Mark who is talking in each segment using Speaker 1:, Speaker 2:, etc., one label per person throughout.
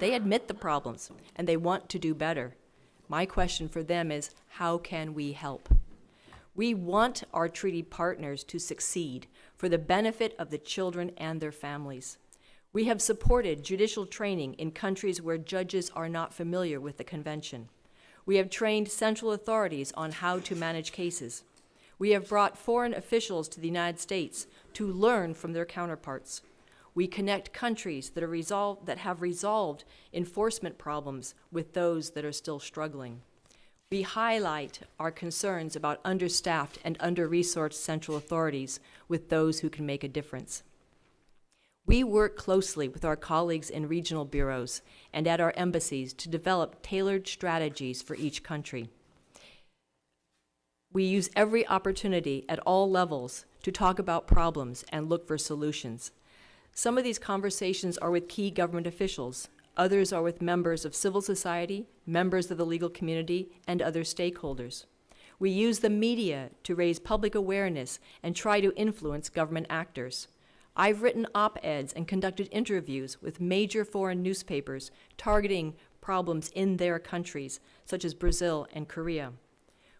Speaker 1: They admit the problems, and they want to do better. My question for them is, how can we help? We want our treaty partners to succeed for the benefit of the children and their families. We have supported judicial training in countries where judges are not familiar with the convention. We have trained central authorities on how to manage cases. We have brought foreign officials to the United States to learn from their counterparts. We connect countries that have resolved enforcement problems with those that are still struggling. We highlight our concerns about understaffed and under-resourced central authorities with those who can make a difference. We work closely with our colleagues in regional bureaus and at our embassies to develop tailored strategies for each country. We use every opportunity at all levels to talk about problems and look for solutions. Some of these conversations are with key government officials. Others are with members of civil society, members of the legal community, and other stakeholders. We use the media to raise public awareness and try to influence government actors. I've written op-eds and conducted interviews with major foreign newspapers targeting problems in their countries, such as Brazil and Korea.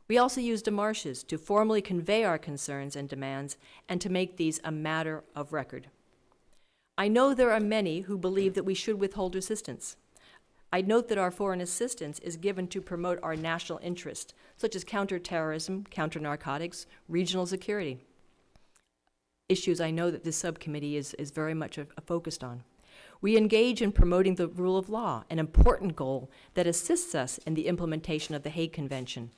Speaker 1: We also use démarches to formally convey our concerns and demands and to make these a matter of record. I know there are many who believe that we should withhold assistance. I note that our foreign assistance is given to promote our national interest, such as counterterrorism, counter-narcotics, regional security. Issues I know that this subcommittee is very much focused on. We engage in promoting the rule of law, an important goal that assists us in the implementation of the Hague Convention.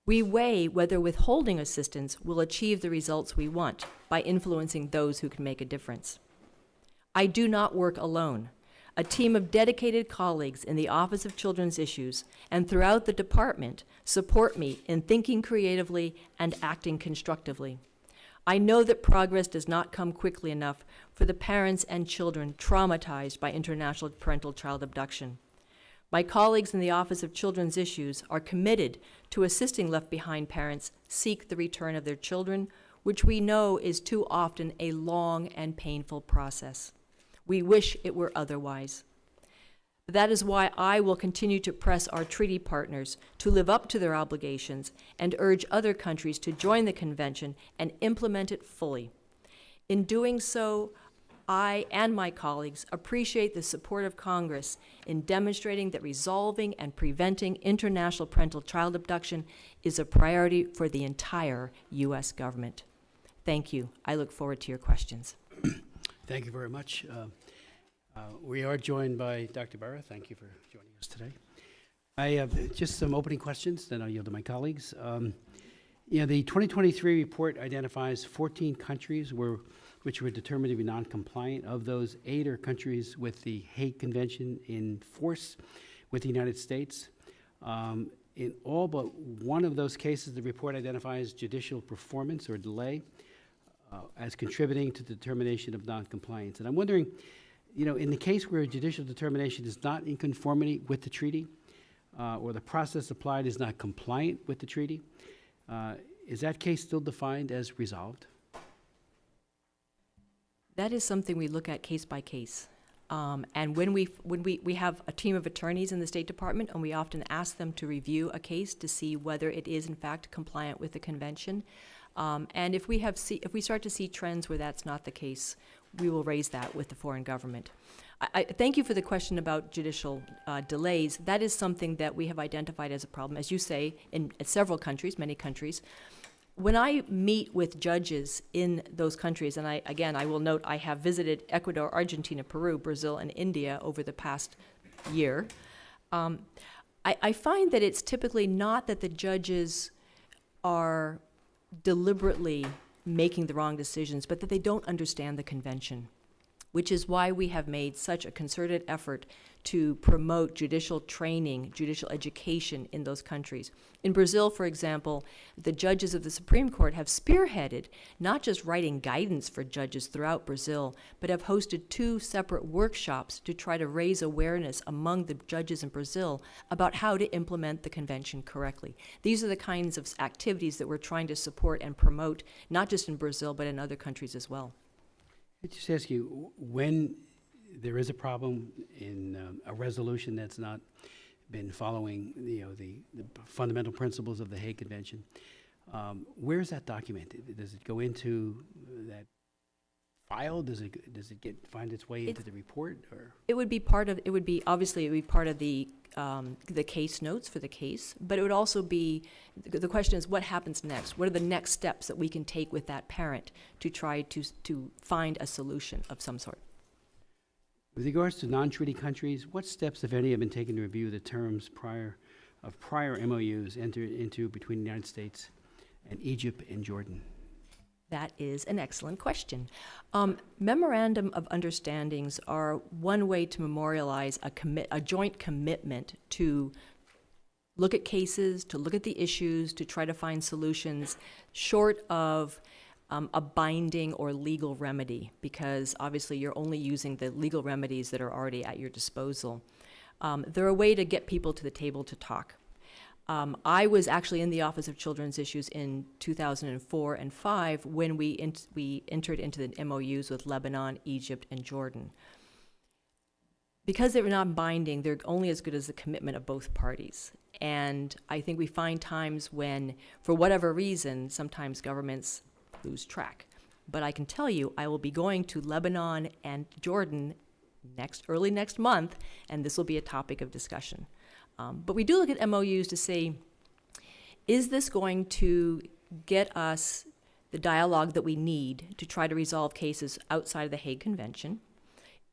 Speaker 1: We weigh whether withholding assistance will achieve the results we want by influencing those who can make a difference. I do not work alone. A team of dedicated colleagues in the Office of Children's Issues and throughout the department support me in thinking creatively and acting constructively. I know that progress does not come quickly enough for the parents and children traumatized by international parental child abduction. My colleagues in the Office of Children's Issues are committed to assisting left-behind parents seek the return of their children, which we know is too often a long and painful process. We wish it were otherwise. That is why I will continue to press our treaty partners to live up to their obligations and urge other countries to join the convention and implement it fully. In doing so, I and my colleagues appreciate the support of Congress in demonstrating that resolving and preventing international parental child abduction is a priority for the entire U.S. government. Thank you. I look forward to your questions.
Speaker 2: Thank you very much. We are joined by Dr. Barra. Thank you for joining us today. I have just some opening questions, then I'll yield to my colleagues. The 2023 report identifies 14 countries which were determined to be non-compliant. Of those, 8 are countries with the Hague Convention in force with the United States. In all but one of those cases, the report identifies judicial performance or delay as contributing to the determination of non-compliance. And I'm wondering, in the case where a judicial determination is not in conformity with the treaty, or the process applied is not compliant with the treaty, is that case still defined as resolved?
Speaker 1: That is something we look at case by case. And when we have a team of attorneys in the State Department, and we often ask them to review a case to see whether it is in fact compliant with the convention. And if we start to see trends where that's not the case, we will raise that with the foreign government. I thank you for the question about judicial delays. That is something that we have identified as a problem, as you say, in several countries, many countries. When I meet with judges in those countries, and I will note I have visited Ecuador, Argentina, Peru, Brazil, and India over the past year, I find that it's typically not that the judges are deliberately making the wrong decisions, but that they don't understand the convention, which is why we have made such a concerted effort to promote judicial training, judicial education in those countries. In Brazil, for example, the judges of the Supreme Court have spearheaded not just writing guidance for judges throughout Brazil, but have hosted 2 separate workshops to try to raise awareness among the judges in Brazil about how to implement the convention correctly. These are the kinds of activities that we're trying to support and promote, not just in Brazil, but in other countries as well.
Speaker 2: Let me just ask you, when there is a problem in a resolution that's not been following, the fundamental principles of the Hague Convention. Where is that documented? Does it go into that file? Does it find its way into the report? Or
Speaker 1: It would be obviously it would be part of the case notes for the case, but it would also be, the question is what happens next? What are the next steps that we can take with that parent to try to find a solution of some sort?
Speaker 2: with regards to non-treaty countries, what steps, if any, have been taken to review the terms prior MOUs entered into between the United States and Egypt and Jordan?
Speaker 1: That is an excellent question. Memorandum of understandings are one way to memorialize a joint commitment to look at cases, to look at the issues, to try to find solutions, short of a binding or legal remedy, because obviously you're only using the legal remedies that are already at your disposal. They're a way to get people to the table to talk. I was actually in the Office of Children's Issues in 2004 and 5 when we entered into the MOUs with Lebanon, Egypt, and Jordan. Because they were not binding, they're only as good as the commitment of both parties. And I think we find times when, for whatever reason, sometimes governments lose track. But I can tell you, I will be going to Lebanon and Jordan early next month, and this will be a topic of discussion. But we do look at MOUs to say, is this going to get us the dialogue that we need to try to resolve cases outside of the Hague Convention?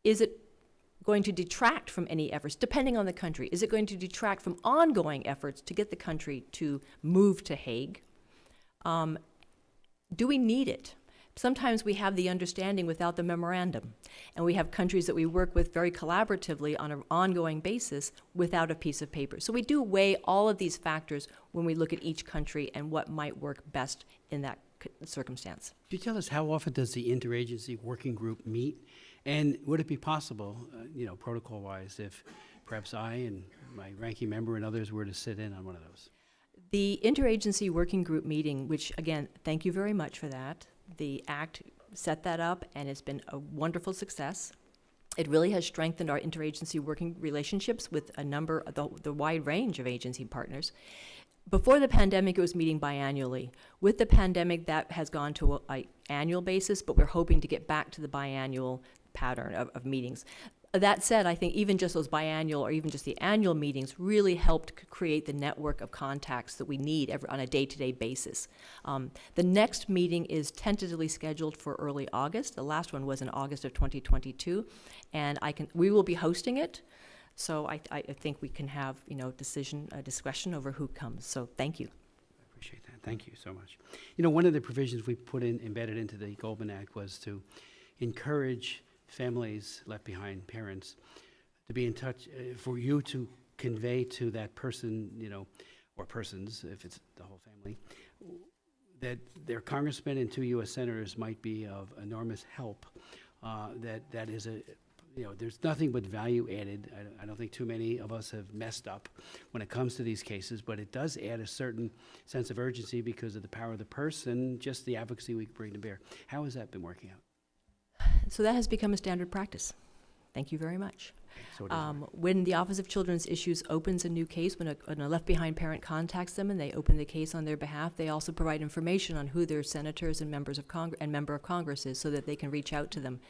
Speaker 1: Is it going to detract from any efforts, depending on the country? Is it going to detract from ongoing efforts to get the country to move to Hague? Do we need it? Sometimes we have the understanding without the memorandum, and we have countries that we work with very collaboratively on an ongoing basis without a piece of paper. So we do weigh all of these factors when we look at each country and what might work best in that circumstance.
Speaker 2: Could you tell us how often does the interagency working group meet? And would it be possible, protocol-wise, if perhaps I and my ranking member and others were to sit in on one of those?
Speaker 1: The interagency working group meeting, which again, thank you very much for that. The Act set that up, and it's been a wonderful success. It really has strengthened our interagency working relationships with the wide range of agency partners. Before the pandemic, it was meeting biannually. With the pandemic, that has gone to an annual basis, but we're hoping to get back to the biannual pattern of meetings. That said, I think even just those biannual or even just the annual meetings really helped create the network of contacts that we need on a day-to-day basis. The next meeting is tentatively scheduled for early August. The last one was in August of 2022, and we will be hosting it. So I think we can have discussion over who comes. So thank you.
Speaker 2: I appreciate that. Thank you so much. One of the provisions we embedded into the Goldman Act was to encourage families left behind, parents, to be in touch, for you to convey to that person, or persons, if it's the whole family, that their congressmen and 2 U.S. senators might be of enormous help. That is there's nothing but value added. I don't think too many of us have messed up when it comes to these cases, but it does add a certain sense of urgency because of the power of the person, just the advocacy we bring to bear. How has that been working out?
Speaker 1: So that has become a standard practice. Thank you very much.
Speaker 2: So
Speaker 1: when the Office of Children's Issues opens a new case, when a left-behind parent contacts them and they open the case on their behalf, they also provide information on who their senators and member of Congress is, so that they can reach out to them.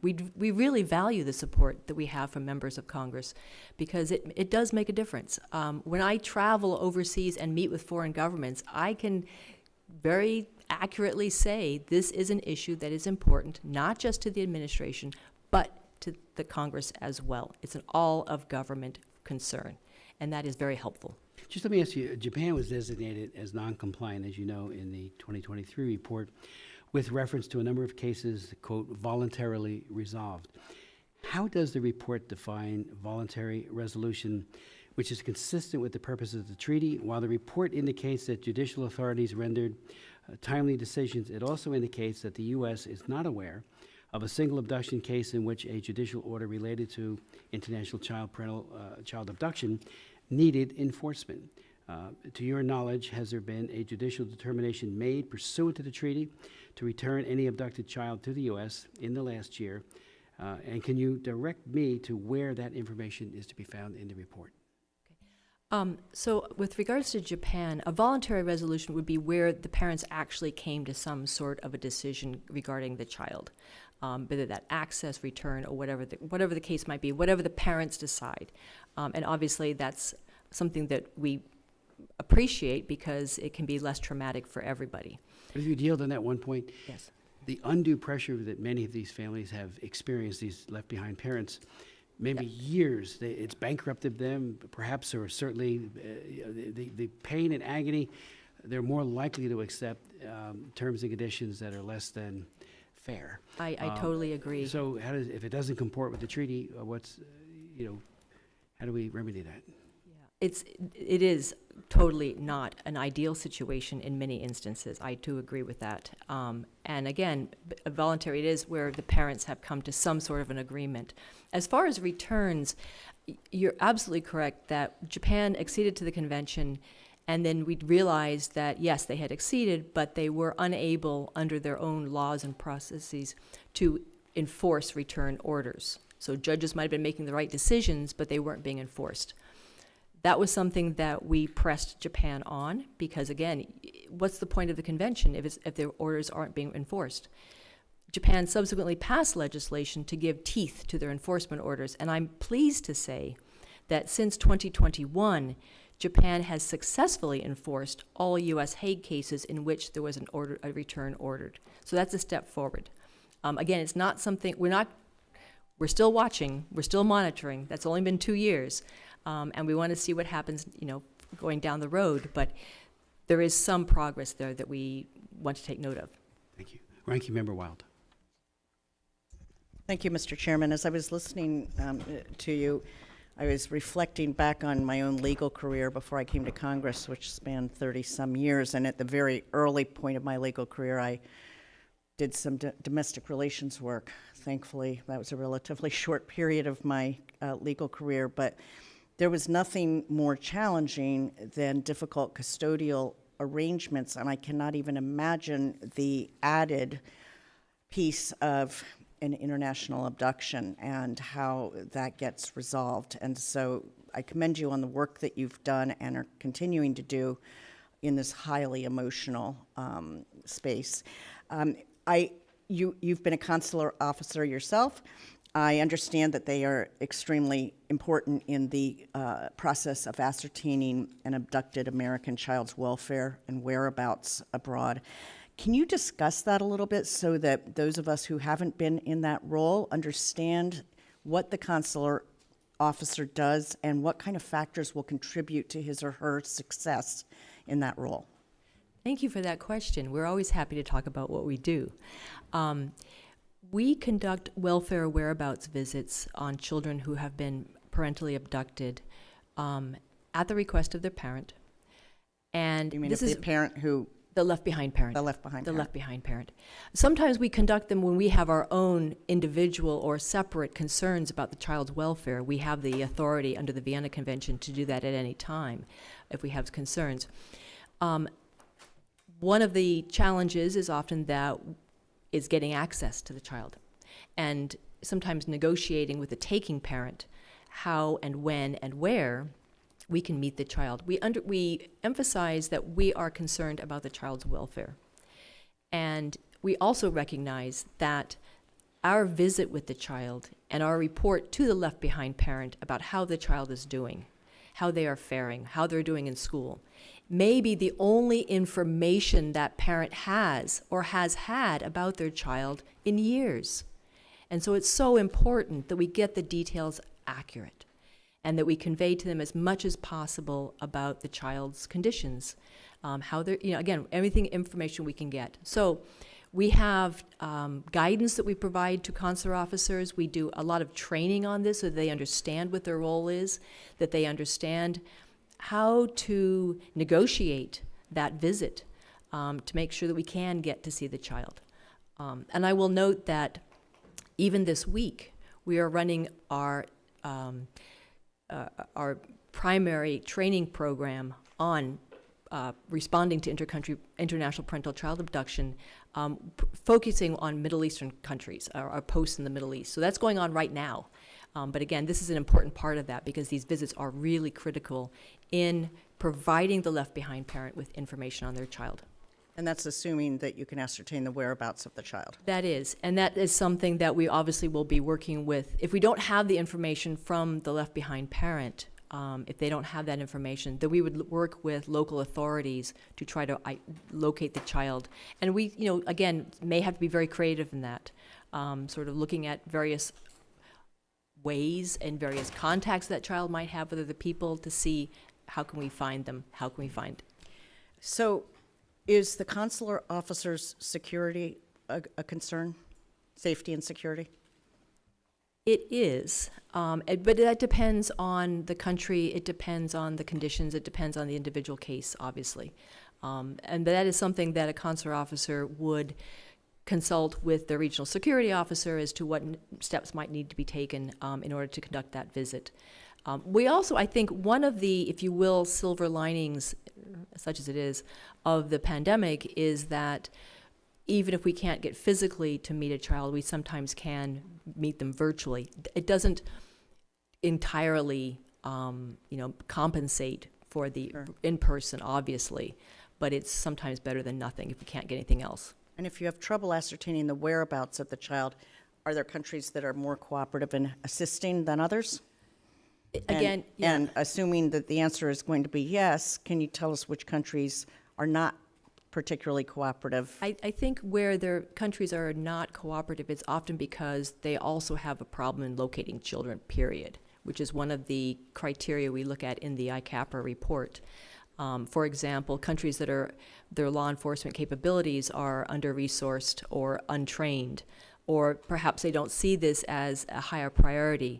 Speaker 1: We really value the support that we have from members of Congress, because it does make a difference. When I travel overseas and meet with foreign governments, I can very accurately say this is an issue that is important, not just to the administration, but to the Congress as well. It's an all-of-government concern, and that is very helpful.
Speaker 2: Just let me ask you, Japan was designated as non-compliant, as you know, in the 2023 report, with reference to a number of cases, quote, voluntarily resolved. How does the report define voluntary resolution, which is consistent with the purposes of the treaty? While the report indicates that judicial authorities rendered timely decisions, it also indicates that the U.S. is not aware of a single abduction case in which a judicial order related to international child abduction needed enforcement. To your knowledge, has there been a judicial determination made pursuant to the treaty to return any abducted child to the U.S. in the last year, And can you direct me to where that information is to be found in the report?
Speaker 1: So with regards to Japan, a voluntary resolution would be where the parents actually came to some sort of a decision regarding the child, whether that access, return, or whatever the case might be, whatever the parents decide. And obviously that's something that we appreciate because it can be less traumatic for everybody.
Speaker 2: But if you yield on that one point,
Speaker 1: Yes.
Speaker 2: the undue pressure that many of these families have experienced, these left behind parents, maybe years, it's bankrupted them, perhaps, or certainly the pain and agony, they're more likely to accept terms and conditions that are less than fair.
Speaker 1: I totally agree.
Speaker 2: So if it doesn't comport with the treaty, how do we remedy that?
Speaker 1: It is totally not an ideal situation in many instances. I do agree with that. And again, voluntary it is where the parents have come to some sort of an agreement. As far as returns, you're absolutely correct that Japan acceded to the convention, and then we realized that, yes, they had acceded, but they were unable, under their own laws and processes, to enforce return orders. So judges might have been making the right decisions, but they weren't being enforced. That was something that we pressed Japan on because, again, what's the point of the convention if the orders aren't being enforced? Japan subsequently passed legislation to give teeth to their enforcement orders, and I'm pleased to say that since 2021, Japan has successfully enforced all U.S. Hague cases in which there was a return ordered. So that's a step forward. Again, it's not something, we're still watching, we're still monitoring. That's only been 2 years. And we want to see what happens, going down the road. But there is some progress there that we want to take note of.
Speaker 2: Thank you. Ranking Member Wild.
Speaker 3: Thank you, Mr. Chairman. As I was listening to you, I was reflecting back on my own legal career before I came to Congress, which spanned 30-some years. And at the very early point of my legal career, I did some domestic relations work. Thankfully, that was a relatively short period of my legal career. But there was nothing more challenging than difficult custodial arrangements, and I cannot even imagine the added piece of an international abduction and how that gets resolved. And so I commend you on the work that you've done and are continuing to do in this highly emotional space. You've been a consular officer yourself. I understand that they are extremely important in the process of ascertaining an abducted American child's welfare and whereabouts abroad. Can you discuss that a little bit so that those of us who haven't been in that role understand what the consular officer does and what kind of factors will contribute to his or her success in that role?
Speaker 1: Thank you for that question. We're always happy to talk about what we do. We conduct welfare whereabouts visits on children who have been parentally abducted at the request of their parent. And
Speaker 3: You mean
Speaker 1: this
Speaker 3: if
Speaker 1: is
Speaker 3: the parent who...
Speaker 1: the left behind parent.
Speaker 3: The left behind
Speaker 1: The
Speaker 3: parent.
Speaker 1: left behind parent. Sometimes we conduct them when we have our own individual or separate concerns about the child's welfare. We have the authority under the Vienna Convention to do that at any time if we have concerns. One of the challenges is often that is getting access to the child, and sometimes negotiating with the taking parent how and when and where we can meet the child. We emphasize that we are concerned about the child's welfare, and we also recognize that our visit with the child and our report to the left behind parent about how the child is doing, how they are faring, how they're doing in school, may be the only information that parent has or has had about their child in years. And so it's so important that we get the details accurate and that we convey to them as much as possible about the child's conditions, how they're, again, everything information we can get. So we have guidance that we provide to consular officers. We do a lot of training on this so that they understand what their role is, that they understand how to negotiate that visit to make sure that we can get to see the child. And I will note that even this week, we are running our primary training program on responding to international parental child abduction, focusing on Middle Eastern countries, or posts in the Middle East. So that's going on right now. But again, this is an important part of that because these visits are really critical in providing the left behind parent with information on their child.
Speaker 3: And that's assuming that you can ascertain the whereabouts of the child.
Speaker 1: That is, and that is something that we obviously will be working with. If we don't have the information from the left behind parent, if they don't have that information, then we would work with local authorities to try to locate the child. And we, again, may have to be very creative in that, sort of looking at various ways and various contacts that child might have with other people to see how can we find them, how can we find.
Speaker 3: So is the consular officer's security a concern? Safety and security?
Speaker 1: It is, but that depends on the country, it depends on the conditions, it depends on the individual case, obviously. And that is something that a consular officer would consult with the regional security officer as to what steps might need to be taken in order to conduct that visit. We also, I think, one of the, if you will, silver linings, such as it is, of the pandemic is that even if we can't get physically to meet a child, we sometimes can meet them virtually. It doesn't entirely, compensate for the in-person, obviously, but it's sometimes better than nothing if we can't get anything else.
Speaker 3: And if you have trouble ascertaining the whereabouts of the child, are there countries that are more cooperative in assisting than others?
Speaker 1: Again, yeah.
Speaker 3: And assuming that the answer is going to be yes, can you tell us which countries are not particularly cooperative?
Speaker 1: I think where their countries are not cooperative, it's often because they also have a problem in locating children, period, which is one of the criteria we look at in the ICAPRA report. For example, countries that their law enforcement capabilities are under-resourced or untrained, or perhaps they don't see this as a higher priority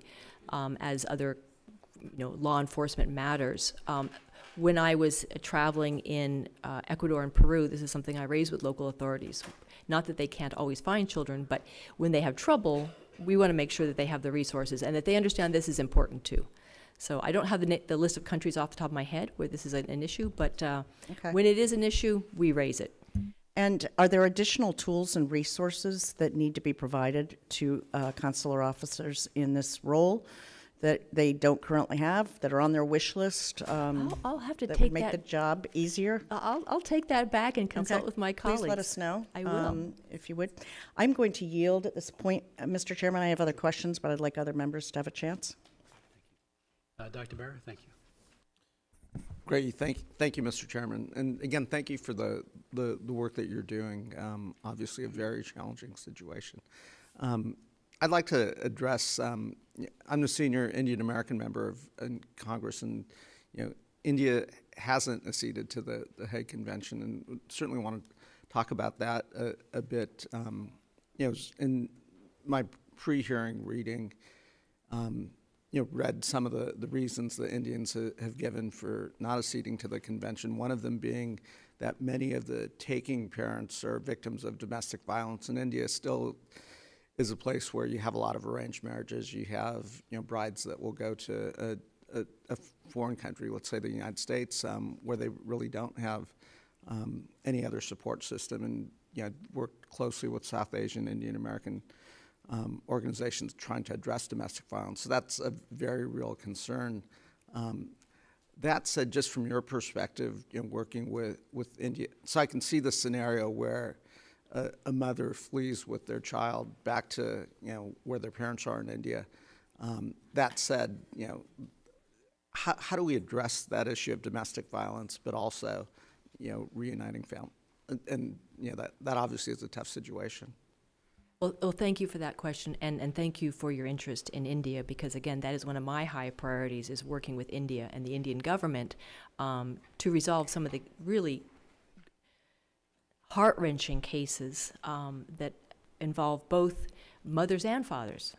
Speaker 1: as other law enforcement matters. When I was traveling in Ecuador and Peru, this is something I raised with local authorities. Not that they can't always find children, but when they have trouble, we want to make sure that they have the resources and that they understand this is important too. So I don't have the list of countries off the top of my head where this is an issue, but when it is an issue, we raise it.
Speaker 3: And are there additional tools and resources that need to be provided to consular officers in this role that they don't currently have, that are on their wish list?
Speaker 1: I'll have to
Speaker 3: that
Speaker 1: take
Speaker 3: would make
Speaker 1: that.
Speaker 3: the job easier?
Speaker 1: I'll take that back and consult
Speaker 3: Okay.
Speaker 1: with my colleagues.
Speaker 3: Please let us know.
Speaker 1: I will.
Speaker 3: If you would. I'm going to yield at this point. Mr. Chairman, I have other questions, but I'd like other members to have a chance.
Speaker 2: Dr. Barra, thank you.
Speaker 4: Great, thank you, Mr. Chairman, and again, thank you for the work that you're doing. Obviously, a very challenging situation. I'd like to address. I'm the senior Indian American member of Congress, and India hasn't acceded to the Hague Convention, and certainly want to talk about that a bit. In my pre-hearing reading. Read some of the reasons the Indians have given for not acceding to the convention, one of them being that many of the taking parents are victims of domestic violence. And India still is a place where you have a lot of arranged marriages. You have brides that will go to a foreign country, let's say the United States, where they really don't have any other support system. And work closely with South Asian, Indian American organizations trying to address domestic violence. So that's a very real concern. That said, just from your perspective, working with India, so I can see the scenario where a mother flees with their child back to where their parents are in India. That said, how do we address that issue of domestic violence, but also reuniting family? And that obviously is a tough situation.
Speaker 1: Well, thank you for that question, and thank you for your interest in India, because again, that is one of my high priorities, is working with India and the Indian government to resolve some of the really heart-wrenching cases that involve both mothers and fathers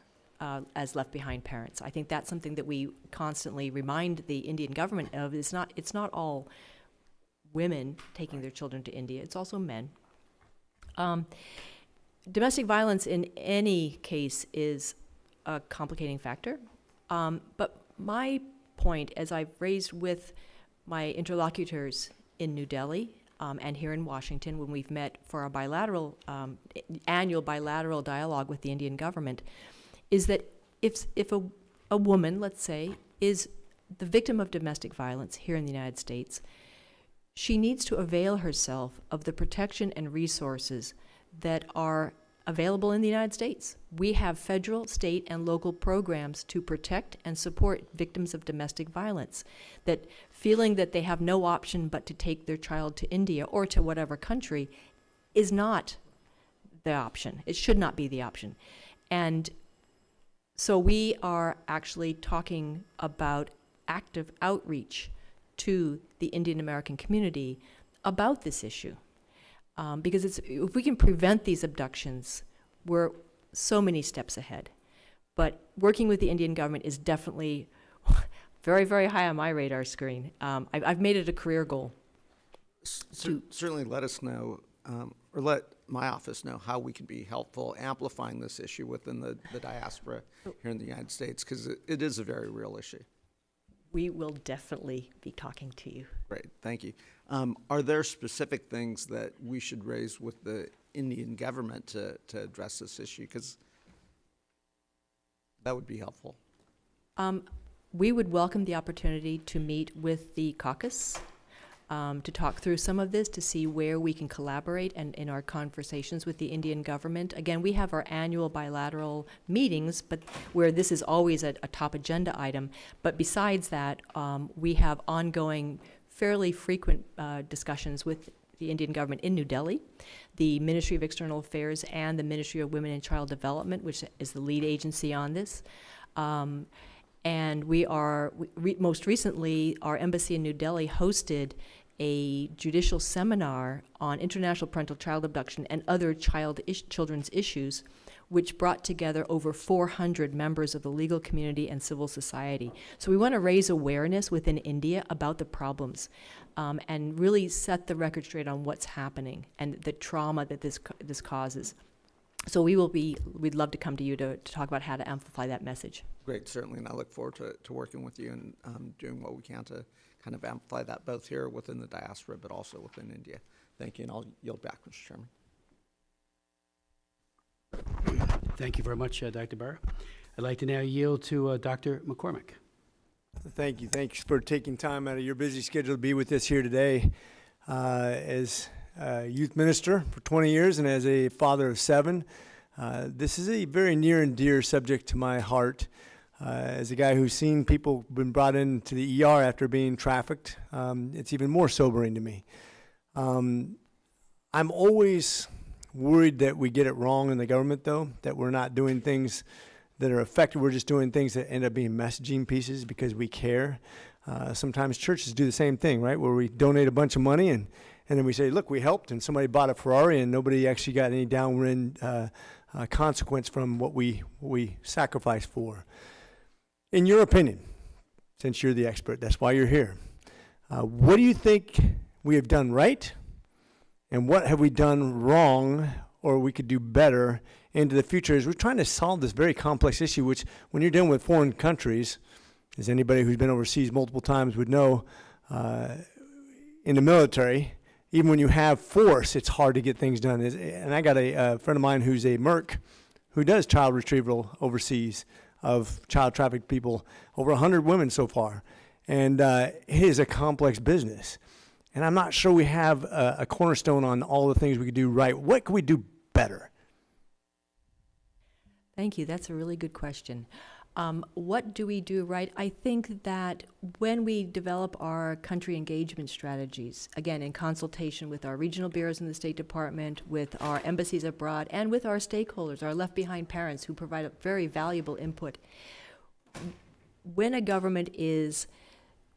Speaker 1: as left-behind parents. I think that's something that we constantly remind the Indian government of. It's not all women taking their children to India, it's also men. Domestic violence in any case is a complicating factor, but my point, as I've raised with my interlocutors in New Delhi and here in Washington when we've met for our bilateral, annual bilateral dialogue with the Indian government, is that if a woman, let's say, is the victim of domestic violence here in the United States, she needs to avail herself of the protection and resources that are available in the United States. We have federal, state, and local programs to protect and support victims of domestic violence, that feeling that they have no option but to take their child to India or to whatever country is not the option. It should not be the option. And so we are actually talking about active outreach to the Indian American community about this issue. Because if we can prevent these abductions, we're so many steps ahead. But working with the Indian government is definitely very, very high on my radar screen. I've made it a career goal.
Speaker 4: Certainly let us know, or let my office know how we can be helpful amplifying this issue within the diaspora here in the United States, because it is a very real issue.
Speaker 1: We will definitely be talking to you.
Speaker 4: Great, thank you. Are there specific things that we should raise with the Indian government to address this issue? Because that would be helpful.
Speaker 1: We would welcome the opportunity to meet with the caucus to talk through some of this, to see where we can collaborate and in our conversations with the Indian government. Again, we have our annual bilateral meetings, but where this is always a top agenda item. But besides that, we have ongoing, fairly frequent discussions with the Indian government in New Delhi, the Ministry of External Affairs, and the Ministry of Women and Child Development, which is the lead agency on this. And most recently, our embassy in New Delhi hosted a judicial seminar on international parental child abduction and other children's issues, which brought together over 400 members of the legal community and civil society. So we want to raise awareness within India about the problems and really set the record straight on what's happening and the trauma that this causes. So we'd love to come to you to talk about how to amplify that message.
Speaker 4: Great, certainly, and I look forward to working with you and doing what we can to kind of amplify that both here within the diaspora, but also within India. Thank you, and I'll yield back, Mr. Chairman.
Speaker 2: Thank you very much, Dr. Barra. I'd like to now yield to Dr. McCormick.
Speaker 5: Thank you. Thanks for taking time out of your busy schedule to be with us here today. As a youth minister for 20 years and as a father of 7, this is a very near and dear subject to my heart. As a guy who's seen people been brought into the ER after being trafficked, it's even more sobering to me. I'm always worried that we get it wrong in the government, though, that we're not doing things that are effective. We're just doing things that end up being messaging pieces because we care. Sometimes churches do the same thing, right, where we donate a bunch of money and then we say, look, we helped, and somebody bought a Ferrari and nobody actually got any downwind consequence from what we sacrificed for. In your opinion, since you're the expert, that's why you're here, what do you think we have done right, and what have we done wrong or we could do better into the future as we're trying to solve this very complex issue, which when you're dealing with foreign countries, as anybody who's been overseas multiple times would know, in the military, even when you have force, it's hard to get things done. And I got a friend of mine who's a merc who does child retrieval overseas of child trafficked people, over 100 women so far. And it is a complex business. And I'm not sure we have a cornerstone on all the things we could do right. What can we do better?
Speaker 1: Thank you. That's a really good question. What do we do right? I think that when we develop our country engagement strategies, again, in consultation with our regional bureaus in the State Department, with our embassies abroad, and with our stakeholders, our left-behind parents who provide a very valuable input, when a government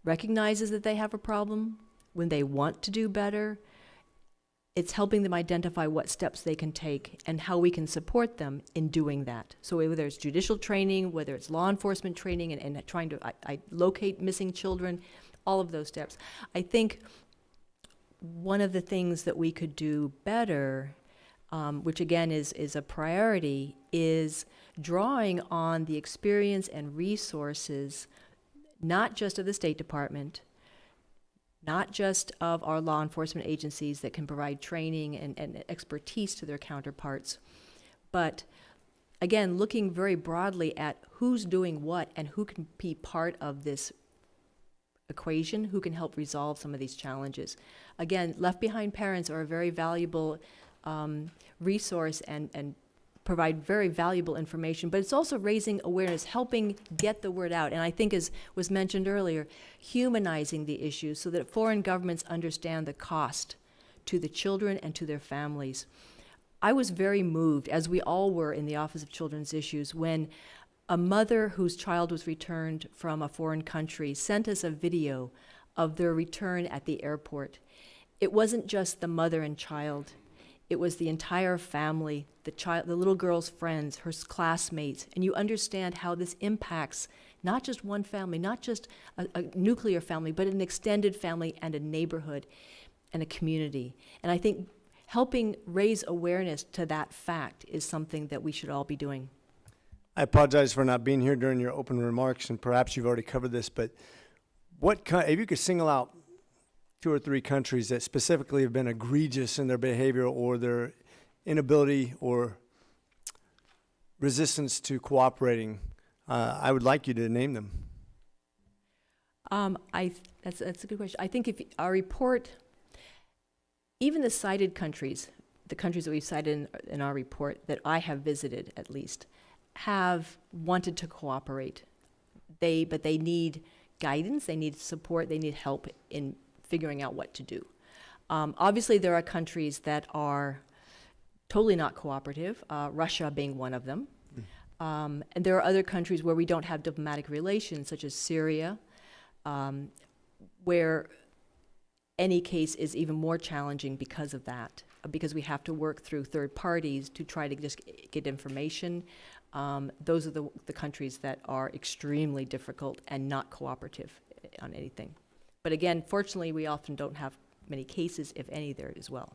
Speaker 1: recognizes that they have a problem, when they want to do better, it's helping them identify what steps they can take and how we can support them in doing that. So whether it's judicial training, whether it's law enforcement training and trying to locate missing children, all of those steps. I think one of the things that we could do better, which again is a priority, is drawing on the experience and resources, not just of the State Department, not just of our law enforcement agencies that can provide training and expertise to their counterparts, but again, looking very broadly at who's doing what and who can be part of this equation, who can help resolve some of these challenges. Again, left behind parents are a very valuable resource and provide very valuable information, but it's also raising awareness, helping get the word out. And I think, as was mentioned earlier, humanizing the issues so that foreign governments understand the cost to the children and to their families. I was very moved, as we all were in the Office of Children's Issues, when a mother whose child was returned from a foreign country sent us a video of their return at the airport. It wasn't just the mother and child. It was the entire family, the little girl's friends, her classmates, and you understand how this impacts not just one family, not just a nuclear family, but an extended family and a neighborhood and a community. And I think helping raise awareness to that fact is something that we should all be doing.
Speaker 5: I apologize for not being here during your open remarks, and perhaps you've already covered this, but if you could single out 2 or 3 countries that specifically have been egregious in their behavior or their inability or resistance to cooperating, I would like you to name them.
Speaker 1: That's a good question. I think if our report, even the cited countries, the countries that we've cited in our report that I have visited at least, have wanted to cooperate. But they need guidance, they need support, they need help in figuring out what to do. Obviously, there are countries that are totally not cooperative, Russia being one of them. And there are other countries where we don't have diplomatic relations, such as Syria, where any case is even more challenging because of that, because we have to work through third parties to try to just get information. Those are the countries that are extremely difficult and not cooperative on anything. But again, fortunately, we often don't have many cases, if any, there as well.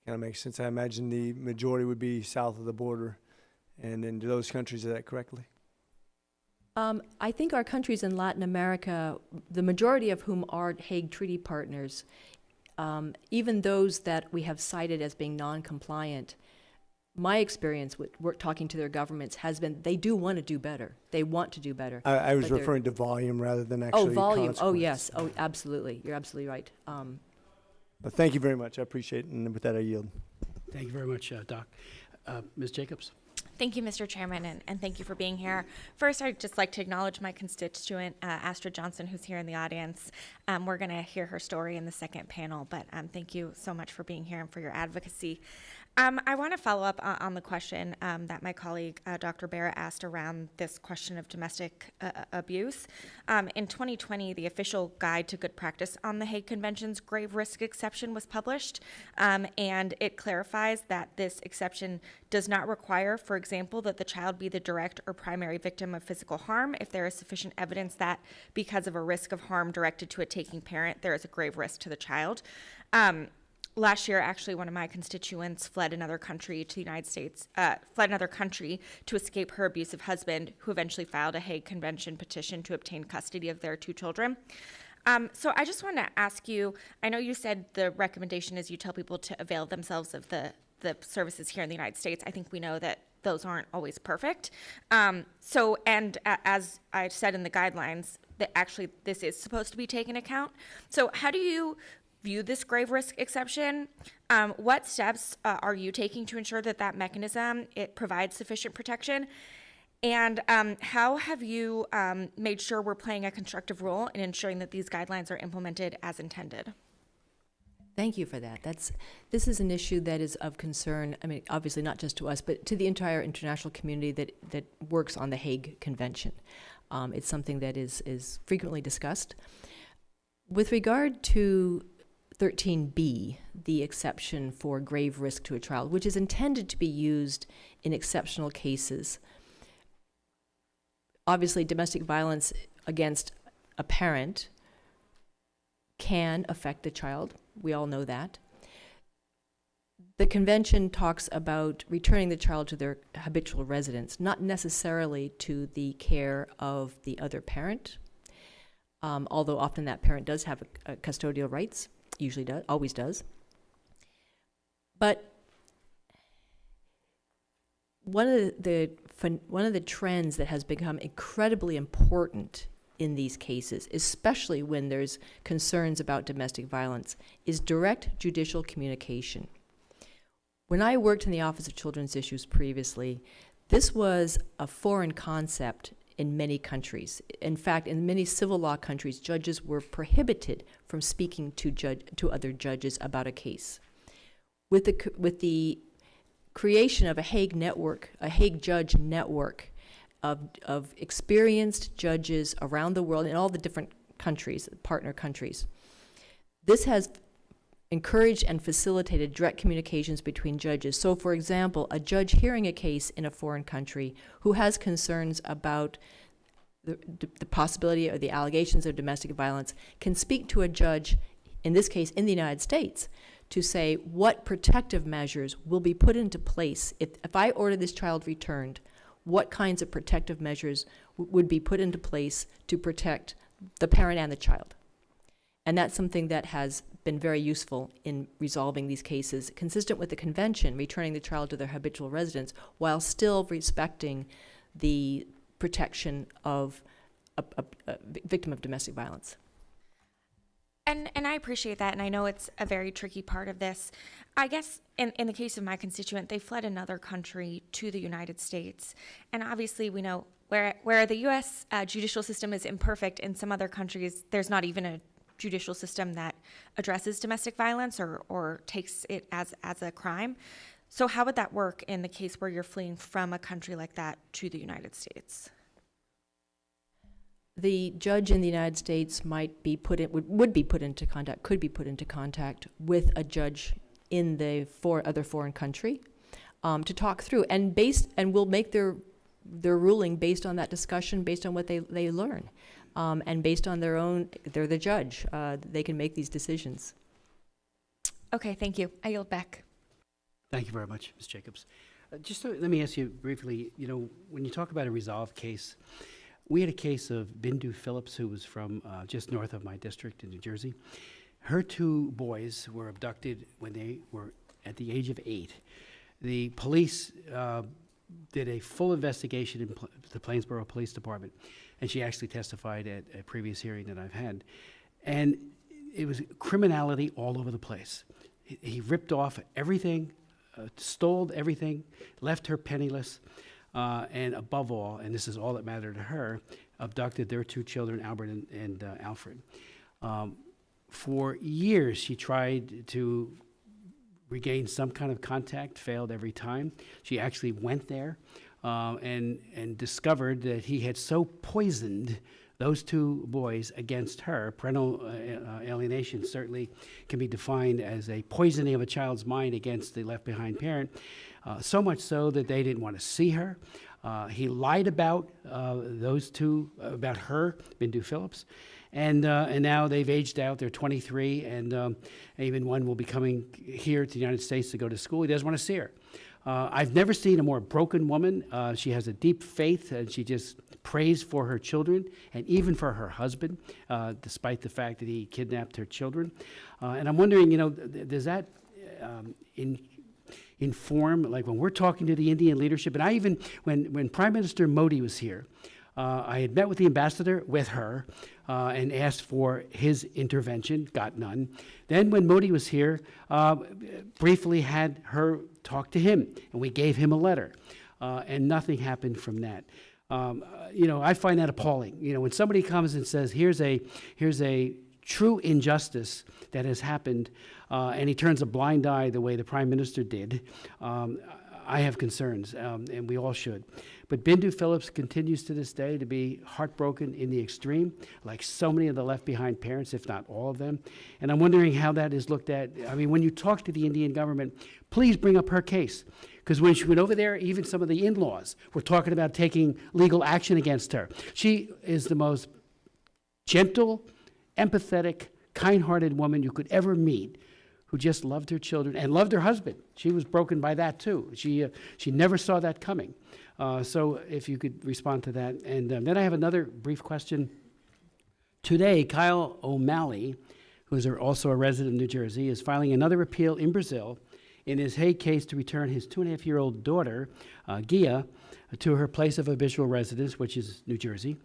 Speaker 5: Kind of makes sense. I imagine the majority would be south of the border, and into those countries, is that correctly?
Speaker 1: I think our countries in Latin America, the majority of whom are Hague Treaty partners, even those that we have cited as being non-compliant, my experience with talking to their governments has been they do want to do better. They want to do better.
Speaker 5: I was referring to volume rather than actually
Speaker 1: volume. Oh,
Speaker 5: consequence.
Speaker 1: yes. Oh, absolutely. You're absolutely right.
Speaker 5: But thank you very much. I appreciate it, and with that, I yield.
Speaker 2: Thank you very much, Doc. Ms. Jacobs?
Speaker 6: Thank you, Mr. Chairman, and thank you for being here. First, I'd just like to acknowledge my constituent, Astrid Johnson, who's here in the audience. We're going to hear her story in the second panel, but thank you so much for being here and for your advocacy. I want to follow up on the question that my colleague, Dr. Barrett, asked around this question of domestic abuse. In 2020, the official guide to good practice on the Hague Convention's grave risk exception was published, and it clarifies that this exception does not require, for example, that the child be the direct or primary victim of physical harm if there is sufficient evidence that because of a risk of harm directed to a taking parent, there is a grave risk to the child. Last year, actually, one of my constituents fled another country to the United States, fled another country to escape her abusive husband, who eventually filed a Hague Convention petition to obtain custody of their 2 children. So I just want to ask you, I know you said the recommendation is you tell people to avail themselves of the services here in the United States. I think we know that those aren't always perfect. As I said in the guidelines, that actually this is supposed to be taken account. So how do you view this grave risk exception? What steps are you taking to ensure that mechanism, it provides sufficient protection? And how have you made sure we're playing a constructive role in ensuring that these guidelines are implemented as intended?
Speaker 1: Thank you for that. This is an issue that is of concern, I mean, obviously not just to us, but to the entire international community that works on the Hague Convention. It's something that is frequently discussed. With regard to 13B, the exception for grave risk to a child, which is intended to be used in exceptional cases. Obviously, domestic violence against a parent can affect the child. We all know that. The convention talks about returning the child to their habitual residence, not necessarily to the care of the other parent. although often that parent does have a custodial rights, usually does, always does. But one of the trends that has become incredibly important in these cases, especially when there's concerns about domestic violence, is direct judicial communication. When I worked in the Office of Children's Issues previously, this was a foreign concept in many countries. In fact, in many civil law countries, judges were prohibited from speaking to other judges about a case. With the creation of a Hague network, a Hague judge network of experienced judges around the world in all the different countries, partner countries, this has encouraged and facilitated direct communications between judges. So, for example, a judge hearing a case in a foreign country who has concerns about the possibility or the allegations of domestic violence can speak to a judge, in this case in the United States, to say what protective measures will be put into place. If I order this child returned, what kinds of protective measures would be put into place to protect the parent and the child? And that's something that has been very useful in resolving these cases, consistent with the convention, returning the child to their habitual residence, while still respecting the protection of a victim of domestic violence.
Speaker 6: And I appreciate that, and I know it's a very tricky part of this. I guess in the case of my constituent, they fled another country to the United States. And obviously we know where the U.S. Judicial system is imperfect, in some other countries there's not even a judicial system that addresses domestic violence or takes it as a crime. So how would that work in the case where you're fleeing from a country like that to the United States?
Speaker 1: The judge in the United States might be could be put into contact with a judge in the other foreign country to talk through, and will make their ruling based on that discussion, based on what they learn, and based on they're the judge. They can make these decisions.
Speaker 6: Okay, thank you. I yield back.
Speaker 2: Thank you very much, Ms. Jacobs. Let me ask you briefly, when you talk about a resolved case, we had a case of Bindu Phillips, who was from just north of my district in New Jersey. Her two boys were abducted when they were at the age of 8. The police did a full investigation in the Plainsboro Police Department, and she actually testified at a previous hearing that I've had. And it was criminality all over the place. He ripped off everything, stole everything, left her penniless. And above all, and this is all that mattered to her, abducted their two children, Albert and Alfred. For years, she tried to regain some kind of contact, failed every time. She actually went there and discovered that he had so poisoned those two boys against her. Parental alienation certainly can be defined as a poisoning of a child's mind against the left-behind parent. So much so that they didn't want to see her. He lied about those two, about her, Bindu Phillips, and now they've aged out. They're 23, and even one will be coming here to the United States to go to school. He doesn't want to see her. I've never seen a more broken woman. She has a deep faith, and she just prays for her children and even for her husband, despite the fact that he kidnapped her children. And I'm wondering, does that inform, like when we're talking to the Indian leadership, and I even, when Prime Minister Modi was here, I had met with the ambassador, with her, and asked for his intervention, got none. Then when Modi was here, briefly had her talk to him, and we gave him a letter, and nothing happened from that. I find that appalling. When somebody comes and says, here's a true injustice that has happened, and he turns a blind eye the way the Prime Minister did, I have concerns, and we all should. But Bindu Phillips continues to this day to be heartbroken in the extreme, like so many of the left-behind parents, if not all of them. And I'm wondering how that is looked at. I mean, when you talk to the Indian government, please bring up her case. Because when she went over there, even some of the in-laws were talking about taking legal action against her. She is the most gentle, empathetic, kind-hearted woman you could ever meet, who just loved her children and loved her husband. She was broken by that too. She never saw that coming. So if you could respond to that. And then I have another brief question Today, Kyle O'Malley, who is also a resident of New Jersey, is filing another appeal in Brazil in his Hague case to return his 2.5-year-old daughter, Gia, to her place of habitual residence, which is New Jersey.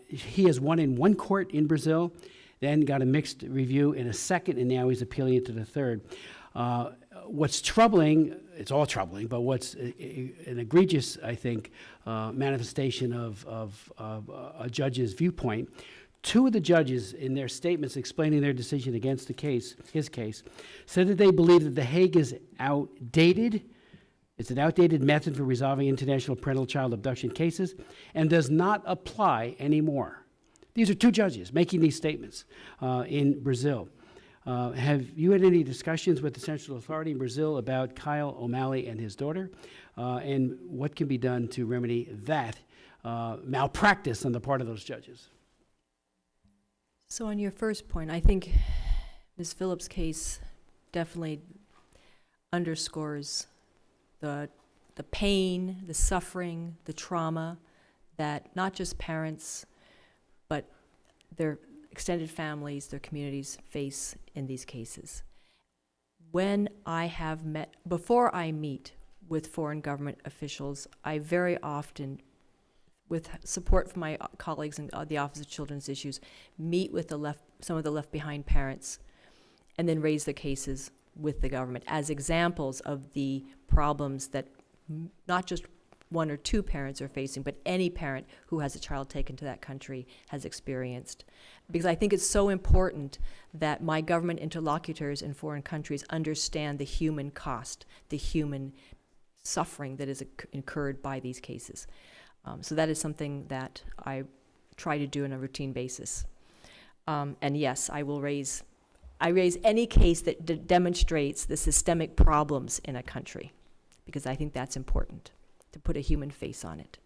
Speaker 2: He has won in one court in Brazil, then got a mixed review in a second, and now he's appealing it to the third. What's troubling, it's all troubling, but what's an egregious, I think, manifestation of a judge's viewpoint, two of the judges, in their statements explaining their decision against his case, said that they believe that the Hague is outdated. It's an outdated method for resolving international parental child abduction cases and does not apply anymore. These are two judges making these statements in Brazil. Have you had any discussions with the Central Authority in Brazil about Kyle O'Malley and his daughter, and what can be done to remedy that malpractice on the part of those judges?
Speaker 1: So on your first point, I think Ms. Phillips' case definitely underscores the pain, the suffering, the trauma that not just parents, but their extended families, their communities face in these cases. When I have before I meet with foreign government officials, I very often, with support from my colleagues in the Office of Children's Issues, meet with some of the left behind parents and then raise the cases with the government as examples of the problems that not just one or two parents are facing, but any parent who has a child taken to that country has experienced. Because I think it's so important that my government interlocutors in foreign countries understand the human cost, the human suffering that is incurred by these cases. So that is something that I try to do on a routine basis. And yes, I raise any case that demonstrates the systemic problems in a country, because I think that's important, to put a human face on it.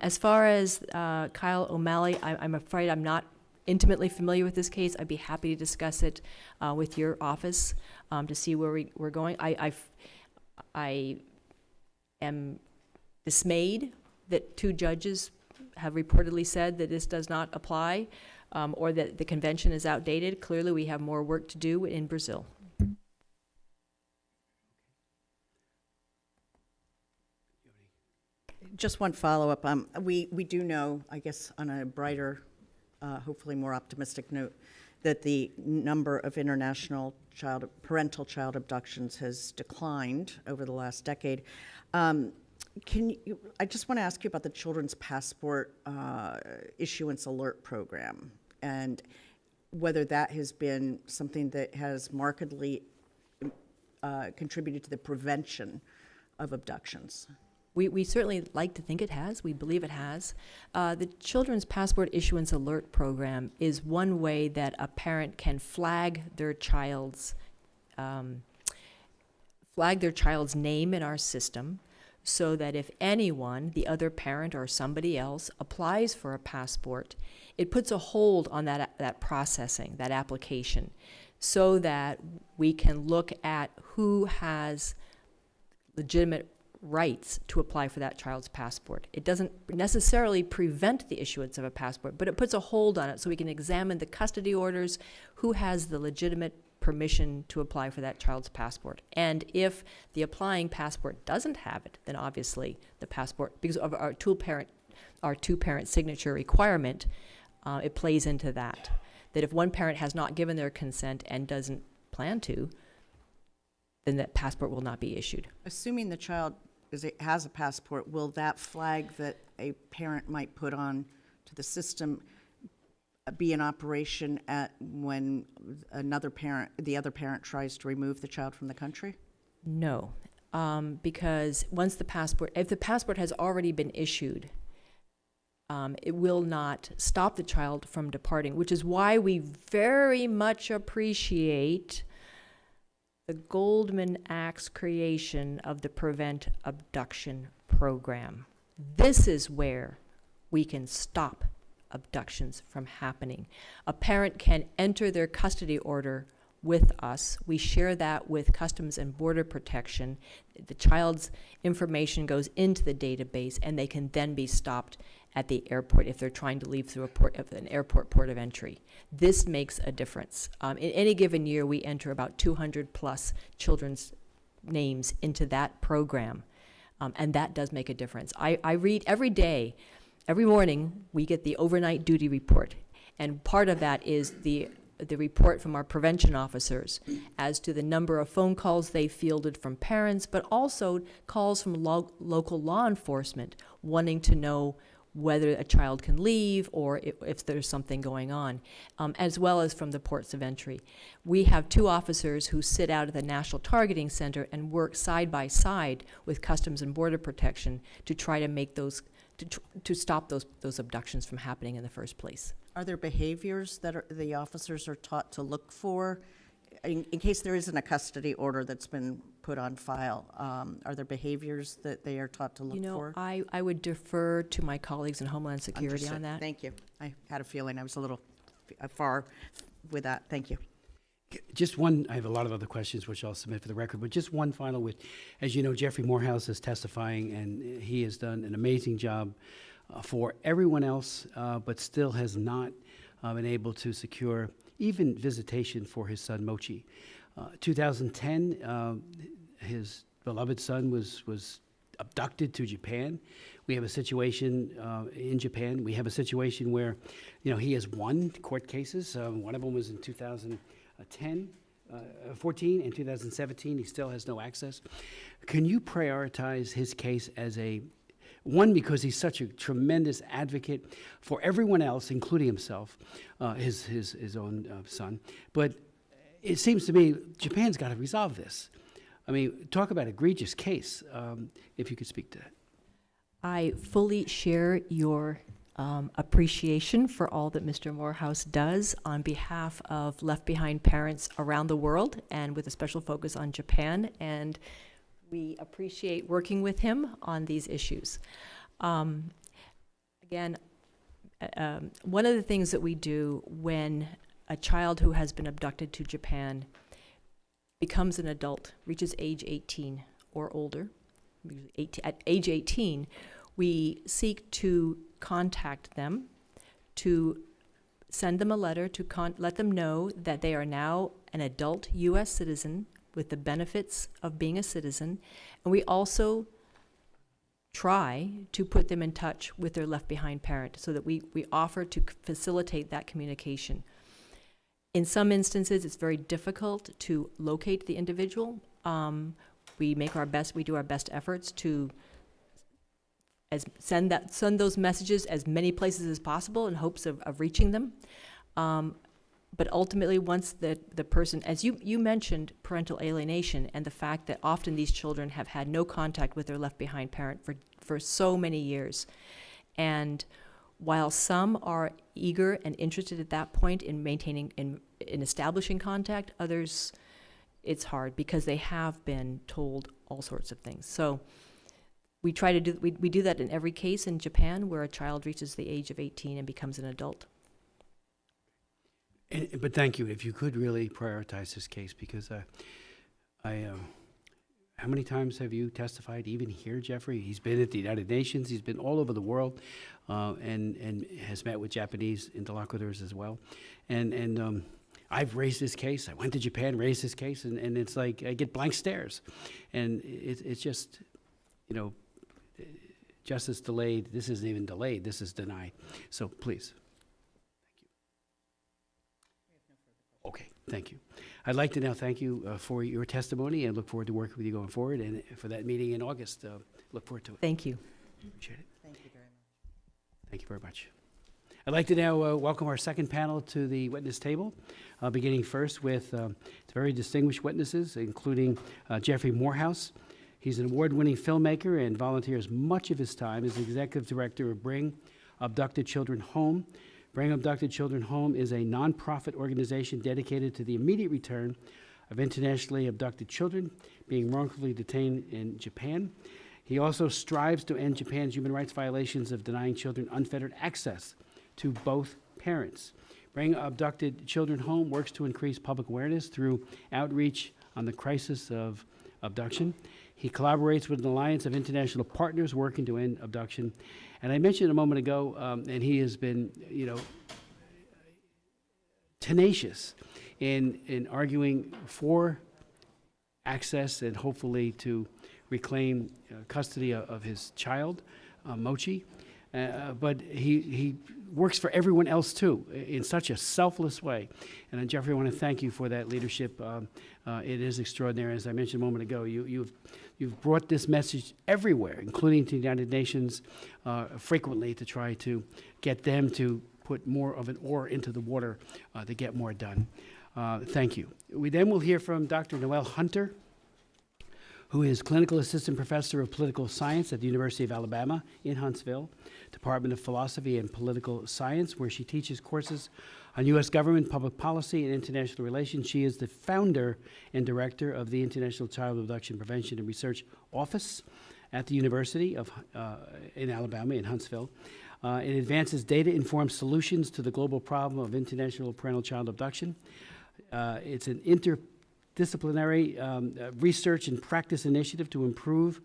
Speaker 1: As far as Kyle O'Malley, I'm afraid I'm not intimately familiar with this case. I'd be happy to discuss it with your office to see where we're going. I am dismayed that two judges have reportedly said that this does not apply or that the convention is outdated. Clearly, we have more work to do in Brazil.
Speaker 3: Just one follow-up. We do know, I guess, on a brighter, hopefully more optimistic note, that the number of international parental child abductions has declined over the last decade. I just want to ask you about the Children's Passport Issuance Alert Program, and whether that has been something that has markedly contributed to the prevention of abductions.
Speaker 1: We certainly like to think it has. We believe it has. The Children's Passport Issuance Alert Program is one way that a parent can flag their child's name in our system, so that if anyone, the other parent or somebody else, applies for a passport, it puts a hold on that processing, that application, so that we can look at who has legitimate rights to apply for that child's passport. It doesn't necessarily prevent the issuance of a passport, but it puts a hold on it so we can examine the custody orders, who has the legitimate permission to apply for that child's passport. And if the applying passport doesn't have it, then obviously the passport, because of our two-parent signature requirement, it plays into that. That if one parent has not given their consent and doesn't plan to, then that passport will not be issued.
Speaker 3: Assuming the child has a passport, will that flag that a parent might put on to the system be in operation when the other parent tries to remove the child from the country?
Speaker 1: No, because if the passport has already been issued, it will not stop the child from departing, which is why we very much appreciate the Goldman Act's creation of the Prevent Abduction program. This is where we can stop abductions from happening. A parent can enter their custody order with us. We share that with Customs and Border Protection. The child's information goes into the database, and they can then be stopped at the airport if they're trying to leave through an airport port of entry. This makes a difference. In any given year, we enter about 200 plus children's names into that program, and that does make a difference. I read every day, every morning, we get the overnight duty report, and part of that is the report from our prevention officers as to the number of phone calls they fielded from parents, but also calls from local law enforcement wanting to know whether a child can leave or if there's something going on, as well as from the ports of entry. We have 2 officers who sit out at the National Targeting Center and work side by side with Customs and Border Protection to try to make those, to stop those abductions from happening in the first place.
Speaker 3: Are there behaviors that the officers are taught to look for in case there isn't a custody order that's been put on file? Are there behaviors that they are taught to look for?
Speaker 1: I would defer to my colleagues in Homeland Security
Speaker 3: Understood.
Speaker 1: on that.
Speaker 3: Thank you. I had a feeling I was a little far with that. Thank you.
Speaker 2: Just one, I have a lot of other questions which I'll submit for the record, but just one final with, as you know, Jeffery Morehouse is testifying, and he has done an amazing job for everyone else, but still has not been able to secure even visitation for his son Mochi. 2010, his beloved son was abducted to Japan. We have a situation in Japan. We have a situation where, he has won court cases. One of them was in 2014 and 2017. He still has no access. Can you prioritize his case as one, because he's such a tremendous advocate for everyone else, including himself, his own son. But it seems to me Japan's got to resolve this. I mean, talk about egregious case, if you could speak to that.
Speaker 1: I fully share your appreciation for all that Mr. Morehouse does on behalf of left behind parents around the world, and with a special focus on Japan. And we appreciate working with him on these issues. Again, one of the things that we do when a child who has been abducted to Japan becomes an adult, reaches age 18 or older, at age 18, we seek to contact them, to send them a letter to let them know that they are now an adult U.S. citizen with the benefits of being a citizen, and we also try to put them in touch with their left behind parent so that we offer to facilitate that communication. In some instances, it's very difficult to locate the individual. We do our best efforts to send those messages as many places as possible in hopes of reaching them. But ultimately, once the person, as you mentioned, parental alienation and the fact that often these children have had no contact with their left behind parent for so many years. And while some are eager and interested at that point in maintaining, in establishing contact, others, it's hard because they have been told all sorts of things. So we try to do, we do that in every case in Japan where a child reaches the age of 18 and becomes an adult.
Speaker 2: But thank you. If you could really prioritize this case, because how many times have you testified, even here, Jeffrey? He's been at the United Nations. He's been all over the world, and has met with Japanese interlocutors as well. And I've raised this case. I went to Japan, raised this case, and it's like I get blank stares. And it's just, justice delayed. This isn't even delayed. This is denied. So please. Okay, thank you. I'd like to now thank you for your testimony and look forward to working with you going forward. And for that meeting in August, look forward to it.
Speaker 1: Thank you.
Speaker 2: Appreciate it.
Speaker 3: Thank you very much.
Speaker 2: Thank you very much. I'd like to now welcome our second panel to the witness table, beginning first with very distinguished witnesses, including Jeffery Morehouse. He's an award-winning filmmaker and volunteers much of his time as executive director of Bring Abducted Children Home. Bring Abducted Children Home is a nonprofit organization dedicated to the immediate return of internationally abducted children being wrongfully detained in Japan. He also strives to end Japan's human rights violations of denying children unfettered access to both parents. Bring Abducted Children Home works to increase public awareness through outreach on the crisis of abduction. He collaborates with an alliance of international partners working to end abduction. And I mentioned a moment ago, and he has been, tenacious in arguing for access and hopefully to reclaim custody of his child, Mochi. But he works for everyone else too, in such a selfless way. And Jeffrey, I want to thank you for that leadership. It is extraordinary. As I mentioned a moment ago, you've brought this message everywhere, including to the United Nations, frequently to try to get them to put more of an oar into the water to get more done. Thank you. We then will hear from Dr. Noelle Hunter, who is Clinical Assistant Professor of Political Science at the University of Alabama in Huntsville, Department of Philosophy and Political Science, where she teaches courses on U.S. government, public policy, and international relations. She is the founder and director of the International Child Abduction Prevention and Research Office at the University of in Alabama in Huntsville. It advances data-informed solutions to the global problem of international parental child abduction. It's an interdisciplinary research and practice initiative to improve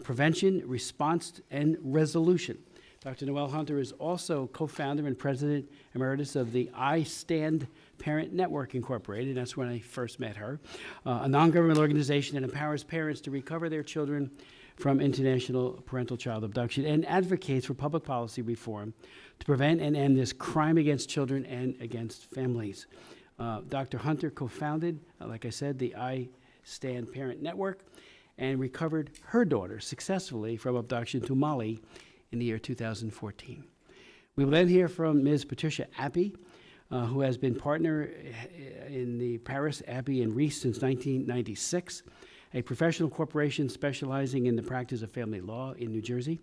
Speaker 2: prevention, response, and resolution. Dr. Noelle Hunter is also co-founder and president emeritus of the I Stand Parent Network Incorporated. That's when I first met her, a non-governmental organization that empowers parents to recover their children from international parental child abduction and advocates for public policy reform to prevent and end this crime against children and against families. Dr. Hunter co-founded, like I said, the I Stand Parent Network and recovered her daughter successfully from abduction to Mali in the year 2014. We will then hear from Ms. Patricia Apy, who has been partner in the Paris, Apy, and Reese since 1996, a professional corporation specializing in the practice of family law in New Jersey.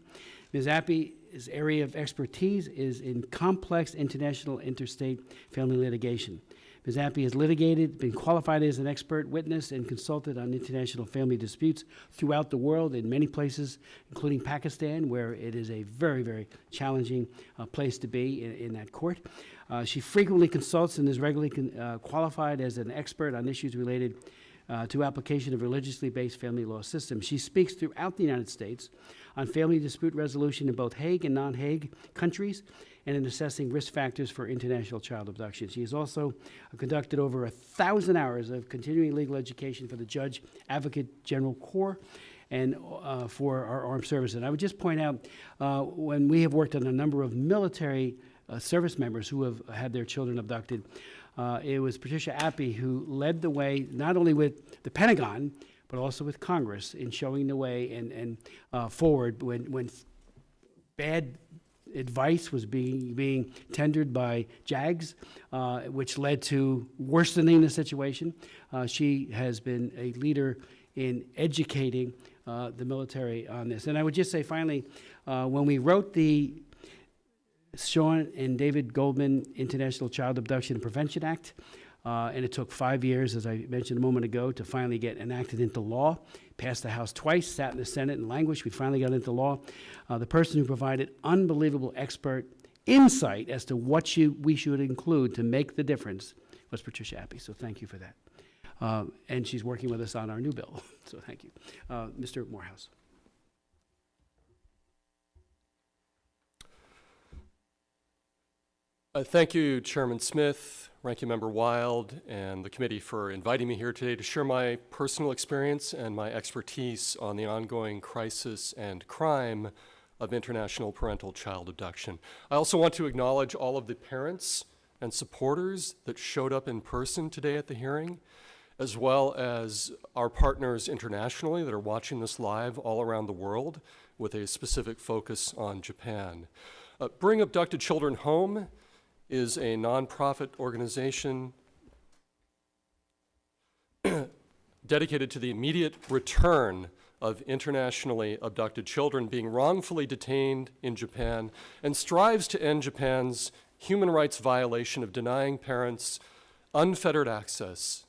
Speaker 2: Ms. Apy's area of expertise is in complex international interstate family litigation. Ms. Apy has litigated, been qualified as an expert witness, and consulted on international family disputes throughout the world in many places, including Pakistan, where it is a very, very challenging place to be in that court. She frequently consults and is regularly qualified as an expert on issues related to application of religiously based family law systems. She speaks throughout the United States on family dispute resolution in both Hague and non-Hague countries, and in assessing risk factors for international child abduction. She has also conducted over 1,000 hours of continuing legal education for the Judge Advocate General Corps and for our armed services. And I would just point out, when we have worked on a number of military service members who have had their children abducted, it was Patricia Apy who led the way, not only with the Pentagon, but also with Congress in showing the way and forward when bad advice was being tendered by JAGs, which led to worsening the situation. She has been a leader in educating the military on this. And I would just say finally, when we wrote the Sean and David Goldman International Child Abduction and Prevention Act, and it took 5 years, as I mentioned a moment ago, to finally get enacted into law. Passed the House twice, sat in the Senate and languished. We finally got into law. The person who provided unbelievable expert insight as to what we should include to make the difference was Patricia Apy. So thank you for that. And she's working with us on our new bill. So thank you. Mr. Morehouse.
Speaker 7: Thank you, Chairman Smith, Ranking Member Wild, and the committee for inviting me here today to share my personal experience and my expertise on the ongoing crisis and crime of international parental child abduction. I also want to acknowledge all of the parents and supporters that showed up in person today at the hearing, as well as our partners internationally that are watching this live all around the world with a specific focus on Japan. Bring Abducted Children Home is a nonprofit organization dedicated to the immediate return of internationally abducted children being wrongfully detained in Japan, and strives to end Japan's human rights violation of denying parents unfettered access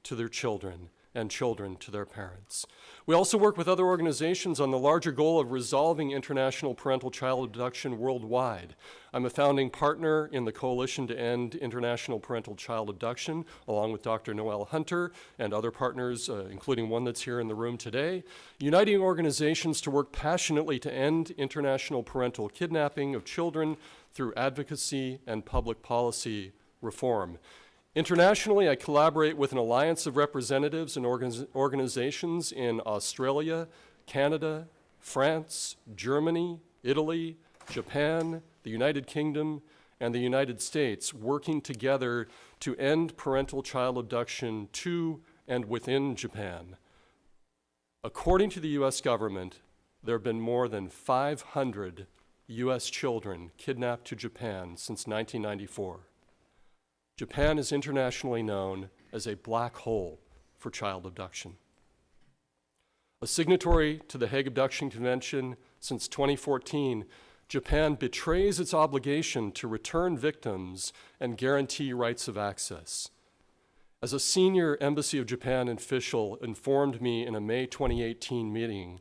Speaker 7: to their children and children to their parents. We also work with other organizations on the larger goal of resolving international parental child abduction worldwide. I'm a founding partner in the Coalition to End International Parental Child Abduction, along with Dr. Noelle Hunter and other partners, including one that's here in the room today, uniting organizations to work passionately to end international parental kidnapping of children through advocacy and public policy reform. Internationally, I collaborate with an alliance of representatives and organizations in Australia, Canada, France, Germany, Italy, Japan, the United Kingdom, and the United States, working together to end parental child abduction to and within Japan. According to the U.S. government, there have been more than 500 U.S. children kidnapped to Japan since 1994. Japan is internationally known as a black hole for child abduction. A signatory to the Hague Abduction Convention since 2014, Japan betrays its obligation to return victims and guarantee rights of access. As a senior Embassy of Japan official informed me in a May 2018 meeting,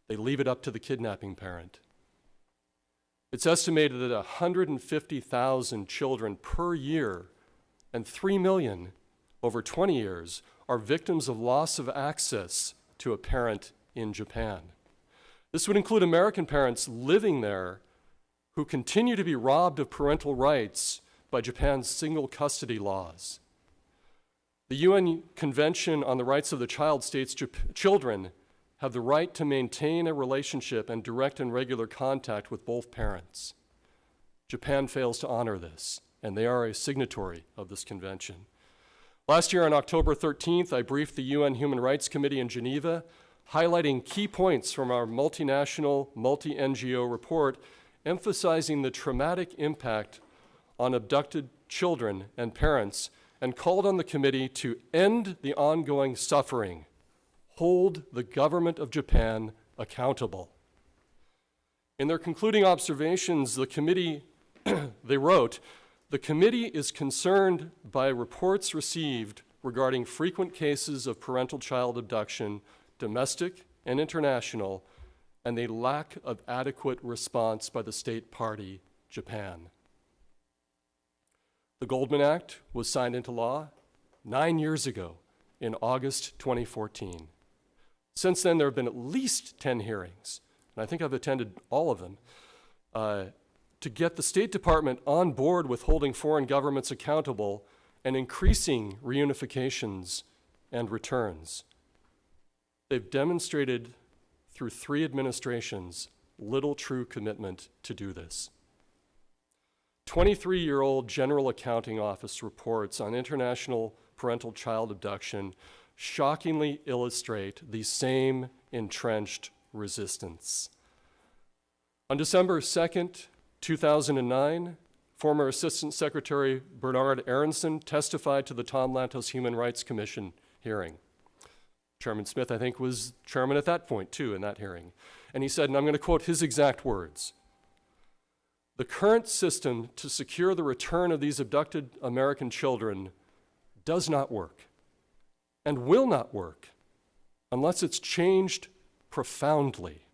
Speaker 7: they leave it up to the kidnapping parent. It's estimated that 150,000 children per year and 3 million over 20 years are victims of loss of access to a parent in Japan. This would include American parents living there who continue to be robbed of parental rights by Japan's single custody laws. The UN Convention on the Rights of the Child states children have the right to maintain a relationship and direct and regular contact with both parents. Japan fails to honor this, and they are a signatory of this convention. Last year on October 13th, I briefed the UN Human Rights Committee in Geneva, highlighting key points from our multinational, multi-NGO report, emphasizing the traumatic impact on abducted children and parents, and called on the committee to end the ongoing suffering, hold the government of Japan accountable. In their concluding observations, the committee, they wrote, "The committee is concerned by reports received regarding frequent cases of parental child abduction, domestic and international, and a lack of adequate response by the state party, Japan." The Goldman Act was signed into law 9 years ago in August 2014. Since then, there have been at least 10 hearings, and I think I've attended all of them, to get the State Department on board with holding foreign governments accountable and increasing reunifications and returns. They've demonstrated through 3 administrations little true commitment to do this. 23-year-old General Accounting Office reports on international parental child abduction shockingly illustrate the same entrenched resistance. On December 2nd, 2009, former Assistant Secretary Bernard Aronson testified to the Tom Lantos Human Rights Commission hearing. Chairman Smith, I think, was chairman at that point, too, in that hearing. And he said, and I'm going to quote his exact words, "The current system to secure the return of these abducted American children does not work and will not work unless it's changed profoundly.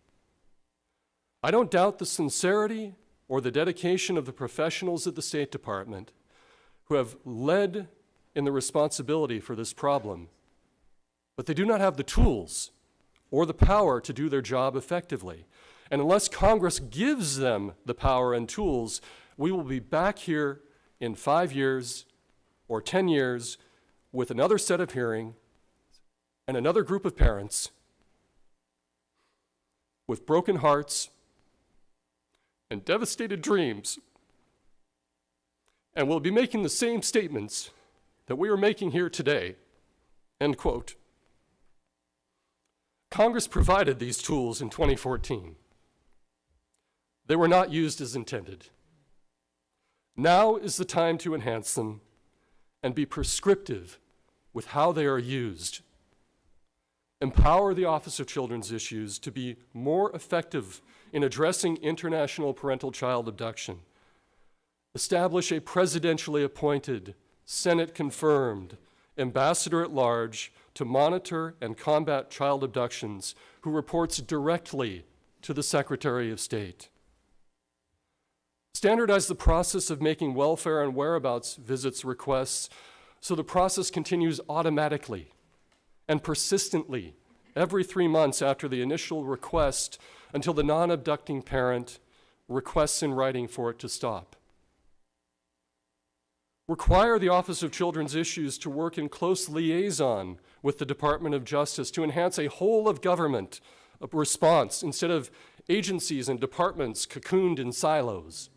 Speaker 7: I don't doubt the sincerity or the dedication of the professionals at the State Department who have led in the responsibility for this problem, but they do not have the tools or the power to do their job effectively. And unless Congress gives them the power and tools, we will be back here in 5 years or 10 years with another set of hearing and another group of parents with broken hearts and devastated dreams, and we'll be making the same statements that we are making here today," end quote. Congress provided these tools in 2014. They were not used as intended. Now is the time to enhance them and be prescriptive with how they are used. Empower the Office of Children's Issues to be more effective in addressing international parental child abduction. Establish a presidentially appointed, Senate-confirmed ambassador at large to monitor and combat child abductions, who reports directly to the Secretary of State. Standardize the process of making welfare and whereabouts visits requests so the process continues automatically and persistently every 3 months after the initial request until the non-abducting parent requests in writing for it to stop. Require the Office of Children's Issues to work in close liaison with the Department of Justice to enhance a whole of government response instead of agencies and departments cocooned in silos.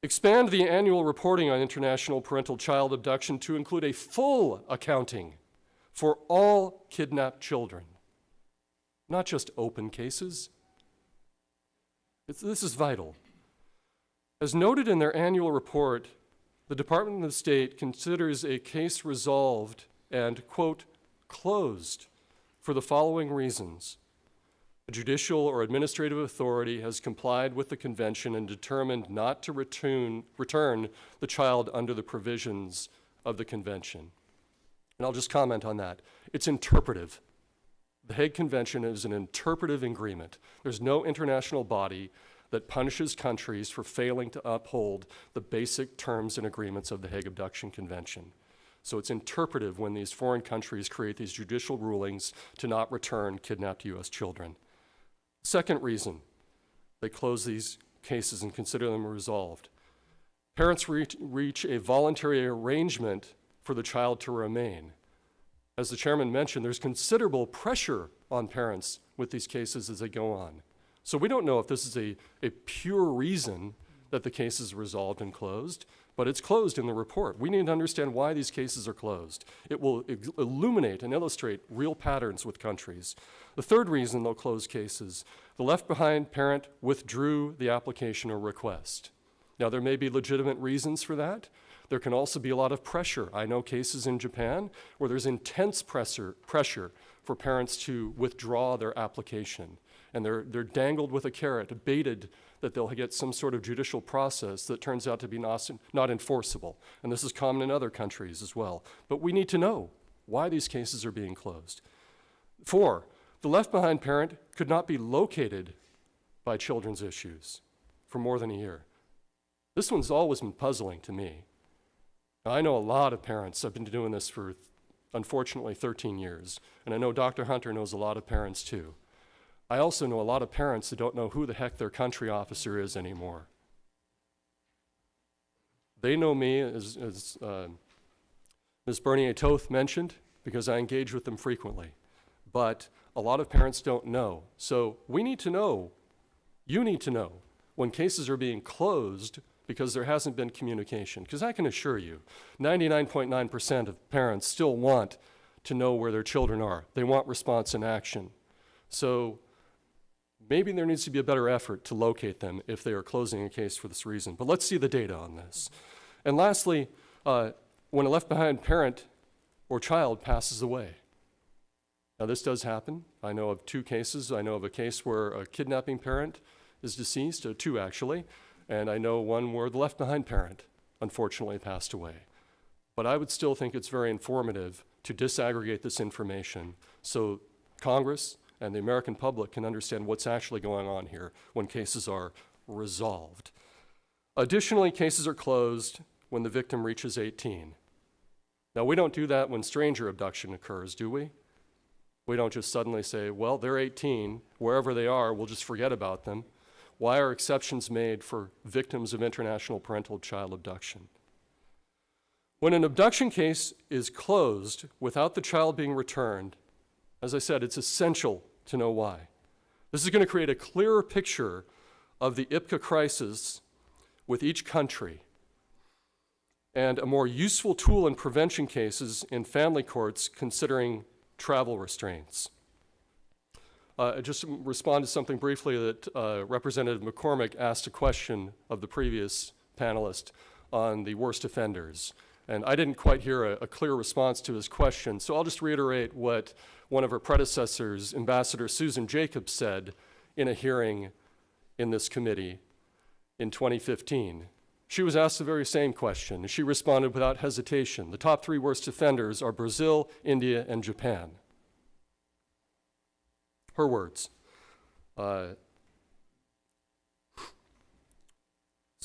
Speaker 7: Expand the annual reporting on international parental child abduction to include a full accounting for all kidnapped children, not just open cases. This is vital. As noted in their annual report, the Department of State considers a case resolved and, quote, closed for the following reasons. A judicial or administrative authority has complied with the convention and determined not to return the child under the provisions of the convention. And I'll just comment on that. It's interpretive. The Hague Convention is an interpretive agreement. There's no international body that punishes countries for failing to uphold the basic terms and agreements of the Hague Abduction Convention. So it's interpretive when these foreign countries create these judicial rulings to not return kidnapped U.S. children. Second reason they close these cases and consider them resolved. Parents reach a voluntary arrangement for the child to remain. As the chairman mentioned, there's considerable pressure on parents with these cases as they go on. So we don't know if this is a pure reason that the case is resolved and closed, but it's closed in the report. We need to understand why these cases are closed. It will illuminate and illustrate real patterns with countries. The third reason they'll close cases, the left behind parent withdrew the application or request. Now, there may be legitimate reasons for that. There can also be a lot of pressure. I know cases in Japan where there's intense pressure for parents to withdraw their application. And they're dangled with a carrot, baited that they'll get some sort of judicial process that turns out to be not enforceable. And this is common in other countries as well. But we need to know why these cases are being closed. 4, the left behind parent could not be located by Children's Issues for more than a year. This one's always been puzzling to me. Now, I know a lot of parents. I've been doing this for, unfortunately, 13 years. And I know Dr. Hunter knows a lot of parents too. I also know a lot of parents that don't know who the heck their country officer is anymore. They know me, as Ms. Bernier-Toth mentioned, because I engage with them frequently. But a lot of parents don't know. So we need to know, you need to know, when cases are being closed because there hasn't been communication. Because I can assure you, 99.9% of parents still want to know where their children are. They want response and action. So maybe there needs to be a better effort to locate them if they are closing a case for this reason. But let's see the data on this. And lastly, when a left behind parent or child passes away. Now this does happen. I know of 2 cases. I know of a case where a kidnapping parent is deceased, 2 actually, and I know one where the left behind parent unfortunately passed away. But I would still think it's very informative to disaggregate this information so Congress and the American public can understand what's actually going on here when cases are resolved. Additionally, cases are closed when the victim reaches 18. Now, we don't do that when stranger abduction occurs, do we? We don't just suddenly say, well, they're 18, wherever they are, we'll just forget about them. Why are exceptions made for victims of international parental child abduction? When an abduction case is closed without the child being returned, as I said, it's essential to know why. This is going to create a clearer picture of the IPCA crisis with each country and a more useful tool in prevention cases in family courts considering travel restraints. I just respond to something briefly that Representative McCormick asked a question of the previous panelist on the worst offenders. And I didn't quite hear a clear response to his question, so I'll just reiterate what one of her predecessors, Ambassador Susan Jacobs, said in a hearing in this committee in 2015. She was asked the very same question, and she responded without hesitation. The top 3 worst offenders are Brazil, India, and Japan. Her words. So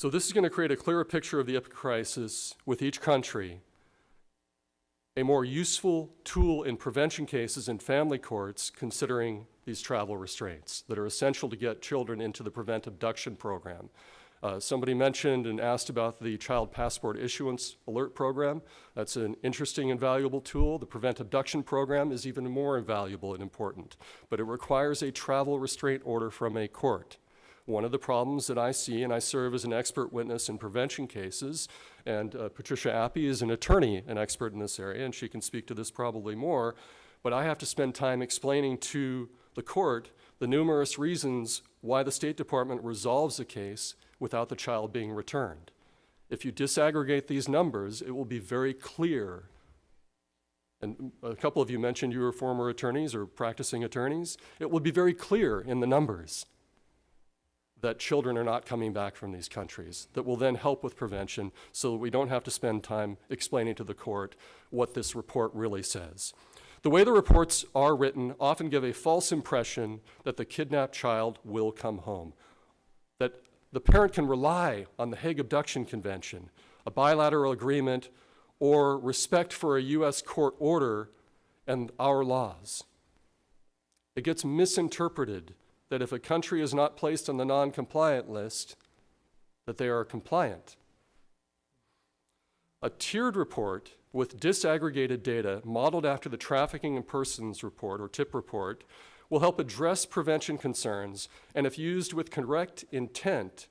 Speaker 7: this is going to create a clearer picture of the IPA crisis with each country, a more useful tool in prevention cases in family courts considering these travel restraints that are essential to get children into the Prevent Abduction program. Somebody mentioned and asked about the Child Passport Issuance Alert Program. That's an interesting and valuable tool. The Prevent Abduction program is even more valuable and important, but it requires a travel restraint order from a court. One of the problems that I see, and I serve as an expert witness in prevention cases, and Patricia Apy is an attorney, an expert in this area, and she can speak to this probably more, but I have to spend time explaining to the court the numerous reasons why the State Department resolves a case without the child being returned. If you disaggregate these numbers, it will be very clear. And a couple of you mentioned you were former attorneys or practicing attorneys. It will be very clear in the numbers that children are not coming back from these countries. That will then help with prevention so that we don't have to spend time explaining to the court what this report really says. The way the reports are written often give a false impression that the kidnapped child will come home, that the parent can rely on the Hague Abduction Convention, a bilateral agreement, or respect for a U.S. court order and our laws. It gets misinterpreted that if a country is not placed on the non-compliant list, that they are compliant. A tiered report with disaggregated data modeled after the Trafficking in Persons report, or TIP report, will help address prevention concerns, and if used with correct intent,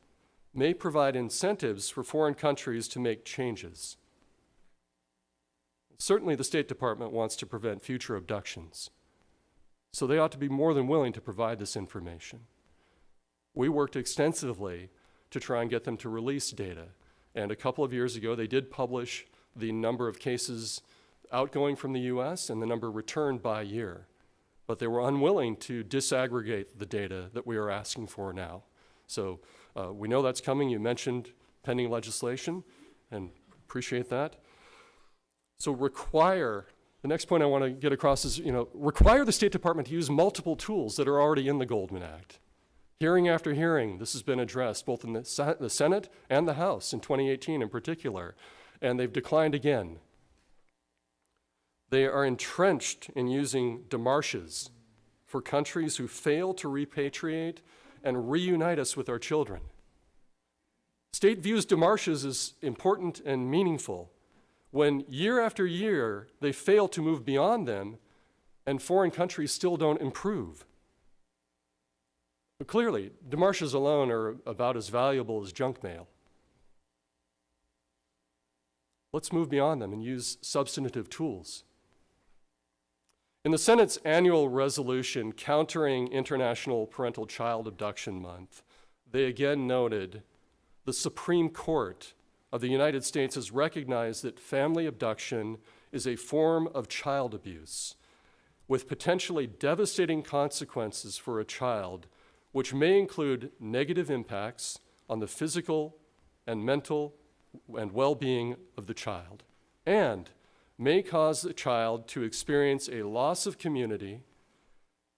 Speaker 7: may provide incentives for foreign countries to make changes. Certainly the State Department wants to prevent future abductions, so they ought to be more than willing to provide this information. We worked extensively to try and get them to release data, and a couple of years ago they did publish the number of cases outgoing from the US and the number returned by year. But they were unwilling to disaggregate the data that we are asking for now. So we know that's coming. You mentioned pending legislation, and appreciate that. So the next point I want to get across is, require the State Department to use multiple tools that are already in the Goldman Act. Hearing after hearing, this has been addressed both in the Senate and the House in 2018 in particular, and they've declined again. They are entrenched in using démarches for countries who fail to repatriate and reunite us with our children. State views démarches as important and meaningful when year after year they fail to move beyond them and foreign countries still don't improve. But clearly, démarches alone are about as valuable as junk mail. Let's move beyond them and use substantive tools. In the Senate's annual resolution countering International Parental Child Abduction Month, they again noted the Supreme Court of the United States has recognized that family abduction is a form of child abuse with potentially devastating consequences for a child, which may include negative impacts on the physical and mental and well-being of the child, and may cause the child to experience a loss of community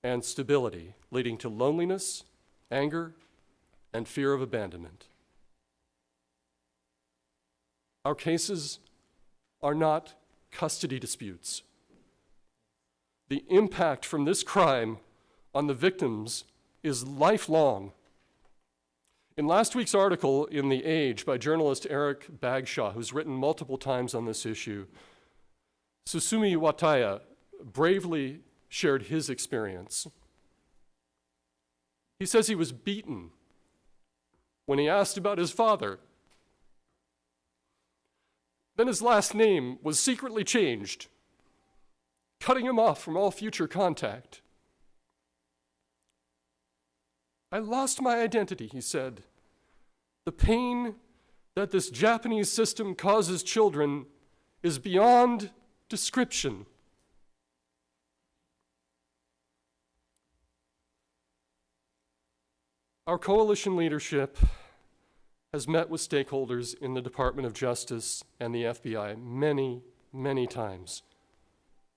Speaker 7: and stability, leading to loneliness, anger, and fear of abandonment. Our cases are not custody disputes. The impact from this crime on the victims is lifelong. In last week's article in The Age by journalist Eric Bagshaw, who's written multiple times on this issue, Susumi Wataya bravely shared his experience. He says he was beaten when he asked about his father. Then his last name was secretly changed, cutting him off from all future contact. I lost my identity, he said. The pain that this Japanese system causes children is beyond description. Our coalition leadership has met with stakeholders in the Department of Justice and the FBI many, many times.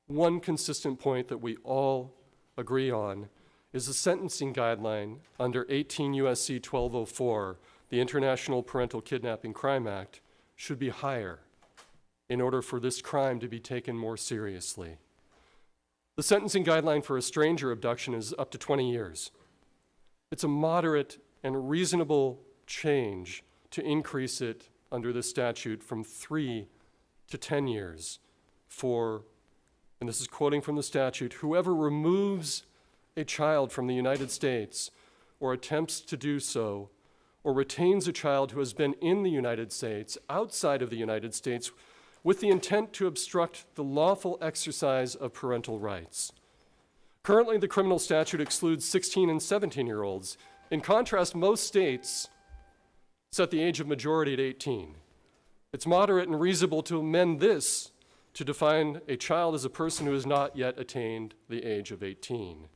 Speaker 7: One consistent point that we all agree on is the sentencing guideline under 18 U.S.C. 1204, the International Parental Kidnapping Crime Act, should be higher in order for this crime to be taken more seriously. The sentencing guideline for a stranger abduction is up to 20 years. It's a moderate and reasonable change to increase it under this statute from 3 to 10 years for, and this is quoting from the statute, whoever removes a child from the United States or attempts to do so, or retains a child who has been in the United States, outside of the United States, with the intent to obstruct the lawful exercise of parental rights. Currently, the criminal statute excludes 16 and 17-year-olds. In contrast, most states set the age of majority at 18. It's moderate and reasonable to amend this to define a child as a person who has not yet attained the age of 18.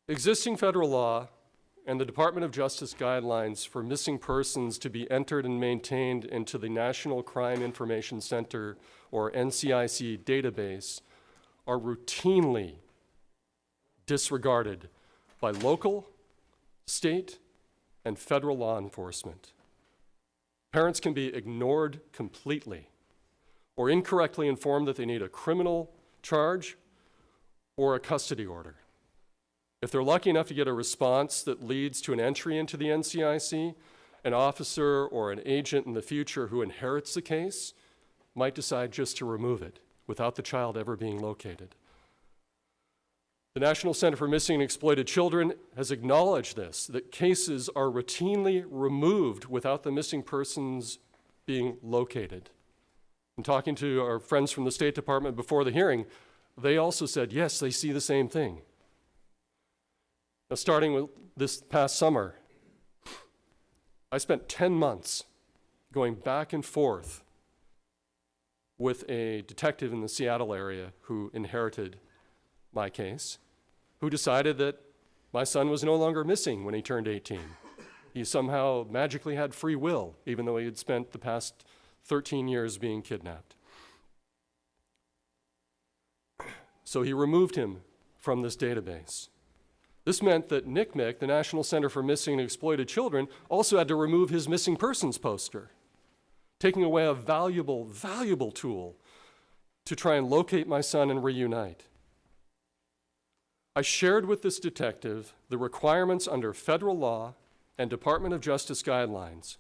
Speaker 7: Existing federal law and the Department of Justice guidelines for missing persons to be entered and maintained into the National Crime Information Center, or NCIC, database are routinely disregarded by local, state, and federal law enforcement. Parents can be ignored completely or incorrectly informed that they need a criminal charge or a custody order. If they're lucky enough to get a response that leads to an entry into the NCIC, an officer or an agent in the future who inherits the case might decide just to remove it without the child ever being located. The National Center for Missing and Exploited Children has acknowledged this, that cases are routinely removed without the missing persons being located. And talking to our friends from the State Department before the hearing, they also said, yes, they see the same thing. Now, starting with this past summer, I spent 10 months going back and forth with a detective in the Seattle area who inherited my case, who decided that my son was no longer missing when he turned 18. He somehow magically had free will, even though he had spent the past 13 years being kidnapped. So he removed him from this database. This meant that NCMEC, the National Center for Missing and Exploited Children, also had to remove his missing persons poster, taking away a valuable, valuable tool to try and locate my son and reunite. I shared with this detective the requirements under federal law and Department of Justice guidelines.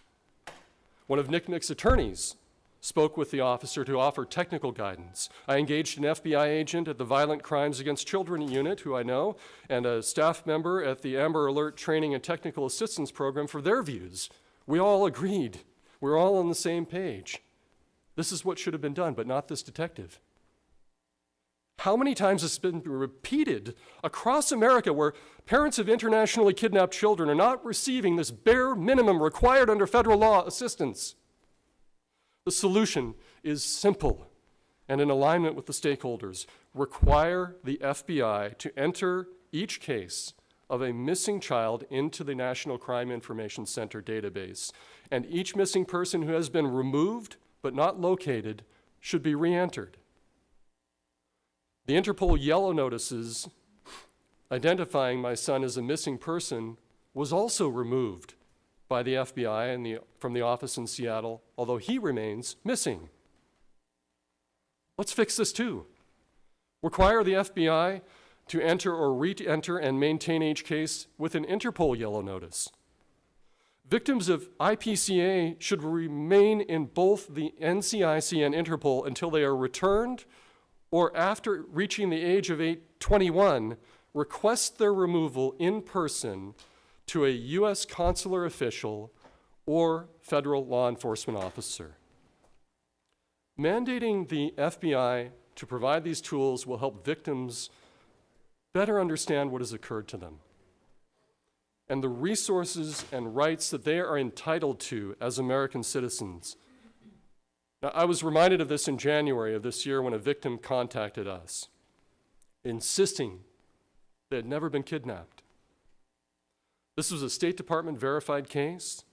Speaker 7: One of NCMEC's attorneys spoke with the officer to offer technical guidance. I engaged an FBI agent at the Violent Crimes Against Children unit, who I know, and a staff member at the Amber Alert Training and Technical Assistance Program for their views. We all agreed. We're all on the same page. This is what should have been done, but not this detective. How many times has this been repeated across America where parents of internationally kidnapped children are not receiving this bare minimum required under federal law assistance? The solution is simple and in alignment with the stakeholders. Require the FBI to enter each case of a missing child into the National Crime Information Center database, and each missing person who has been removed but not located should be re-entered. The Interpol yellow notices identifying my son as a missing person was also removed by the FBI and from the office in Seattle, although he remains missing. Let's fix this too. Require the FBI to enter or re-enter and maintain each case with an Interpol yellow notice. Victims of IPCA should remain in both the NCIC and Interpol until they are returned, or after reaching the age of 21, request their removal in person to a U.S. consular official or federal law enforcement officer. Mandating the FBI to provide these tools will help victims better understand what has occurred to them and the resources and rights that they are entitled to as American citizens. Now, I was reminded of this in January of this year when a victim contacted us, insisting they had never been kidnapped. This was a State Department verified case.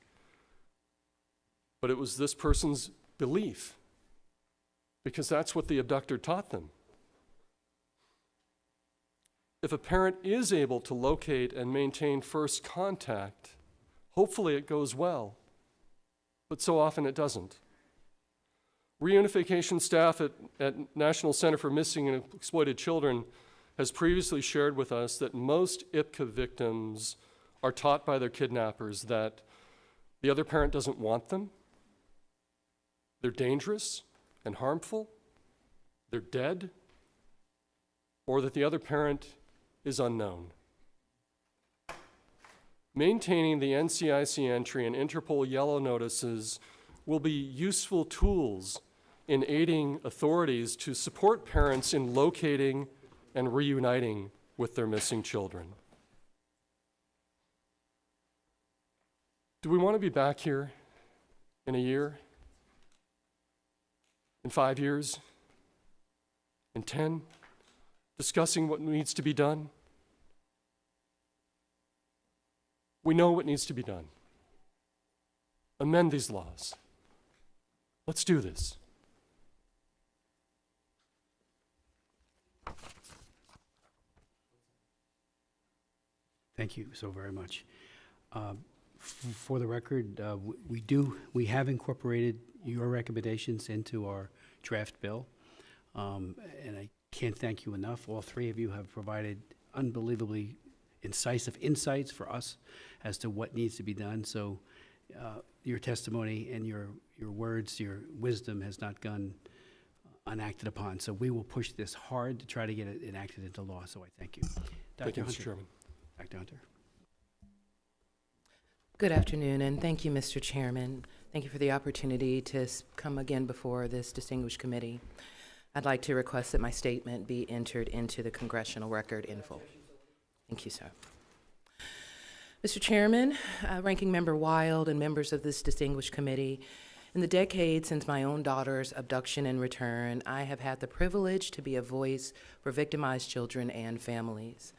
Speaker 7: but it was this person's belief, because that's what the abductor taught them. If a parent is able to locate and maintain first contact, hopefully it goes well, but so often it doesn't. Reunification staff at National Center for Missing and Exploited Children has previously shared with us that most IPCA victims are taught by their kidnappers that the other parent doesn't want them, they're dangerous and harmful, they're dead, or that the other parent is unknown. Maintaining the NCIC entry and Interpol yellow notices will be useful tools in aiding authorities to support parents in locating and reuniting with their missing children. Do we want to be back here in a year? In 5 years? In 10? Discussing what needs to be done? We know what needs to be done. Amend these laws. Let's do this.
Speaker 2: Thank you so very much. For the record, we have incorporated your recommendations into our draft bill, and I can't thank you enough. All three of you have provided unbelievably incisive insights for us as to what needs to be done. So your testimony and your words, your wisdom has not gone unacted upon. So we will push this hard to try to get it enacted into law. So I thank you.
Speaker 7: Thank you, Mr.
Speaker 2: Hunter.
Speaker 7: Chairman.
Speaker 2: Dr. Hunter.
Speaker 8: Good afternoon, and thank you, Mr. Chairman. Thank you for the opportunity to come again before this distinguished committee. I'd like to request that my statement be entered into the congressional record in full. Thank you, sir. Mr. Chairman, Ranking Member Wild, and members of this distinguished committee, in the decades since my own daughter's abduction and return, I have had the privilege to be a voice for victimized children and families.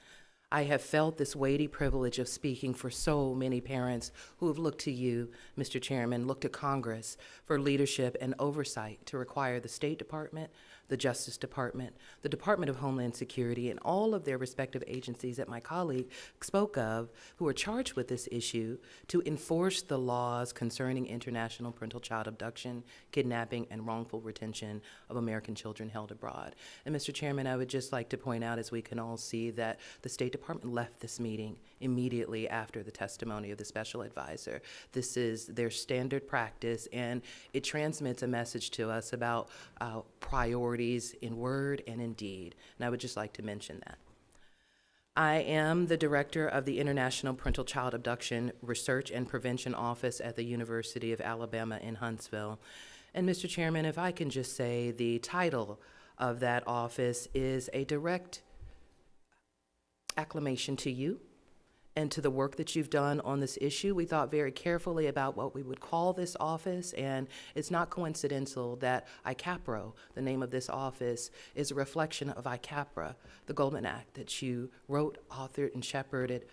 Speaker 8: I have felt this weighty privilege of speaking for so many parents who have looked to you, Mr. Chairman, looked to Congress for leadership and oversight to require the State Department, the Justice Department, the Department of Homeland Security, and all of their respective agencies that my colleague spoke of who are charged with this issue to enforce the laws concerning international parental child abduction, kidnapping, and wrongful retention of American children held abroad. And Mr. Chairman, I would just like to point out, as we can all see, that the State Department left this meeting immediately after the testimony of the special advisor. This is their standard practice, and it transmits a message to us about priorities in word and in deed. And I would just like to mention that. I am the director of the International Parental Child Abduction Research and Prevention Office at the University of Alabama in Huntsville. And Mr. Chairman, if I can just say, the title of that office is a direct acclamation to you and to the work that you've done on this issue. We thought very carefully about what we would call this office, and it's not coincidental that ICAPRO, the name of this office, is a reflection of ICAPRA, the Goldman Act that you wrote, authored, and shepherded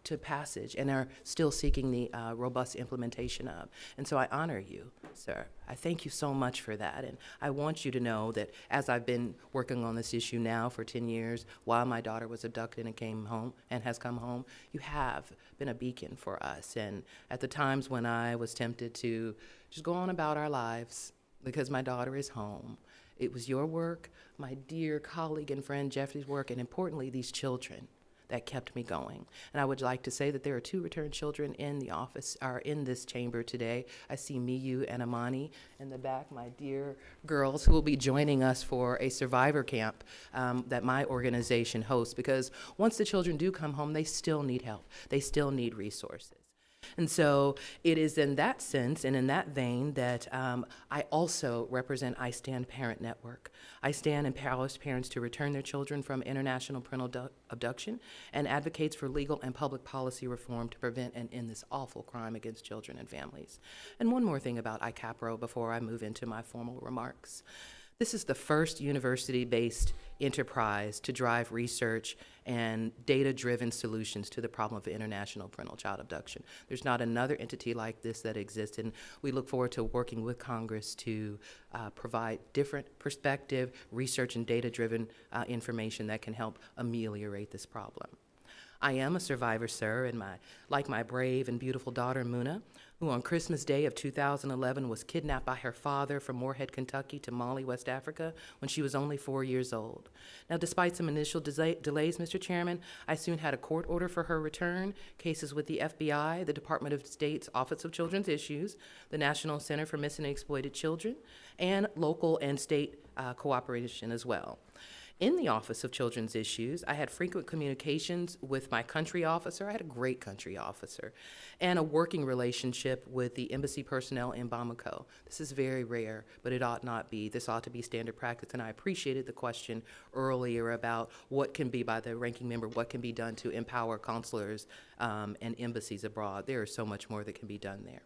Speaker 8: to passage and are still seeking the robust implementation of. And so I honor you, sir. I thank you so much for that. And I want you to know that as I've been working on this issue now for 10 years, while my daughter was abducted and came home and has come home, you have been a beacon for us. And at the times when I was tempted to just go on about our lives because my daughter is home, it was your work, my dear colleague and friend Jeffrey's work, and importantly, these children that kept me going. And I would like to say that there are 2 returned children in the office, are in this chamber today. I see Miyu and Amani in the back, my dear girls who will be joining us for a survivor camp that my organization hosts, because once the children do come home, they still need help. They still need resources. And so it is in that sense and in that vein that I also represent I Stand Parent Network. I stand and empowers parents to return their children from international parental abduction and advocates for legal and public policy reform to prevent and end this awful crime against children and families. And one more thing about ICAPRO before I move into my formal remarks. This is the first university-based enterprise to drive research and data-driven solutions to the problem of international parental-child abduction. There's not another entity like this that exists, and we look forward to working with Congress to provide different perspective, research, and data-driven information that can help ameliorate this problem. I am a survivor, sir, and like my brave and beautiful daughter, Muna, who on Christmas Day of 2011 was kidnapped by her father from Morehead, Kentucky to Mali, West Africa, when she was only 4 years old. Now, despite some initial delays, Mr. Chairman, I soon had a court order for her return, cases with the FBI, the Department of State's Office of Children's Issues, the National Center for Missing and Exploited Children, and local and state cooperation as well. In the Office of Children's Issues, I had frequent communications with my country officer. I had a great country officer, and a working relationship with the embassy personnel in Bamako. This is very rare, but it ought not be. This ought to be standard practice, and I appreciated the question earlier about what can be, by the ranking member, what can be done to empower consulars and embassies abroad. There is so much more that can be done there.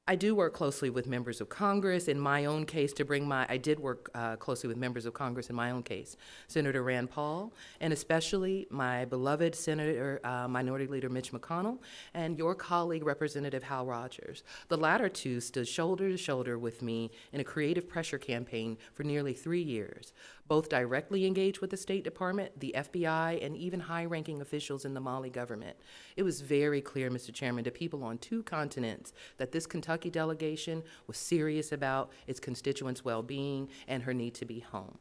Speaker 8: I do work closely with members of Congress in my own case I did work closely with members of Congress in my own case, Senator Rand Paul, and especially my beloved Senator, Minority Leader Mitch McConnell, and your colleague, Representative Hal Rogers. The latter two stood shoulder to shoulder with me in a creative pressure campaign for nearly 3 years. Both directly engaged with the State Department, the FBI, and even high-ranking officials in the Mali government. It was very clear, Mr. Chairman, to people on 2 continents that this Kentucky delegation was serious about its constituents' well-being and her need to be home.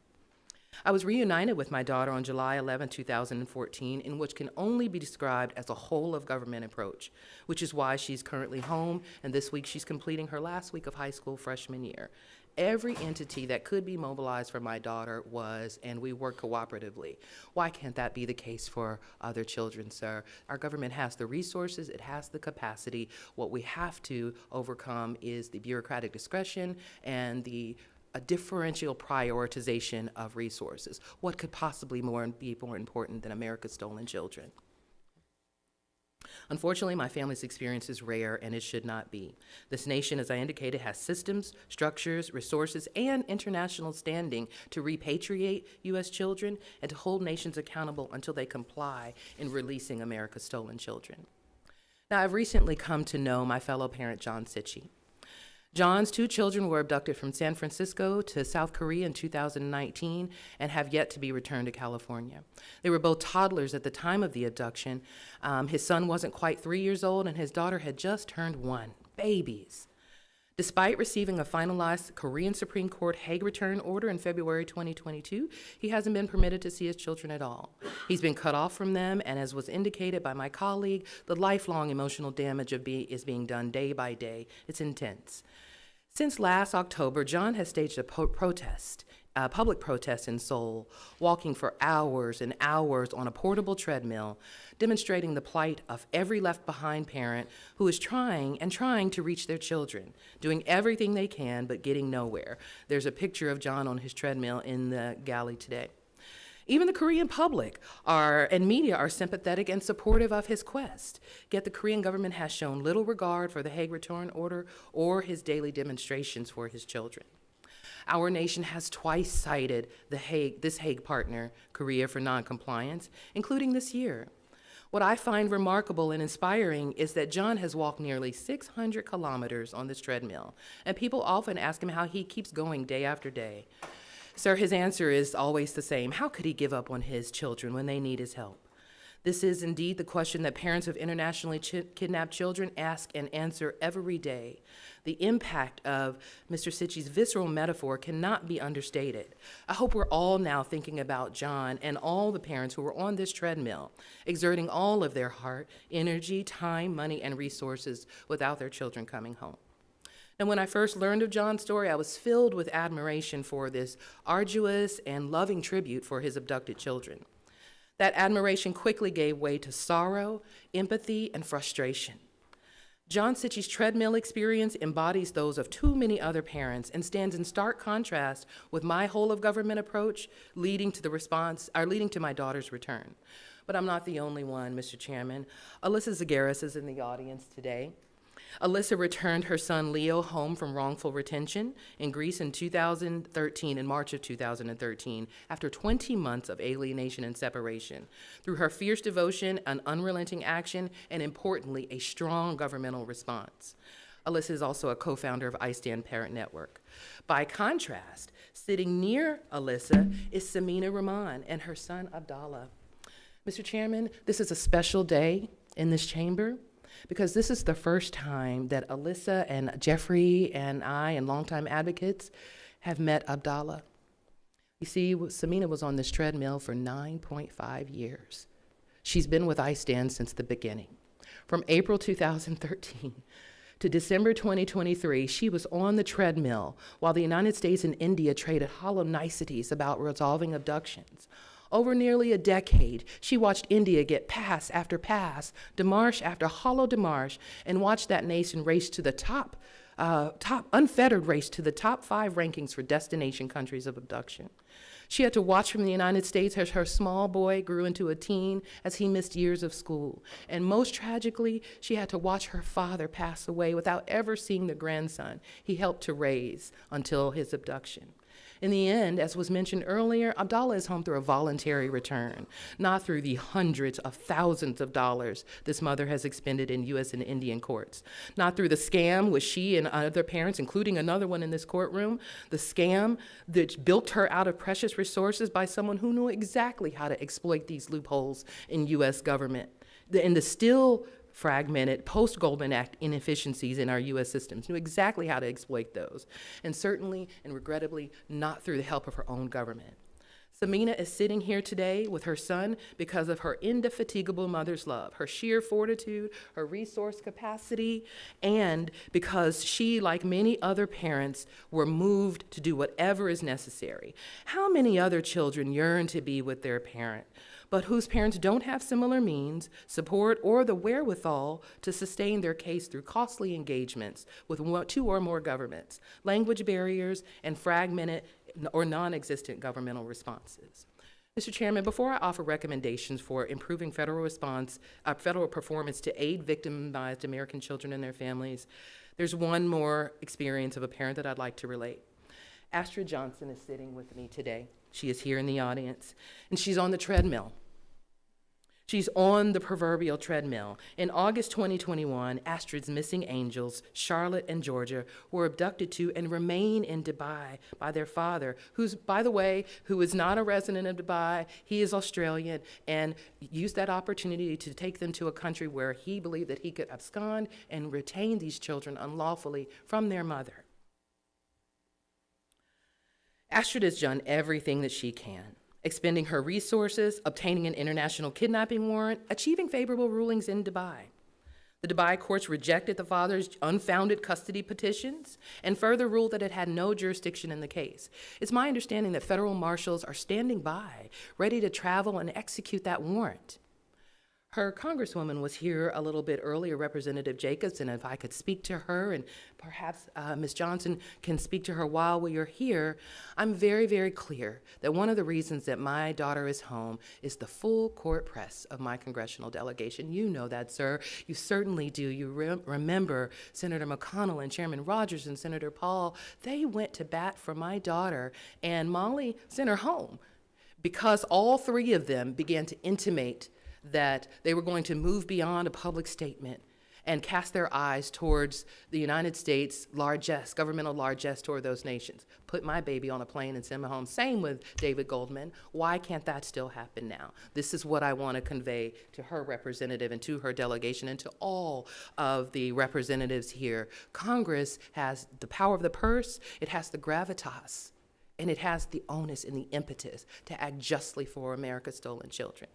Speaker 8: I was reunited with my daughter on July 11, 2014, in which can only be described as a whole-of-government approach, which is why she's currently home, and this week she's completing her last week of high school freshman year. Every entity that could be mobilized for my daughter was, and we work cooperatively. Why can't that be the case for other children, sir? Our government has the resources, it has the capacity. What we have to overcome is the bureaucratic discretion and a differential prioritization of resources. What could possibly be more important than America's stolen children? Unfortunately, my family's experience is rare, and it should not be. This nation, as I indicated, has systems, structures, resources, and international standing to repatriate U.S. children and to hold nations accountable until they comply in releasing America's stolen children. Now, I've recently come to know my fellow parent, John Sitchie. John's 2 children were abducted from San Francisco to South Korea in 2019 and have yet to be returned to California. They were both toddlers at the time of the abduction. His son wasn't quite 3 years old, and his daughter had just turned 1. Babies. Despite receiving a finalized Korean Supreme Court Hague return order in February 2022, he hasn't been permitted to see his children at all. He's been cut off from them, and as was indicated by my colleague, the lifelong emotional damage is being done day by day. It's intense. Since last October, John has staged a public protest in Seoul, walking for hours and hours on a portable treadmill, demonstrating the plight of every left-behind parent who is trying to reach their children, doing everything they can but getting nowhere. There's a picture of John on his treadmill in the galley today. Even the Korean public and media are sympathetic and supportive of his quest. Yet the Korean government has shown little regard for the Hague return order or his daily demonstrations for his children. Our nation has twice cited this Hague partner, Korea, for noncompliance, including this year. What I find remarkable and inspiring is that John has walked nearly 600 kilometers on this treadmill, and people often ask him how he keeps going day after day. Sir, his answer is always the same. How could he give up on his children when they need his help? This is indeed the question that parents of internationally kidnapped children ask and answer every day. The impact of Mr. Sitchie's visceral metaphor cannot be understated. I hope we're all now thinking about John and all the parents who were on this treadmill, exerting all of their heart, energy, time, money, and resources without their children coming home. And when I first learned of John's story, I was filled with admiration for this arduous and loving tribute for his abducted children. That admiration quickly gave way to sorrow, empathy, and frustration. John Sitchie's treadmill experience embodies those of too many other parents and stands in stark contrast with my whole-of-government approach leading to my daughter's return. But I'm not the only one, Mr. Chairman. Alyssa Zagaris is in the audience today. Alyssa returned her son Leo home from wrongful retention in Greece in March of 2013, after 20 months of alienation and separation. Through her fierce devotion, an unrelenting action, and importantly, a strong governmental response. Alyssa is also a co-founder of iStand Parent Network. By contrast, sitting near Alyssa is Samina Rahman and her son Abdallah. Mr. Chairman, this is a special day in this chamber because this is the first time that Alyssa and Jeffrey and I and longtime advocates have met Abdallah. You see, Samina was on this treadmill for 9.5 years. She's been with iStand since the beginning. From April 2013 to December 2023, she was on the treadmill while the United States and India traded hollow niceties about resolving abductions. Over nearly a decade, she watched India get pass after pass, démarche after hollow démarche, and watched that nation race to the unfettered race to the top 5 rankings for destination countries of abduction. She had to watch from the United States as her small boy grew into a teen as he missed years of school. And most tragically, she had to watch her father pass away without ever seeing the grandson he helped to raise until his abduction. In the end, as was mentioned earlier, Abdallah is home through a voluntary return, not through the hundreds of thousands of dollars this mother has expended in U.S. and Indian courts, not through the scam with she and other parents, including another one in this courtroom, the scam that bilked her out of precious resources by someone who knew exactly how to exploit these loopholes in U.S. government. In the still fragmented post-Goldman Act inefficiencies in our U.S. systems, knew exactly how to exploit those, and certainly and regrettably not through the help of her own government. Samina is sitting here today with her son because of her indefatigable mother's love, her sheer fortitude, her resource capacity, and because she, like many other parents, were moved to do whatever is necessary. How many other children yearn to be with their parent, but whose parents don't have similar means, support, or the wherewithal to sustain their case through costly engagements with 2 or more governments, language barriers, and fragmented or non-existent governmental responses. Mr. Chairman, before I offer recommendations for improving federal performance to aid victimized American children and their families, there's one more experience of a parent that I'd like to relate. Astrid Johnson is sitting with me today. She is here in the audience, and she's on the treadmill. She's on the proverbial treadmill. In August 2021, Astrid's missing angels, Charlotte and Georgia, were abducted to and remain in Dubai by their father, who's, by the way, who is not a resident of Dubai. He is Australian, and used that opportunity to take them to a country where he believed that he could abscond and retain these children unlawfully from their mother. Astrid has done everything that she can, expending her resources, obtaining an international kidnapping warrant, achieving favorable rulings in Dubai. The Dubai courts rejected the father's unfounded custody petitions and further ruled that it had no jurisdiction in the case. It's my understanding that federal marshals are standing by, ready to travel and execute that warrant. Her congresswoman was here a little bit earlier, Representative Jacobs, and if I could speak to her, and perhaps Ms. Johnson can speak to her while we are here, I'm very, very clear that one of the reasons that my daughter is home is the full court press of my congressional delegation. You know that, sir. You certainly do. You remember Senator McConnell and Chairman Rogers and Senator Paul. They went to bat for my daughter, and Molly sent her home because all 3 of them began to intimate that they were going to move beyond a public statement and cast their eyes towards the United States' largesse, governmental largesse toward those nations. Put my baby on a plane and send me home. Same with David Goldman. Why can't that still happen now? This is what I want to convey to her representative and to her delegation and to all of the representatives here. Congress has the power of the purse, it has the gravitas, and it has the onus and the impetus to act justly for America's stolen children.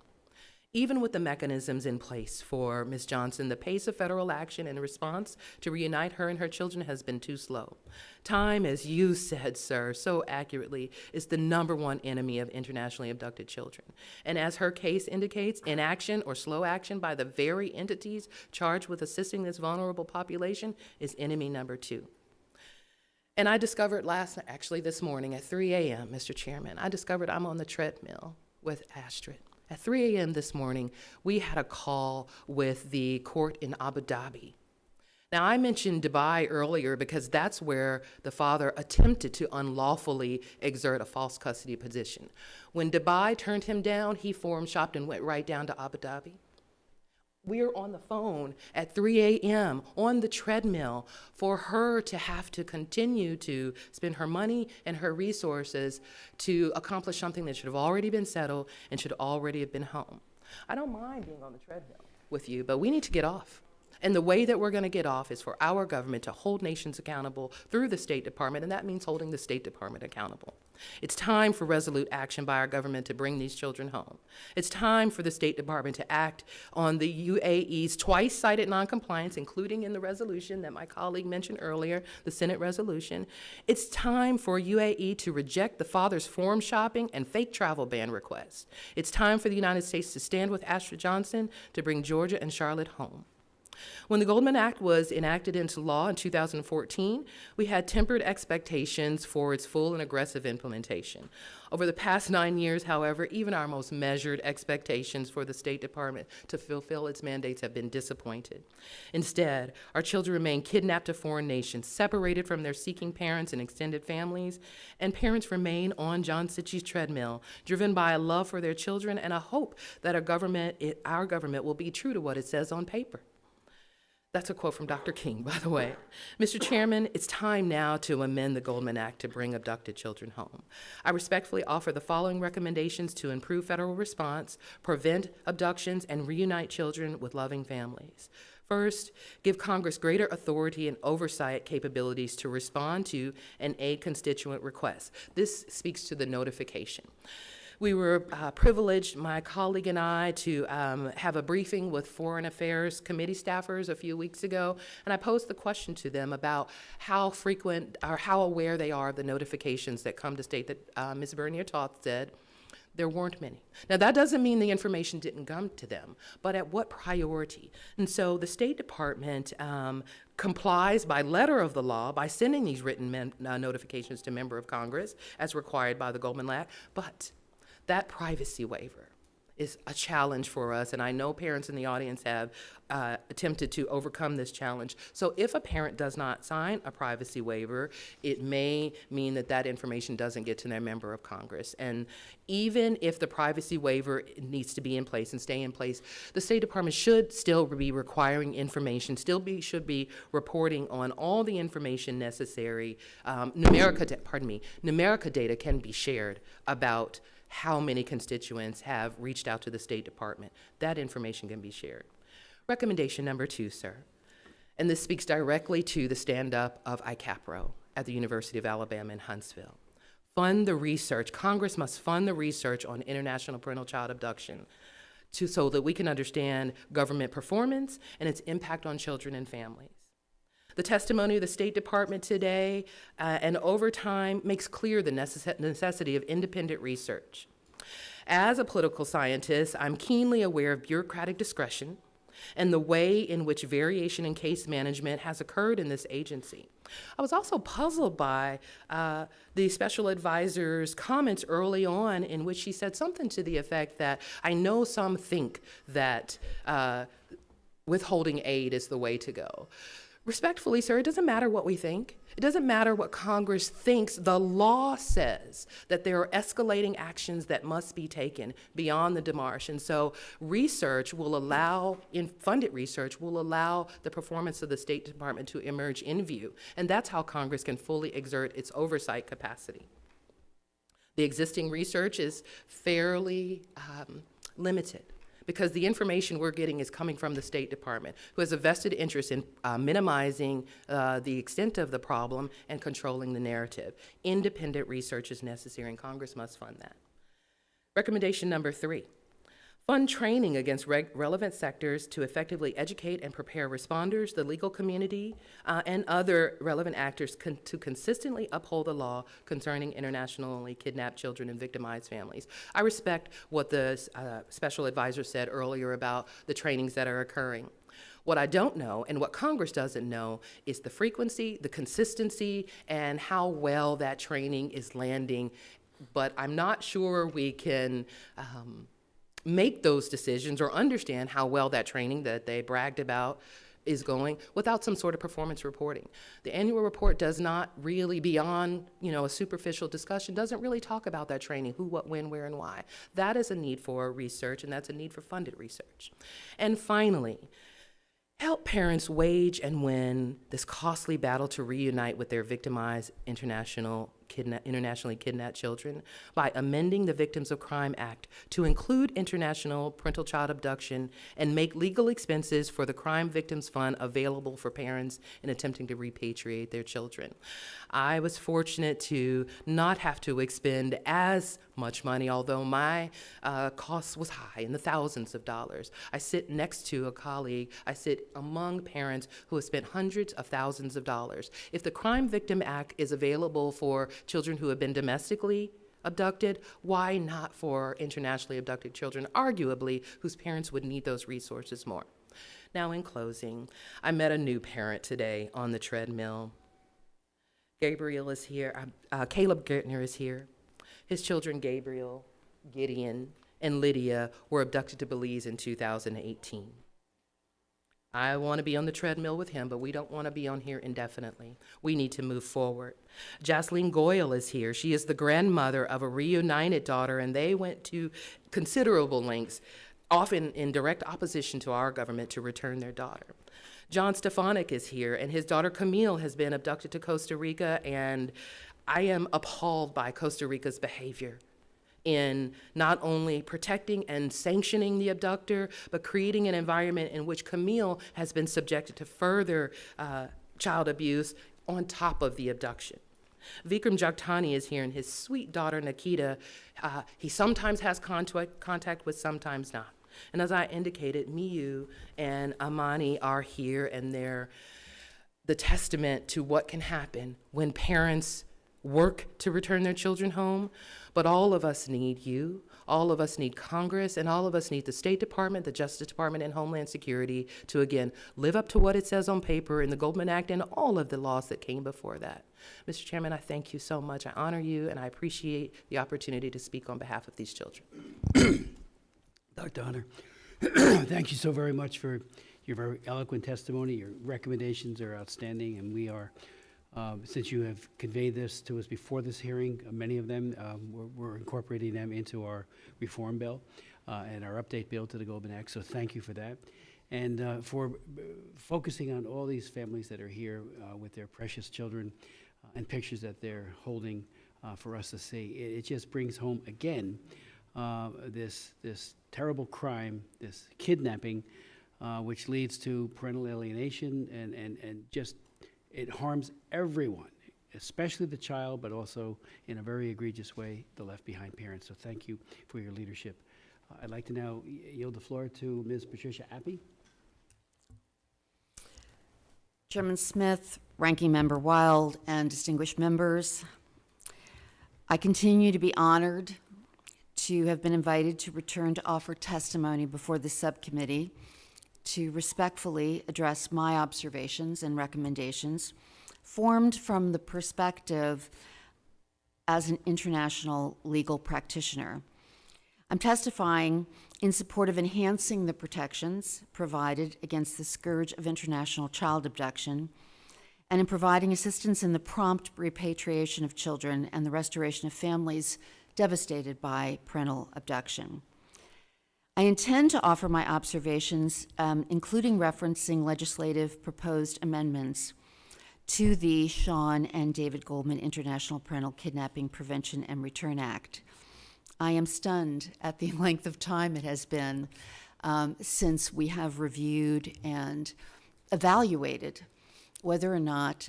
Speaker 8: Even with the mechanisms in place for Ms. Johnson, the pace of federal action and response to reunite her and her children has been too slow. Time, as you said, sir, so accurately, is the #1 enemy of internationally abducted children. And as her case indicates, inaction or slow action by the very entities charged with assisting this vulnerable population is enemy #2. And I discovered this morning at 3 a.m., Mr. Chairman, I discovered I'm on the treadmill with Astrid. At 3 a.m. this morning, we had a call with the court in Abu Dhabi. Now, I mentioned Dubai earlier because that's where the father attempted to unlawfully exert a false custody position. When Dubai turned him down, he forum shopped and went right down to Abu Dhabi. We're on the phone at 3 a.m. on the treadmill for her to have to continue to spend her money and her resources to accomplish something that should have already been settled and should already have been home. I don't mind being on the treadmill with you, but we need to get off. And the way that we're going to get off is for our government to hold nations accountable through the State Department, and that means holding the State Department accountable. It's time for resolute action by our government to bring these children home. It's time for the State Department to act on the UAE's twice cited noncompliance, including in the resolution that my colleague mentioned earlier, the Senate resolution. It's time for UAE to reject the father's forum shopping and fake travel ban requests. It's time for the United States to stand with Astrid Johnson to bring Georgia and Charlotte home. When the Goldman Act was enacted into law in 2014, we had tempered expectations for its full and aggressive implementation. Over the past 9 years, however, even our most measured expectations for the State Department to fulfill its mandates have been disappointed. Instead, our children remain kidnapped to foreign nations, separated from their seeking parents and extended families, and parents remain on John Sitchie's treadmill, driven by a love for their children and a hope that our government will be true to what it says on paper. That's a quote from Dr. King, by the way. Mr. Chairman, it's time now to amend the Goldman Act to bring abducted children home. I respectfully offer the following recommendations to improve federal response, prevent abductions, and reunite children with loving families. First, give Congress greater authority and oversight capabilities to respond to and aid constituent requests. This speaks to the notification. We were privileged, my colleague and I, to have a briefing with Foreign Affairs Committee staffers a few weeks ago, and I posed the question to them about how frequent or how aware they are of the notifications that come to state that Ms. Bernier-Toth said there weren't many. Now, that doesn't mean the information didn't come to them, but at what priority? And so the State Department complies by letter of the law by sending these written notifications to member of Congress as required by the Goldman Act, but that privacy waiver is a challenge for us, and I know parents in the audience have attempted to overcome this challenge. So if a parent does not sign a privacy waiver, it may mean that that information doesn't get to their member of Congress. And even if the privacy waiver needs to be in place and stay in place, the State Department should still be requiring information, should be reporting on all the information necessary. Numerica data can be shared about how many constituents have reached out to the State Department. That information can be shared. Recommendation number 2, sir, and this speaks directly to the stand-up of ICAPRO at the University of Alabama in Huntsville. Fund the research. Congress must fund the research on international parental child abduction so that we can understand government performance and its impact on children and families. The testimony of the State Department today and over time makes clear the necessity of independent research. As a political scientist, I'm keenly aware of bureaucratic discretion and the way in which variation in case management has occurred in this agency. I was also puzzled by the special advisor's comments early on in which she said something to the effect that, I know some think that withholding aid is the way to go. Respectfully, sir, it doesn't matter what we think. It doesn't matter what Congress thinks. The law says that there are escalating actions that must be taken beyond the demarche. And so research will allow, funded research will allow the performance of the State Department to emerge in view. And that's how Congress can fully exert its oversight capacity. The existing research is fairly limited, because the information we're getting is coming from the State Department, who has a vested interest in minimizing the extent of the problem and controlling the narrative. Independent research is necessary, and Congress must fund that. Recommendation number 3, fund training against relevant sectors to effectively educate and prepare responders, the legal community, and other relevant actors to consistently uphold the law concerning internationally kidnapped children and victimized families. I respect what the special advisor said earlier about the trainings that are occurring. What I don't know, and what Congress doesn't know, is the frequency, the consistency, and how well that training is landing. But I'm not sure we can make those decisions or understand how well that training that they bragged about is going without some sort of performance reporting. The annual report does not really, beyond, a superficial discussion, doesn't really talk about that training, who, what, when, where, and why. That is a need for research, and that's a need for funded research. And finally, help parents wage and win this costly battle to reunite with their victimized internationally kidnapped children by amending the Victims of Crime Act to include international parental child abduction and make legal expenses for the Crime Victims Fund available for parents in attempting to repatriate their children. I was fortunate to not have to expend as much money, although my cost was high, in the thousands of dollars. I sit next to a colleague, I sit among parents who have spent hundreds of thousands of dollars. If the Crime Victim Act is available for children who have been domestically abducted, why not for internationally abducted children, arguably, whose parents would need those resources more? Now, in closing, I met a new parent today on the treadmill. Gabriel is here, Caleb Gertner is here. His children, Gabriel, Gideon, and Lydia, were abducted to Belize in 2018. I want to be on the treadmill with him, but we don't want to be on here indefinitely. We need to move forward. Jocelyn Goyle is here. She is the grandmother of a reunited daughter, and they went to considerable lengths, often in direct opposition to our government, to return their daughter. John Stefanik is here, and his daughter Camille has been abducted to Costa Rica, and I am appalled by Costa Rica's behavior in not only protecting and sanctioning the abductor, but creating an environment in which Camille has been subjected to further child abuse on top of the abduction. Vikram Jagtani is here, and his sweet daughter Nikita, he sometimes has contact with, sometimes not. And as I indicated, Miyu and Amani are here, and they're the testament to what can happen when parents work to return their children home. But all of us need you, all of us need Congress, and all of us need the State Department, the Justice Department, and Homeland Security to, again, live up to what it says on paper in the Goldman Act and all of the laws that came before that. Mr. Chairman, I thank you so much. I honor you, and I appreciate the opportunity to speak on behalf of these children.
Speaker 2: Dr. Hunter, thank you so very much for your very eloquent testimony. Your recommendations are outstanding, and we are, since you have conveyed this to us before this hearing, many of them, we're incorporating them into our reform bill and our update bill to the Goldman Act, so thank you for that. And for focusing on all these families that are here with their precious children and pictures that they're holding for us to see. It just brings home again this terrible crime, this kidnapping, which leads to parental alienation and just, it harms everyone, especially the child, but also in a very egregious way, the left behind parents. So thank you for your leadership. I'd like to now yield the floor to Ms. Patricia Apy.
Speaker 9: Chairman Smith, Ranking Member Wild, and distinguished members, I continue to be honored to have been invited to return to offer testimony before the subcommittee to respectfully address my observations and recommendations formed from the perspective as an international legal practitioner. I'm testifying in support of enhancing the protections provided against the scourge of international child abduction and in providing assistance in the prompt repatriation of children and the restoration of families devastated by parental abduction. I intend to offer my observations, including referencing legislative proposed amendments to the Sean and David Goldman International Parental Kidnapping Prevention and Return Act. I am stunned at the length of time it has been since we have reviewed and evaluated whether or not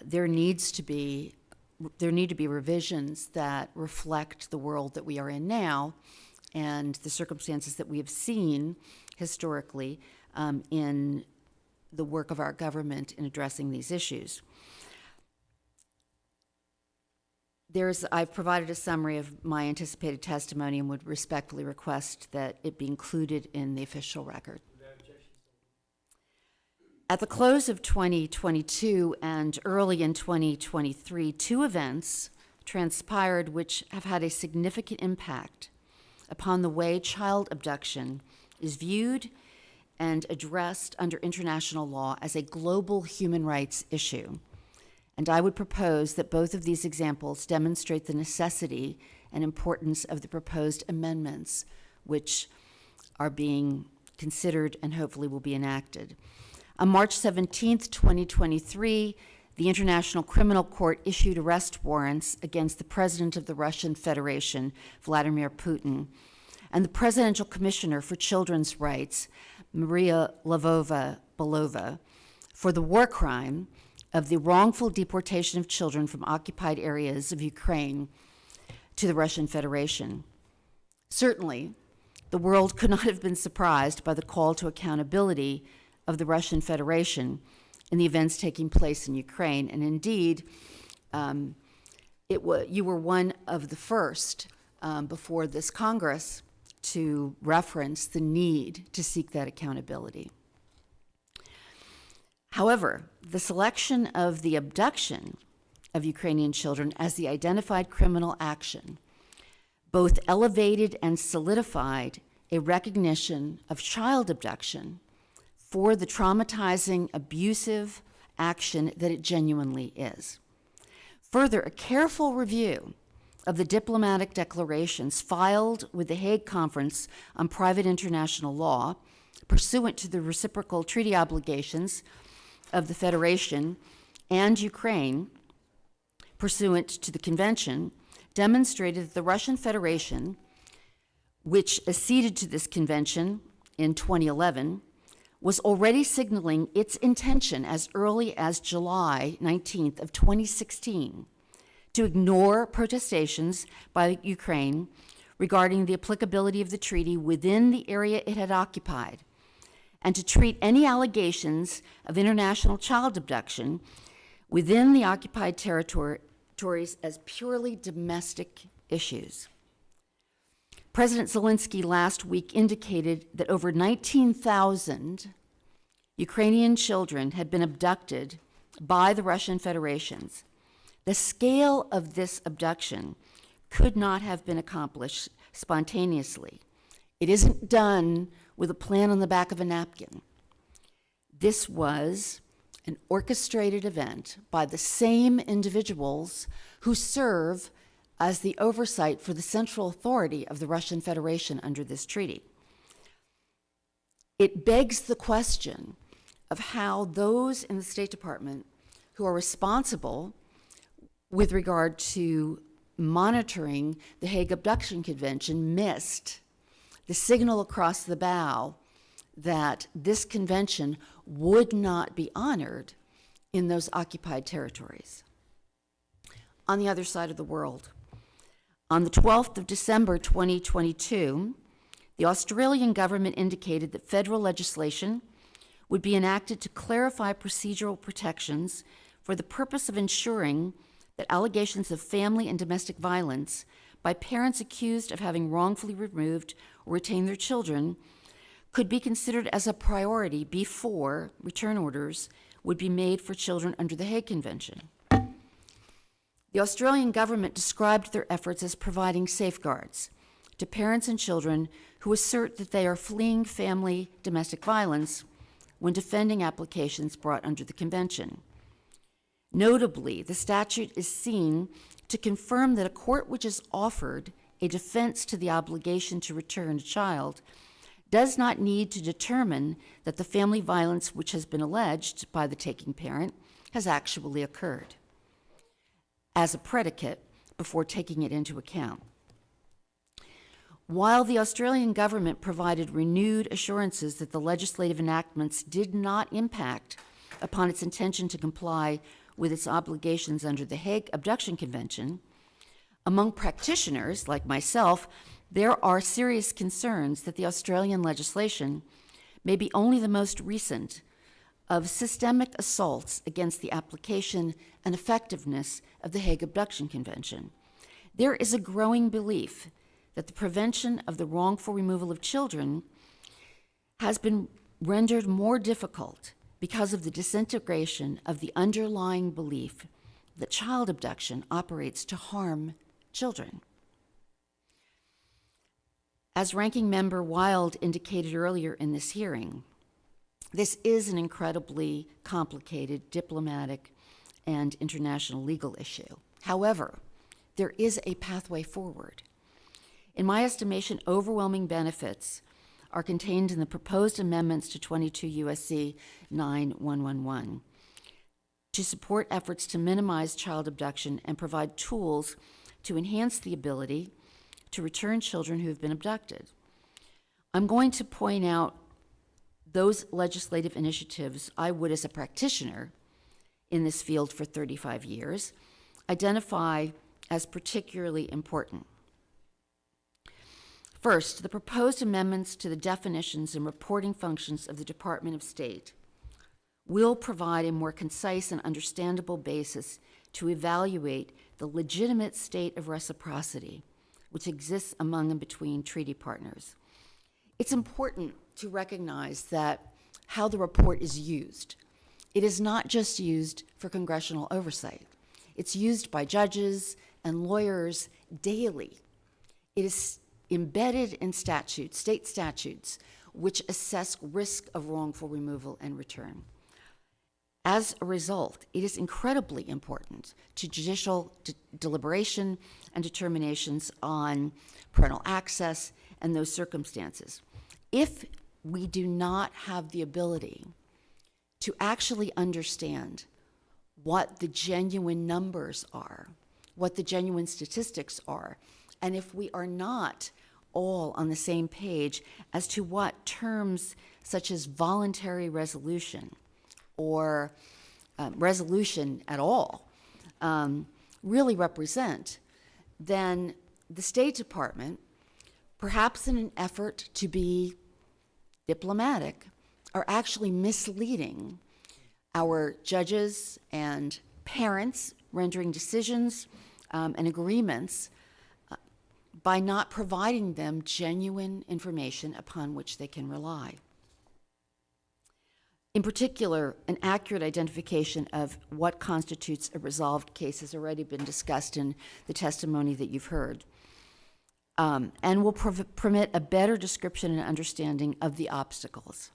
Speaker 9: there need to be revisions that reflect the world that we are in now and the circumstances that we have seen historically in the work of our government in addressing these issues. I've provided a summary of my anticipated testimony and would respectfully request that it be included in the official record. At the close of 2022 and early in 2023, two events transpired which have had a significant impact upon the way child abduction is viewed and addressed under international law as a global human rights issue. And I would propose that both of these examples demonstrate the necessity and importance of the proposed amendments, which are being considered and hopefully will be enacted. On March 17th, 2023, the International Criminal Court issued arrest warrants against the President of the Russian Federation, Vladimir Putin, and the Presidential Commissioner for Children's Rights, Maria Lvova-Belova, for the war crime of the wrongful deportation of children from occupied areas of Ukraine to the Russian Federation. Certainly, the world could not have been surprised by the call to accountability of the Russian Federation in the events taking place in Ukraine. And indeed, you were one of the first before this Congress to reference the need to seek that accountability. However, the selection of the abduction of Ukrainian children as the identified criminal action both elevated and solidified a recognition of child abduction for the traumatizing, abusive action that it genuinely is. Further, a careful review of the diplomatic declarations filed with the Hague Conference on Private International Law, pursuant to the reciprocal treaty obligations of the Federation and Ukraine, pursuant to the convention, demonstrated that the Russian Federation, which acceded to this convention in 2011, was already signaling its intention as early as July 19th of 2016 to ignore protestations by Ukraine regarding the applicability of the treaty within the area it had occupied, and to treat any allegations of international child abduction within the occupied territories as purely domestic issues. President Zelensky last week indicated that over 19,000 Ukrainian children had been abducted by the Russian Federation. The scale of this abduction could not have been accomplished spontaneously. It isn't done with a plan on the back of a napkin. This was an orchestrated event by the same individuals who serve as the oversight for the central authority of the Russian Federation under this treaty. It begs the question of how those in the State Department who are responsible with regard to monitoring the Hague Abduction Convention missed the signal across the bow that this convention would not be honored in those occupied territories. On the other side of the world, on the 12th of December 2022, the Australian government indicated that federal legislation would be enacted to clarify procedural protections for the purpose of ensuring that allegations of family and domestic violence by parents accused of having wrongfully removed or retained their children could be considered as a priority before return orders would be made for children under the Hague Convention. The Australian government described their efforts as providing safeguards to parents and children who assert that they are fleeing family domestic violence when defending applications brought under the convention. Notably, the statute is seen to confirm that a court which has offered a defense to the obligation to return a child does not need to determine that the family violence which has been alleged by the taking parent has actually occurred as a predicate before taking it into account. While the Australian government provided renewed assurances that the legislative enactments did not impact upon its intention to comply with its obligations under the Hague Abduction Convention, among practitioners like myself, there are serious concerns that the Australian legislation may be only the most recent of systemic assaults against the application and effectiveness of the Hague Abduction Convention. There is a growing belief that the prevention of the wrongful removal of children has been rendered more difficult because of the disintegration of the underlying belief that child abduction operates to harm children. As Ranking Member Wild indicated earlier in this hearing, This is an incredibly complicated diplomatic and international legal issue. However, there is a pathway forward. In my estimation, overwhelming benefits are contained in the proposed amendments to 22 U.S.C. 9111 to support efforts to minimize child abduction and provide tools to enhance the ability to return children who have been abducted. I'm going to point out those legislative initiatives I would, as a practitioner in this field for 35 years, identify as particularly important. First, the proposed amendments to the definitions and reporting functions of the Department of State will provide a more concise and understandable basis to evaluate the legitimate state of reciprocity which exists among and between treaty partners. It's important to recognize that how the report is used. It is not just used for congressional oversight. It's used by judges and lawyers daily. It is embedded in statutes, state statutes, which assess risk of wrongful removal and return. As a result, it is incredibly important to judicial deliberation and determinations on parental access and those circumstances. If we do not have the ability to actually understand what the genuine numbers are, what the genuine statistics are, and if we are not all on the same page as to what terms such as voluntary resolution or resolution at all really represent, then the State Department, perhaps in an effort to be diplomatic, are actually misleading our judges and parents rendering decisions and agreements by not providing them genuine information upon which they can rely. In particular, an accurate identification of what constitutes a resolved case has already been discussed in the testimony that you've heard, and will permit a better description and understanding of the obstacles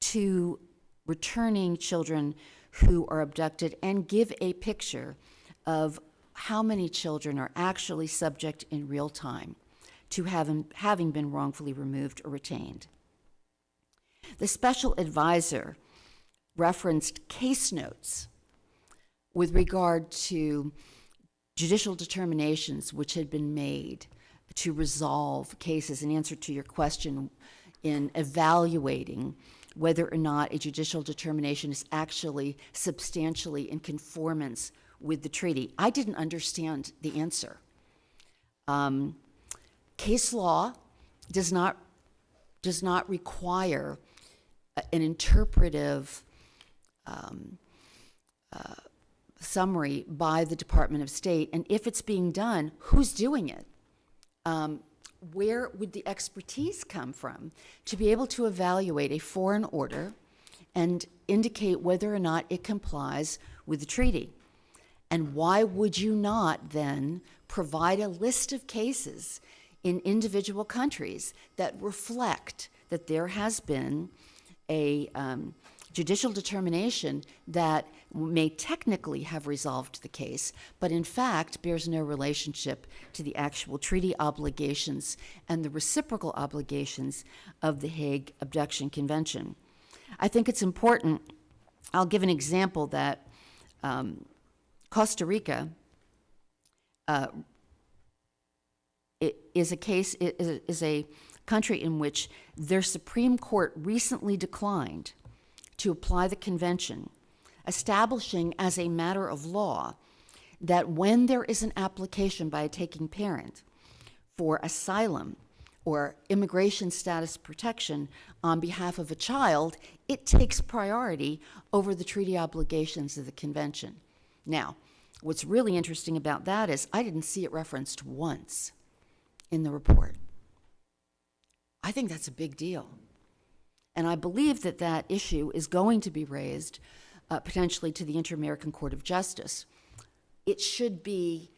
Speaker 9: to returning children who are abducted, and give a picture of how many children are actually subject in real time to having been wrongfully removed or retained. The special advisor referenced case notes with regard to judicial determinations which had been made to resolve cases, in answer to your question in evaluating whether or not a judicial determination is actually substantially in conformance with the treaty. I didn't understand the answer. Case law does not require an interpretive summary by the Department of State, and if it's being done, who's doing it? Where would the expertise come from to be able to evaluate a foreign order and indicate whether or not it complies with the treaty? And why would you not then provide a list of cases in individual countries that reflect that there has been a judicial determination that may technically have resolved the case, but in fact bears no relationship to the actual treaty obligations and the reciprocal obligations of the Hague Abduction Convention? I think it's important. I'll give an example that Costa Rica is a country in which their Supreme Court recently declined to apply the convention, establishing as a matter of law that when there is an application by a taking parent for asylum or immigration status protection on behalf of a child, it takes priority over the treaty obligations of the convention. Now, what's really interesting about that is I didn't see it referenced once in the report. I think that's a big deal. And I believe that that issue is going to be raised potentially to the Inter-American Court of Justice. It should be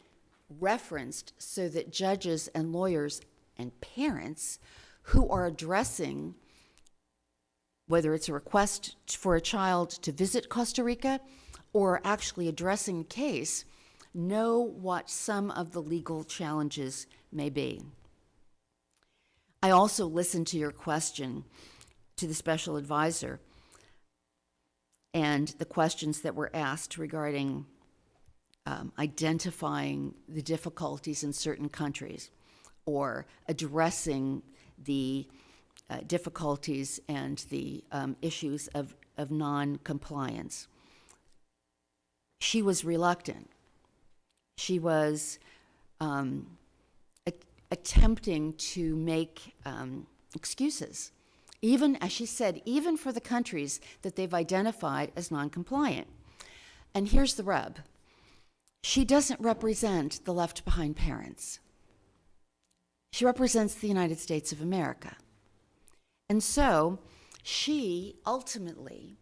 Speaker 9: referenced so that judges and lawyers and parents who are addressing whether it's a request for a child to visit Costa Rica or actually addressing a case, know what some of the legal challenges may be. I also listened to your question to the special advisor and the questions that were asked regarding identifying the difficulties in certain countries or addressing the difficulties and the issues of non-compliance. She was reluctant. She was attempting to make excuses, even, as she said, even for the countries that they've identified as non-compliant. And here's the rub. She doesn't represent the left behind parents. She represents the United States of America. And so she ultimately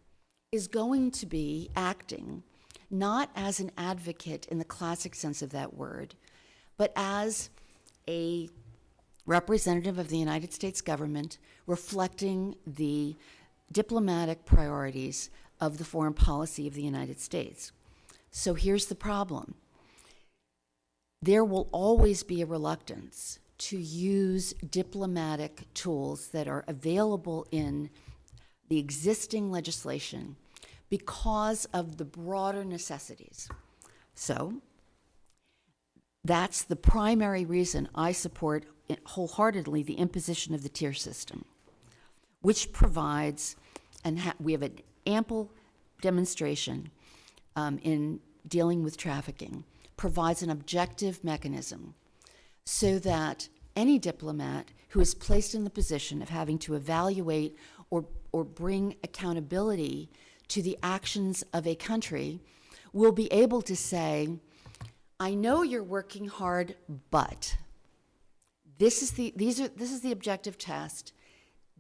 Speaker 9: is going to be acting not as an advocate in the classic sense of that word, but as a representative of the United States government reflecting the diplomatic priorities of the foreign policy of the United States. So here's the problem. There will always be a reluctance to use diplomatic tools that are available in the existing legislation because of the broader necessities. So that's the primary reason I support wholeheartedly the imposition of the tier system, which provides, and we have an ample demonstration in dealing with trafficking, provides an objective mechanism so that any diplomat who is placed in the position of having to evaluate or bring accountability to the actions of a country will be able to say, I know you're working hard, but this is the objective test.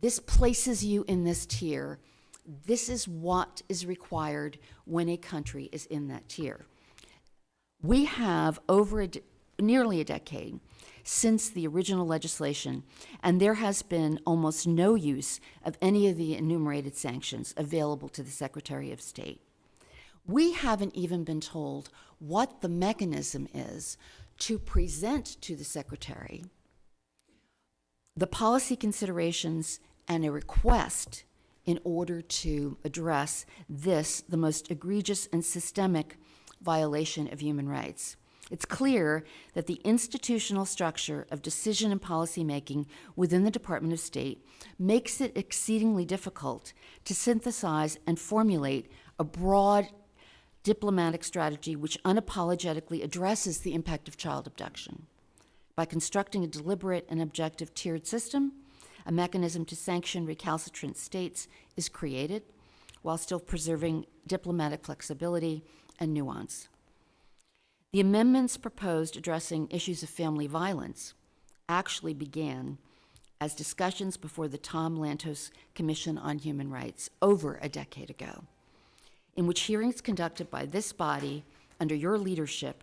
Speaker 9: This places you in this tier. This is what is required when a country is in that tier. We have over nearly a decade since the original legislation, and there has been almost no use of any of the enumerated sanctions available to the Secretary of State. We haven't even been told what the mechanism is to present to the Secretary the policy considerations and a request in order to address this, the most egregious and systemic violation of human rights. It's clear that the institutional structure of decision and policy making within the Department of State makes it exceedingly difficult to synthesize and formulate a broad diplomatic strategy which unapologetically addresses the impact of child abduction. By constructing a deliberate and objective tiered system, a mechanism to sanction recalcitrant states is created while still preserving diplomatic flexibility and nuance. The amendments proposed addressing issues of family violence actually began as discussions before the Tom Lantos Commission on Human Rights over a decade ago, in which hearings conducted by this body under your leadership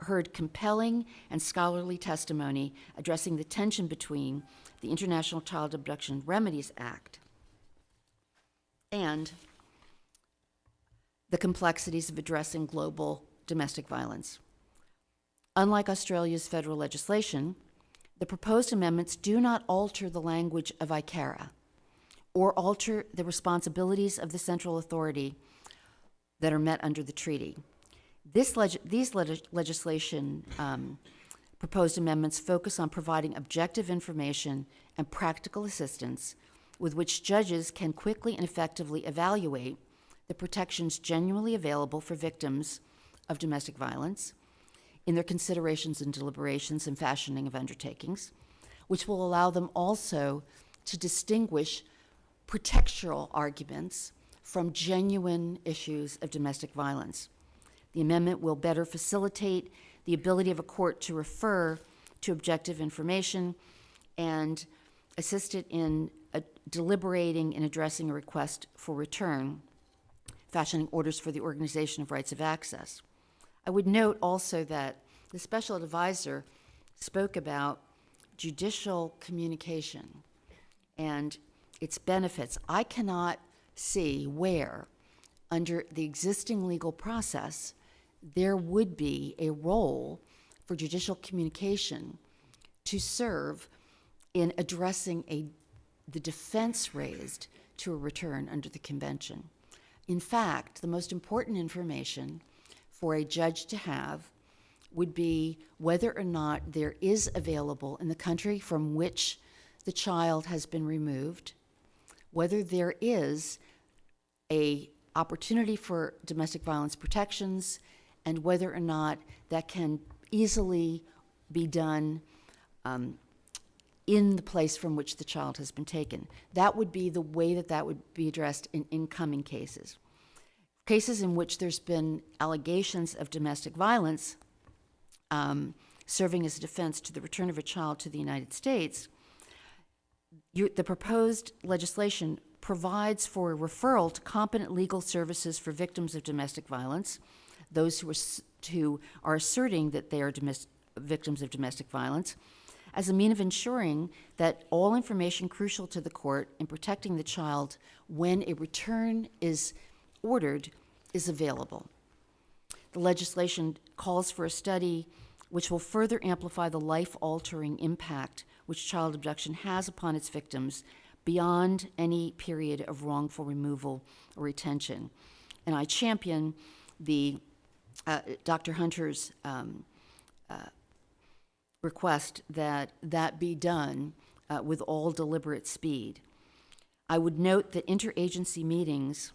Speaker 9: heard compelling and scholarly testimony addressing the tension between the International Child Abduction Remedies Act and the complexities of addressing global domestic violence. Unlike Australia's federal legislation, the proposed amendments do not alter the language of ICARA or alter the responsibilities of the central authority that are met under the treaty. These legislation proposed amendments focus on providing objective information and practical assistance with which judges can quickly and effectively evaluate the protections genuinely available for victims of domestic violence in their considerations and deliberations and fashioning of undertakings, which will allow them also to distinguish pretextual arguments from genuine issues of domestic violence. The amendment will better facilitate the ability of a court to refer to objective information and assist it in deliberating and addressing a request for return, fashioning orders for the organization of rights of access. I would note also that the special advisor spoke about judicial communication and its benefits, I cannot see where, under the existing legal process, there would be a role for judicial communication to serve in addressing the defense raised to a return under the convention. In fact, the most important information for a judge to have would be whether or not there is available in the country from which the child has been removed, whether there is a opportunity for domestic violence protections, and whether or not that can easily be done in the place from which the child has been taken. That would be the way that would be addressed in incoming cases. Cases in which there's been allegations of domestic violence serving as a defense to the return of a child to the United States, the proposed legislation provides for a referral to competent legal services for victims of domestic violence, those who are asserting that they are victims of domestic violence, as a means of ensuring that all information crucial to the court in protecting the child when a return is ordered is available. The legislation calls for a study which will further amplify the life-altering impact which child abduction has upon its victims beyond any period of wrongful removal or retention. And I champion Dr. Hunter's request that that be done with all deliberate speed. I would note that interagency meetings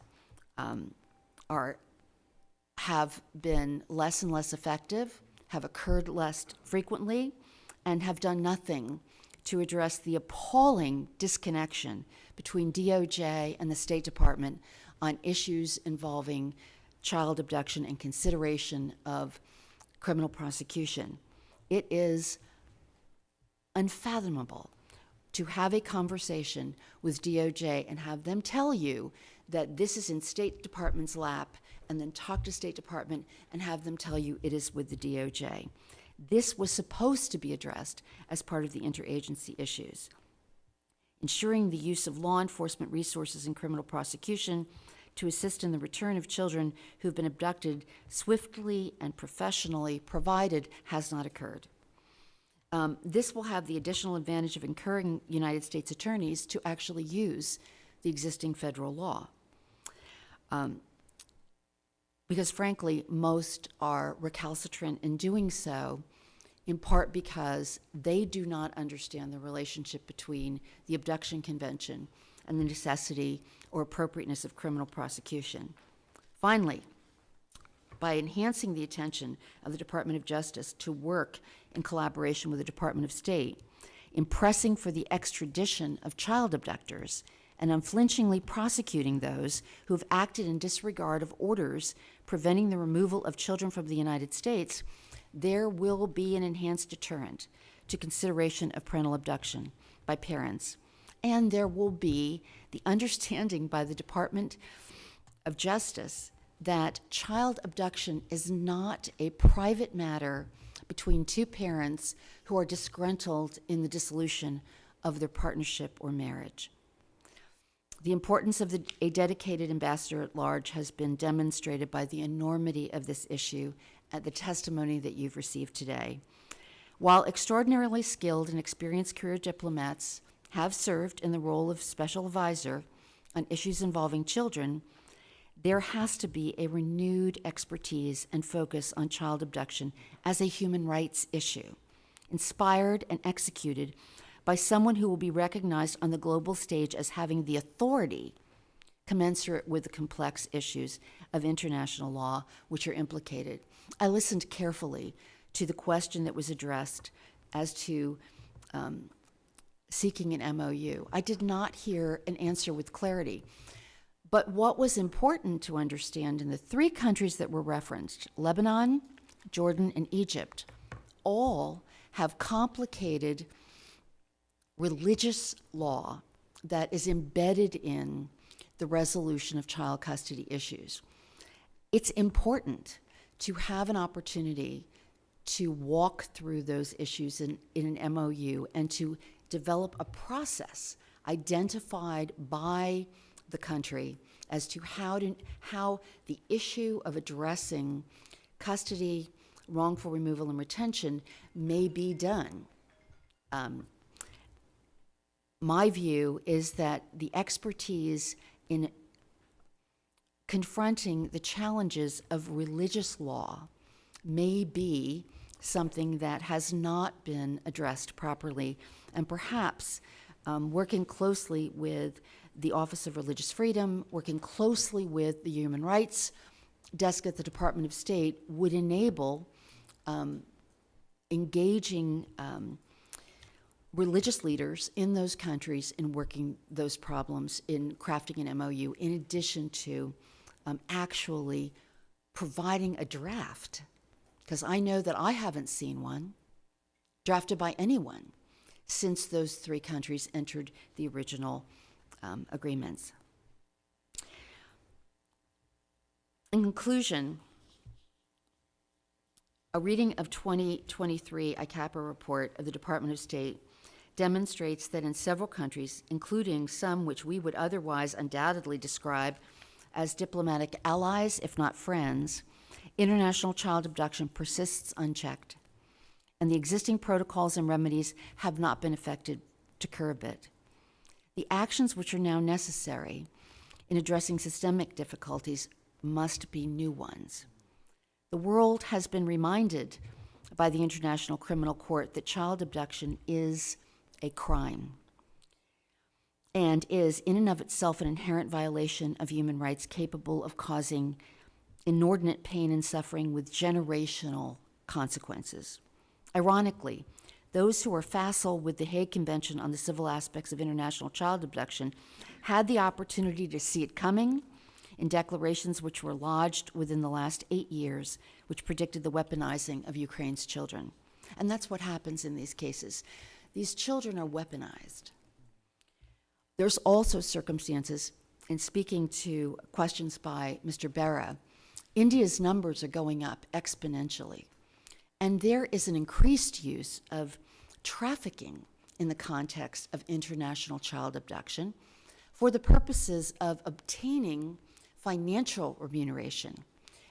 Speaker 9: have been less and less effective, have occurred less frequently, and have done nothing to address the appalling disconnection between DOJ and the State Department on issues involving child abduction and consideration of criminal prosecution. It is unfathomable to have a conversation with DOJ and have them tell you that this is in State Department's lap, and then talk to State Department and have them tell you it is with the DOJ. This was supposed to be addressed as part of the interagency issues. Ensuring the use of law enforcement resources in criminal prosecution to assist in the return of children who've been abducted swiftly and professionally provided has not occurred. This will have the additional advantage of encouraging United States attorneys to actually use the existing federal law. Because frankly, most are recalcitrant in doing so, in part because they do not understand the relationship between the Abduction Convention and the necessity or appropriateness of criminal prosecution. Finally, by enhancing the attention of the Department of Justice to work in collaboration with the Department of State, in pressing for the extradition of child abductors, and unflinchingly prosecuting those who have acted in disregard of orders preventing the removal of children from the United States, there will be an enhanced deterrent to consideration of parental abduction by parents. And there will be the understanding by the Department of Justice that child abduction is not a private matter between two parents who are disgruntled in the dissolution of their partnership or marriage. The importance of a dedicated ambassador at large has been demonstrated by the enormity of this issue and the testimony that you've received today. While extraordinarily skilled and experienced career diplomats have served in the role of special advisor on issues involving children, there has to be a renewed expertise and focus on child abduction as a human rights issue, inspired and executed by someone who will be recognized on the global stage as having the authority commensurate with the complex issues of international law which are implicated. I listened carefully to the question that was addressed as to seeking an MOU. I did not hear an answer with clarity. But what was important to understand in the three countries that were referenced, Lebanon, Jordan, and Egypt, all have complicated religious law that is embedded in the resolution of child custody issues. It's important to have an opportunity to walk through those issues in an MOU and to develop a process. identified by the country as to how the issue of addressing custody, wrongful removal, and retention may be done. My view is that the expertise in confronting the challenges of religious law may be something that has not been addressed properly, and perhaps working closely with the Office of Religious Freedom, working closely with the Human Rights Desk at the Department of State would enable engaging religious leaders in those countries in working those problems, in crafting an MOU, in addition to actually providing a draft, because I know that I haven't seen one drafted by anyone since those three countries entered the original agreements. In conclusion, a reading of 2023 ICAPA report of the Department of State demonstrates that in several countries, including some which we would otherwise undoubtedly describe as diplomatic allies, if not friends, international child abduction persists unchecked, and the existing protocols and remedies have not been effective to curb it. The actions which are now necessary in addressing systemic difficulties must be new ones. The world has been reminded by the International Criminal Court that child abduction is a crime and is in and of itself an inherent violation of human rights capable of causing inordinate pain and suffering with generational consequences. Ironically, those who are facile with the Hague Convention on the Civil Aspects of International Child Abduction had the opportunity to see it coming in declarations which were lodged within the last 8 years, which predicted the weaponizing of Ukraine's children. And that's what happens in these cases. These children are weaponized. There's also circumstances, in speaking to questions by Mr. Berra, India's numbers are going up exponentially. And there is an increased use of trafficking in the context of international child abduction for the purposes of obtaining financial remuneration.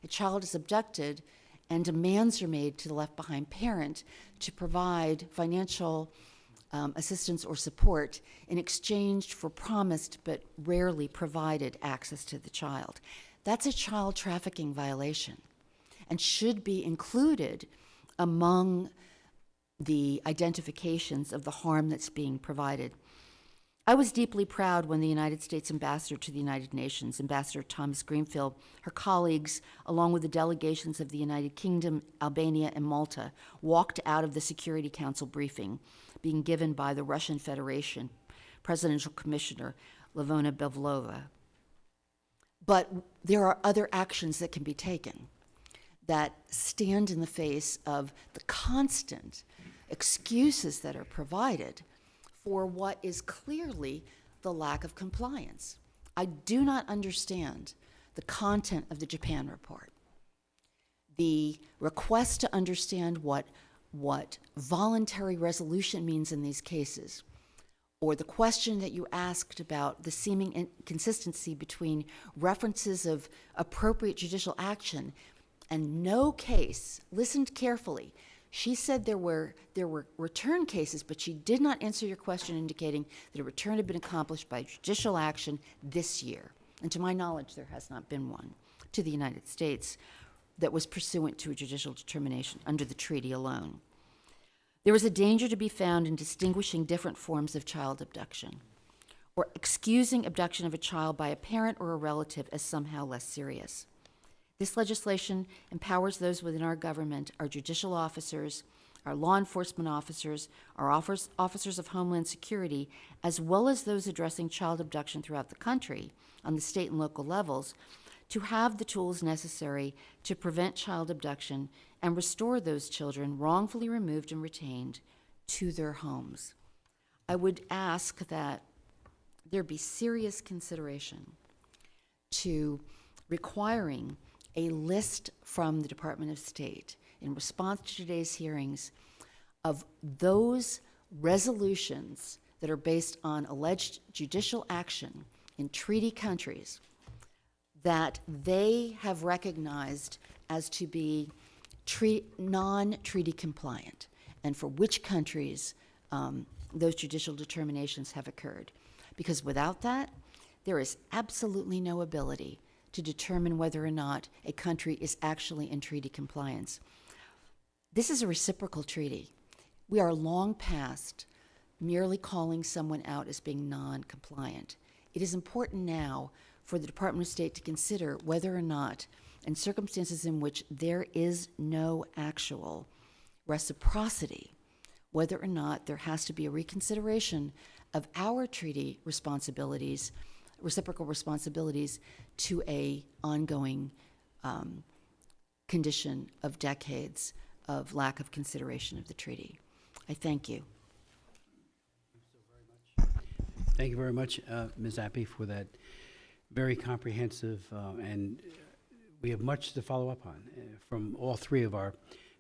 Speaker 9: A child is abducted and demands are made to the left behind parent to provide financial assistance or support in exchange for promised but rarely provided access to the child. That's a child trafficking violation and should be included among the identifications of the harm that's being provided. I was deeply proud when the United States Ambassador to the United Nations, Ambassador Thomas Greenfield, her colleagues, along with the delegations of the United Kingdom, Albania, and Malta, walked out of the Security Council briefing being given by the Russian Federation Presidential Commissioner Levona Bevlova. But there are other actions that can be taken that stand in the face of the constant excuses that are provided for what is clearly the lack of compliance. I do not understand the content of the Japan report. The request to understand what voluntary resolution means in these cases, or the question that you asked about the seeming inconsistency between references of appropriate judicial action and no case, listened carefully. She said there were return cases, but she did not answer your question indicating that a return had been accomplished by judicial action this year. And to my knowledge, there has not been one to the United States that was pursuant to a judicial determination under the treaty alone. There is a danger to be found in distinguishing different forms of child abduction or excusing abduction of a child by a parent or a relative as somehow less serious. This legislation empowers those within our government, our judicial officers, our law enforcement officers, our officers of Homeland Security, as well as those addressing child abduction throughout the country on the state and local levels, to have the tools necessary to prevent child abduction and restore those children wrongfully removed and retained to their homes. I would ask that there be serious consideration to requiring a list from the Department of State in response to today's hearings of those resolutions that are based on alleged judicial action in treaty countries that they have recognized as to be non-treaty compliant, and for which countries those judicial determinations have occurred. Because without that, there is absolutely no ability to determine whether or not a country is actually in treaty compliance. This is a reciprocal treaty. We are long past merely calling someone out as being non-compliant. It is important now for the Department of State to consider whether or not, in circumstances in which there is no actual reciprocity, whether or not there has to be a reconsideration of our treaty responsibilities, reciprocal responsibilities, to a ongoing condition of decades of lack of consideration of the treaty. I thank you.
Speaker 2: Thank you very much, Ms. Apy, for that very comprehensive, and we have much to follow up on from all three of our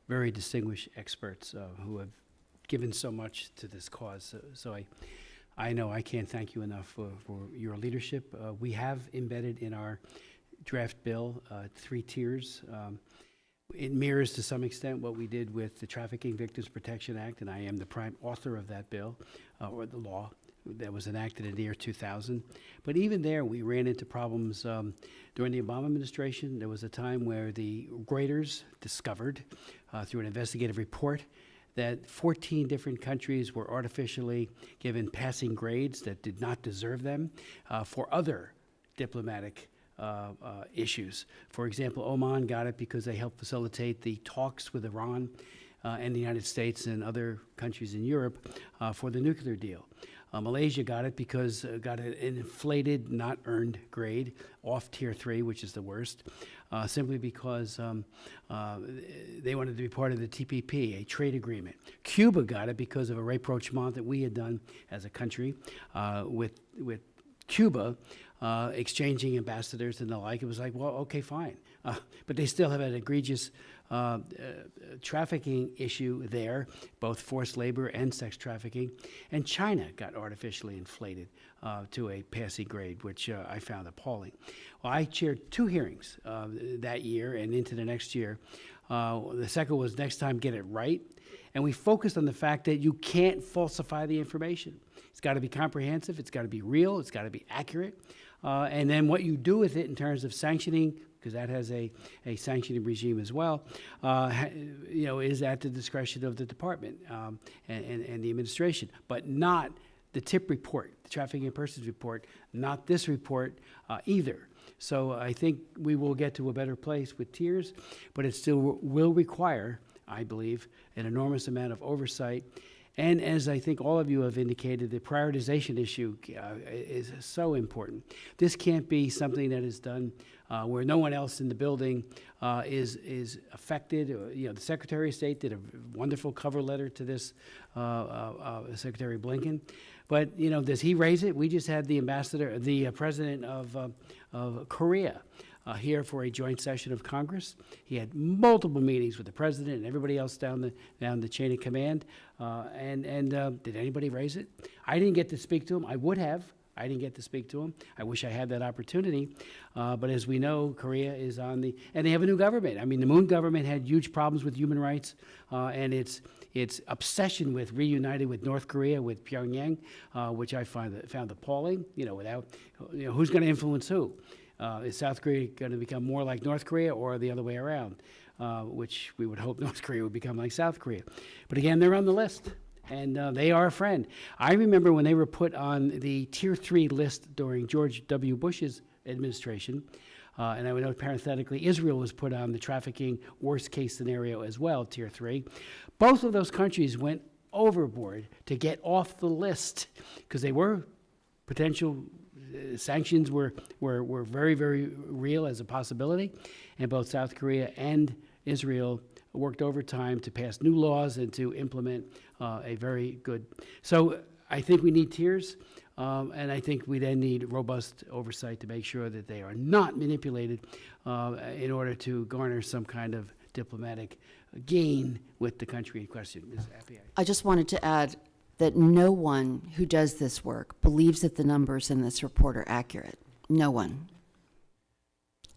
Speaker 2: very distinguished experts who have given so much to this cause. So I know I can't thank you enough for your leadership. We have embedded in our draft bill 3 tiers. It mirrors to some extent what we did with the Trafficking Victims Protection Act, and I am the prime author of that bill, or the law that was enacted in the year 2000. But even there, we ran into problems during the Obama administration. There was a time where the graders discovered, through an investigative report, that 14 different countries were artificially given passing grades that did not deserve them for other diplomatic issues. For example, Oman got it because they helped facilitate the talks with Iran and the United States and other countries in Europe for the nuclear deal. Malaysia got it because got an inflated, not earned grade off Tier 3, which is the worst, simply because they wanted to be part of the TPP, a trade agreement. Cuba got it because of a rapprochement that we had done as a country with Cuba, exchanging ambassadors and the like. It was like, well, okay, fine. But they still have an egregious trafficking issue there, both forced labor and sex trafficking. And China got artificially inflated to a passing grade, which I found appalling. Well, I chaired 2 hearings that year and into the next year. The second was next time get it right. And we focused on the fact that you can't falsify the information. It's got to be comprehensive, it's got to be real, it's got to be accurate. And then what you do with it in terms of sanctioning, because that has a sanctioning regime as well, is at the discretion of the department and the administration, but not the TIP report, the Trafficking in Persons report, not this report either. So I think we will get to a better place with tiers, but it still will require, I believe, an enormous amount of oversight. And as I think all of you have indicated, the prioritization issue is so important. This can't be something that is done where no one else in the building is affected. The Secretary of State did a wonderful cover letter to this, Secretary Blinken. But does he raise it? We just had the president of Korea here for a joint session of Congress. He had multiple meetings with the president and everybody else down the chain of command. Did anybody raise it? I didn't get to speak to him. I would have. I didn't get to speak to him. I wish I had that opportunity. But as we know, Korea is and they have a new government. I mean, the Moon government had huge problems with human rights, and its obsession with reuniting with North Korea, with Pyongyang, which I found appalling. Who's going to influence who? Is South Korea going to become more like North Korea or the other way around, which we would hope North Korea would become like South Korea. But again, they're on the list, and they are a friend. I remember when they were put on the Tier 3 list during George W. Bush's administration, and I would note parenthetically, Israel was put on the trafficking worst case scenario as well, Tier 3. Both of those countries went overboard to get off the list because they were potential sanctions were very, very real as a possibility, and both South Korea and Israel worked overtime to pass new laws and to implement a very good. So I think we need tiers, and I think we then need robust oversight to make sure that they are not manipulated in order to garner some kind of diplomatic gain with the country in question. Ms. Apy.
Speaker 9: I just wanted to add that no one who does this work believes that the numbers in this report are accurate. No one.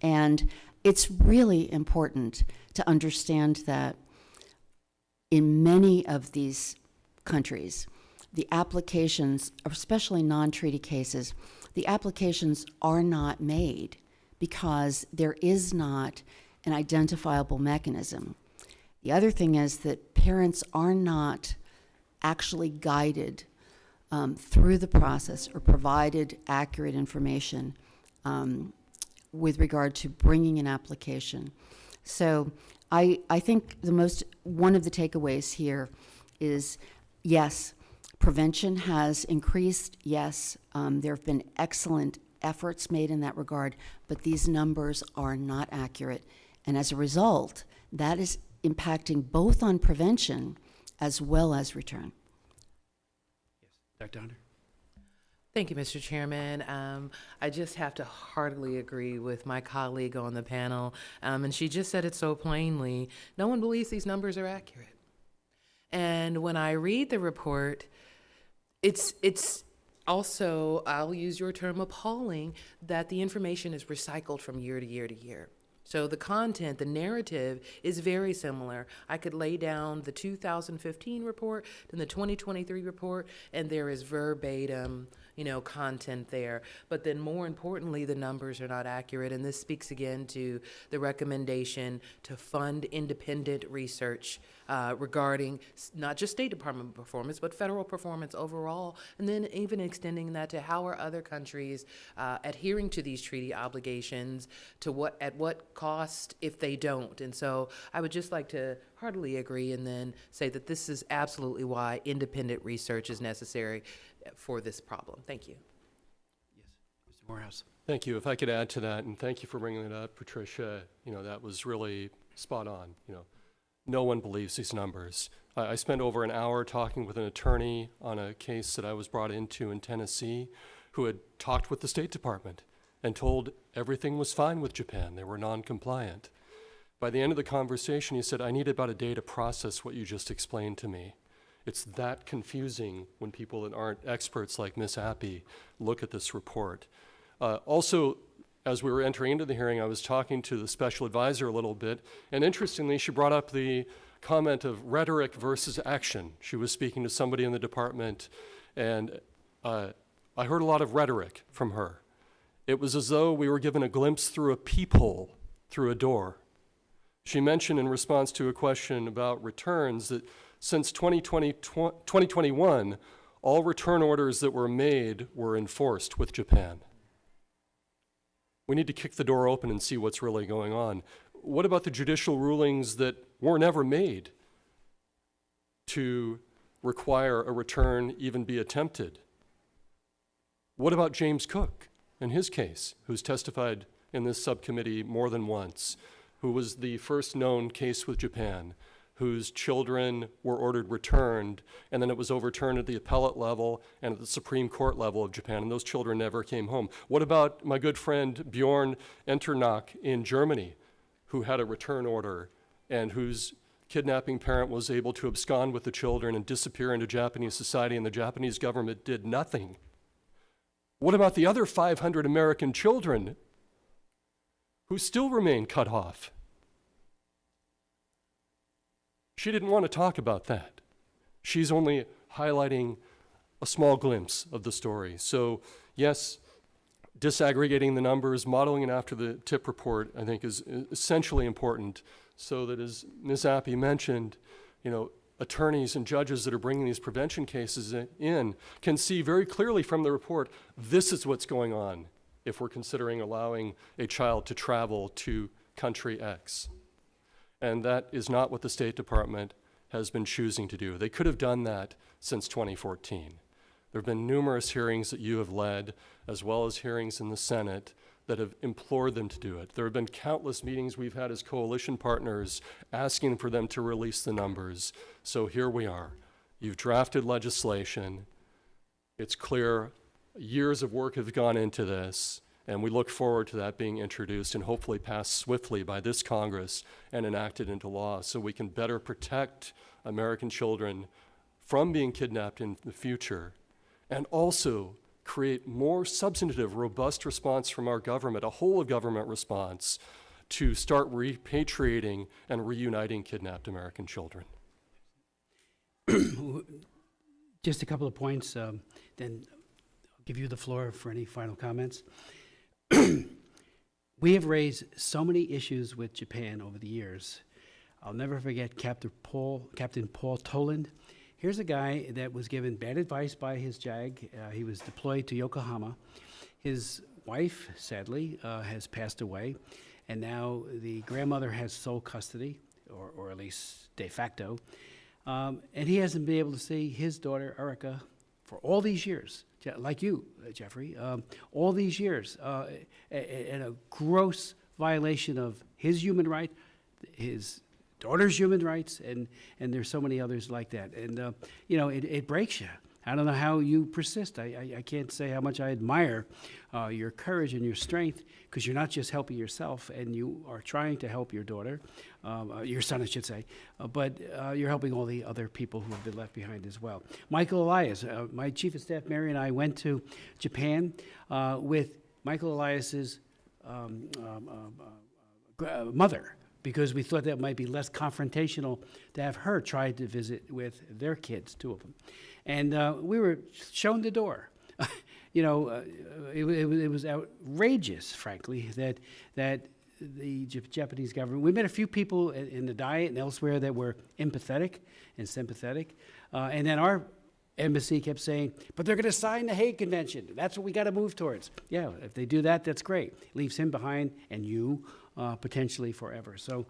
Speaker 9: And it's really important to understand that in many of these countries, the applications, especially non-treaty cases, the applications are not made because there is not an identifiable mechanism. The other thing is that parents are not actually guided through the process or provided accurate information with regard to bringing an application. So I think one of the takeaways here is, yes, prevention has increased. Yes, there have been excellent efforts made in that regard, but these numbers are not accurate. And as a result, that is impacting both on prevention as well as return.
Speaker 2: Yes, Dr. Hunter?
Speaker 8: Thank you, Mr. Chairman. I just have to heartily agree with my colleague on the panel, and she just said it so plainly. No one believes these numbers are accurate. And when I read the report, it's also, I'll use your term, appalling that the information is recycled from year to year to year. So the content, the narrative is very similar. I could lay down the 2015 report and the 2023 report, and there is verbatim, content there. But then more importantly, the numbers are not accurate. And this speaks again to the recommendation to fund independent research regarding not just State Department performance, but federal performance overall. And then even extending that to how are other countries adhering to these treaty obligations, at what cost if they don't. And so I would just like to heartily agree and then say that this is absolutely why independent research is necessary for this problem. Thank you.
Speaker 2: Yes, Mr. Morehouse.
Speaker 7: Thank you. If I could add to that, and thank you for bringing it up, Patricia, that was really spot on. No one believes these numbers. I spent over an hour talking with an attorney on a case that I was brought into in Tennessee who had talked with the State Department and told everything was fine with Japan. They were non-compliant. By the end of the conversation, he said, I need about a day to process what you just explained to me. It's that confusing when people that aren't experts like Ms. Apy look at this report. Also, as we were entering into the hearing, I was talking to the special advisor a little bit, and interestingly, she brought up the comment of rhetoric versus action. She was speaking to somebody in the department, and I heard a lot of rhetoric from her. It was as though we were given a glimpse through a peephole, through a door. She mentioned in response to a question about returns that since 2021, all return orders that were made were enforced with Japan. We need to kick the door open and see what's really going on. What about the judicial rulings that were never made to require a return even be attempted? What about James Cook in his case, who's testified in this subcommittee more than once, who was the first known case with Japan, whose children were ordered returned, and then it was overturned at the appellate level and at the Supreme Court level of Japan, and those children never came home. What about my good friend Bjorn Enternach in Germany, who had a return order and whose kidnapping parent was able to abscond with the children and disappear into Japanese society, and the Japanese government did nothing? What about the other 500 American children who still remain cut off? She didn't want to talk about that. She's only highlighting a small glimpse of the story. So yes, disaggregating the numbers, modeling it after the TIP report, I think is essentially important so that, as Ms. Apy mentioned, attorneys and judges that are bringing these prevention cases in can see very clearly from the report, this is what's going on if we're considering allowing a child to travel to country X. And that is not what the State Department has been choosing to do. They could have done that since 2014. There have been numerous hearings that you have led, as well as hearings in the Senate, that have implored them to do it. There have been countless meetings we've had as coalition partners asking for them to release the numbers. So here we are. You've drafted legislation. It's clear years of work have gone into this, and we look forward to that being introduced and hopefully passed swiftly by this Congress and enacted into law so we can better protect American children from being kidnapped in the future, and also create more substantive, robust response from our government, a whole of government response, to start repatriating and reuniting kidnapped American children.
Speaker 2: Just a couple of points, then I'll give you the floor for any final comments. We have raised so many issues with Japan over the years. I'll never forget Captain Paul Toland. Here's a guy that was given bad advice by his JAG. He was deployed to Yokohama. His wife, sadly, has passed away, and now the grandmother has sole custody, or at least de facto. And he hasn't been able to see his daughter, Erica, for all these years, like you, Jeffrey, all these years, in a gross violation of his human right, his daughter's human rights, and there's so many others like that. And, you know, it breaks you. I don't know how you persist. I can't say how much I admire your courage and your strength, because you're not just helping yourself, and you are trying to help your daughter, your son, I should say, but you're helping all the other people who have been left behind as well. Michael Elias, my chief of staff, Mary, and I went to Japan with Michael Elias's mother, because we thought that might be less confrontational to have her try to visit with their kids, 2 of them. And we were shown the door. You know, it was outrageous, frankly, that the Japanese government, we met a few people in the Diet and elsewhere that were empathetic and sympathetic. And then our embassy kept saying, but they're going to sign the Hague Convention. That's what we got to move towards. Yeah, if they do that, that's great. Leaves him behind and you potentially forever. So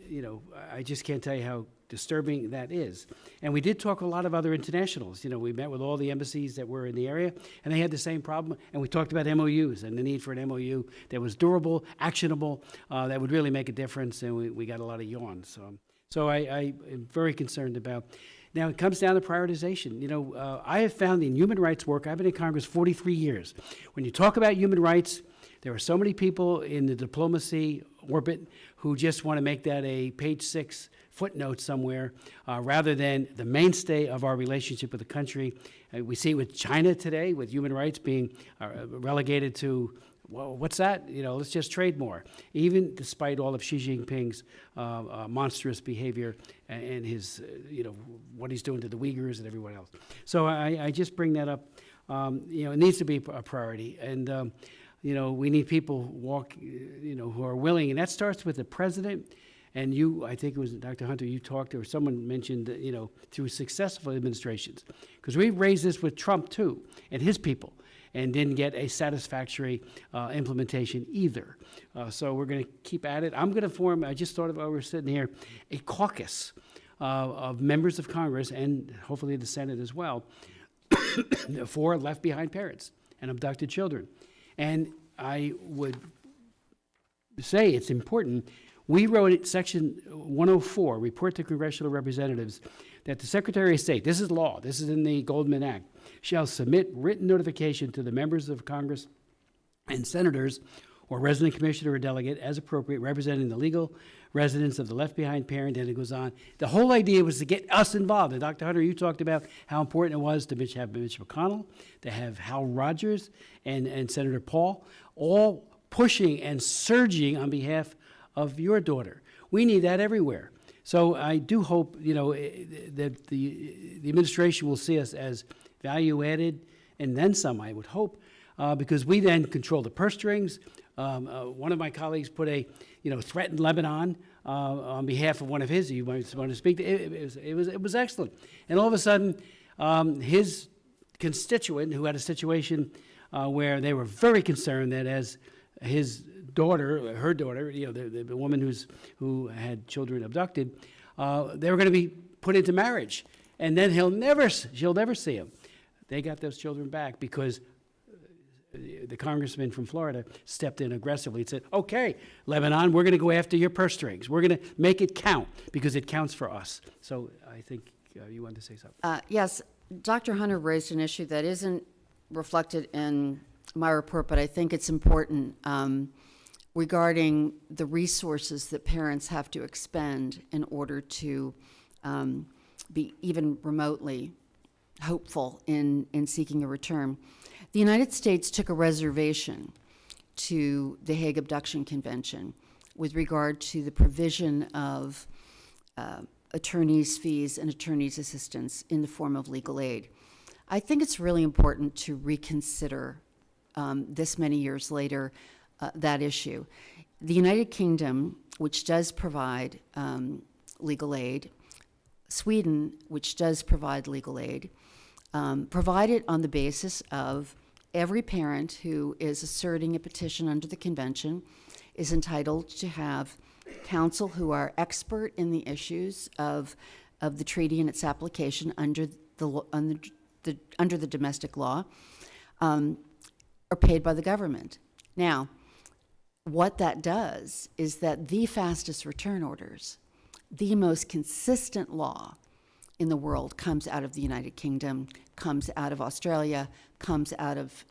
Speaker 2: you know, I just can't tell you how disturbing that is. And we did talk a lot of other internationals. You know, we met with all the embassies that were in the area, and they had the same problem. And we talked about MOUs and the need for an MOU that was durable, actionable, that would really make a difference. And we got a lot of yawns. So I am very concerned about. Now, it comes down to prioritization. You know, I have found in human rights work, I've been in Congress 43 years. When you talk about human rights, there are so many people in the diplomacy orbit who just want to make that a page 6 footnote somewhere, rather than the mainstay of our relationship with the country. We see it with China today, with human rights being relegated to, well, what's that? You know, let's just trade more, even despite all of Xi Jinping's monstrous behavior and his, you know, what he's doing to the Uyghurs and everyone else. So I just bring that up. You know, it needs to be a priority. And, you know, we need people who are willing, and that starts with the president. And you, I think it was Dr. Hunter, you talked, or someone mentioned, you know, through successful administrations. Because we raised this with Trump, too, and his people, and didn't get a satisfactory implementation either. So we're going to keep at it. I'm going to form, I just thought of while we're sitting here, a caucus of members of Congress, and hopefully the Senate as well, for left behind parents and abducted children. And I would say it's important. We wrote it, Section 104, report to congressional representatives, that the Secretary of State, this is law, this is in the Goldman Act, shall submit written notification to the members of Congress and senators or resident commissioner or delegate as appropriate, representing the legal residents of the left behind parent, and it goes on. The whole idea was to get us involved. And Dr. Hunter, you talked about how important it was to have Mitch McConnell, to have Hal Rogers and Senator Paul, all pushing and surging on behalf of your daughter. We need that everywhere. So I do hope, you know, that the administration will see us as value added, and then some, I would hope, because we then control the purse strings. One of my colleagues put a, you know, threatened Lebanon on behalf of one of his. You might want to speak. It was excellent. And all of a sudden, his constituent, who had a situation where they were very concerned that as his daughter, her daughter, you know, the woman who had children abducted, they were going to be put into marriage, and then she'll never see him. They got those children back because the congressman from Florida stepped in aggressively and said, okay, Lebanon, we're going to go after your purse strings. We're going to make it count because it counts for us. So I think you wanted to say something.
Speaker 9: Yes, Dr. Hunter raised an issue that isn't reflected in my report, but I think it's important regarding the resources that parents have to expend in order to be even remotely hopeful in seeking a return. The United States took a reservation to the Hague Abduction Convention with regard to the provision of attorneys' fees and attorneys' assistance in the form of legal aid. I think it's really important to reconsider this many years later that issue. The United Kingdom, which does provide legal aid, Sweden, which does provide legal aid, provide it on the basis of every parent who is asserting a petition under the convention is entitled to have counsel who are expert in the issues of the treaty and its application under the domestic law, are paid by the government. Now, what that does is that the fastest return orders, the most consistent law in the world, comes out of the United Kingdom, comes out of Australia, comes out of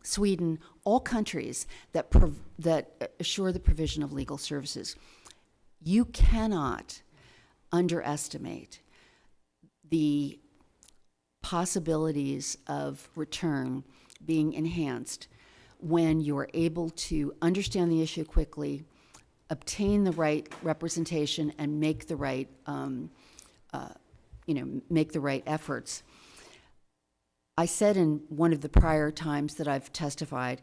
Speaker 9: Sweden, all countries that assure the provision of legal services. You cannot underestimate the possibilities of return being enhanced when you're able to understand the issue quickly, obtain the right representation, and make the right, make the right efforts. I said in one of the prior times that I've testified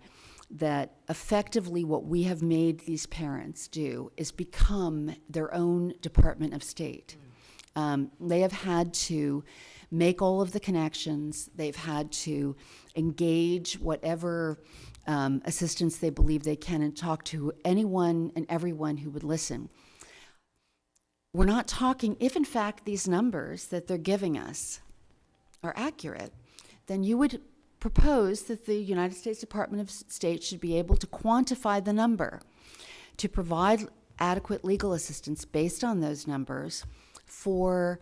Speaker 9: that effectively what we have made these parents do is become their own Department of State. They have had to make all of the connections. They've had to engage whatever assistance they believe they can and talk to anyone and everyone who would listen. We're not talking, if in fact these numbers that they're giving us are accurate, then you would propose that the United States Department of State should be able to quantify the number to provide adequate legal assistance based on those numbers for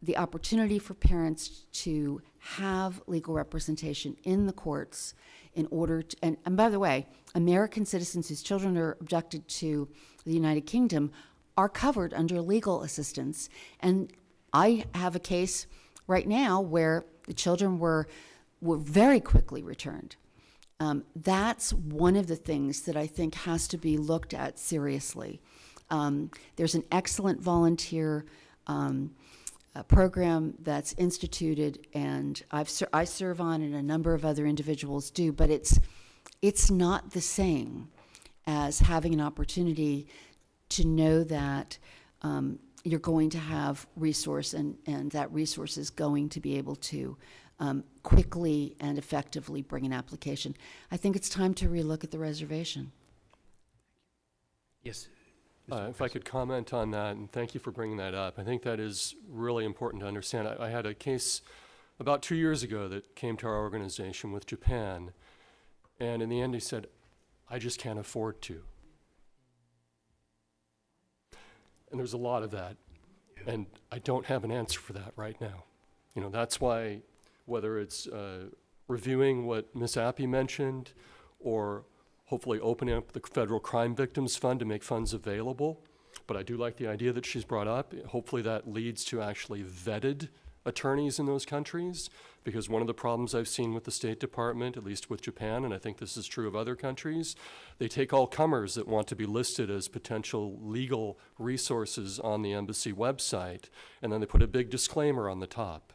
Speaker 9: the opportunity for parents to have legal representation in the courts in order to, and by the way, American citizens whose children are abducted to the United Kingdom are covered under legal assistance. And I have a case right now where the children were very quickly returned. That's one of the things that I think has to be looked at seriously. There's an excellent volunteer program that's instituted, and I serve on, and a number of other individuals do, but it's not the same as having an opportunity to know that you're going to have resource, and that resource is going to be able to quickly and effectively bring an application. I think it's time to relook at the reservation.
Speaker 2: Yes.
Speaker 7: If I could comment on that, and thank you for bringing that up. I think that is really important to understand. I had a case about 2 years ago that came to our organization with Japan, and in the end he said, I just can't afford to. And there's a lot of that, and I don't have an answer for that right now. You know, that's why, whether it's reviewing what Ms. Apy mentioned, or hopefully opening up the Federal Crime Victims Fund to make funds available. But I do like the idea that she's brought up. Hopefully that leads to actually vetted attorneys in those countries, because one of the problems I've seen with the State Department, at least with Japan, and I think this is true of other countries, they take all comers that want to be listed as potential legal resources on the embassy website, and then they put a big disclaimer on the top.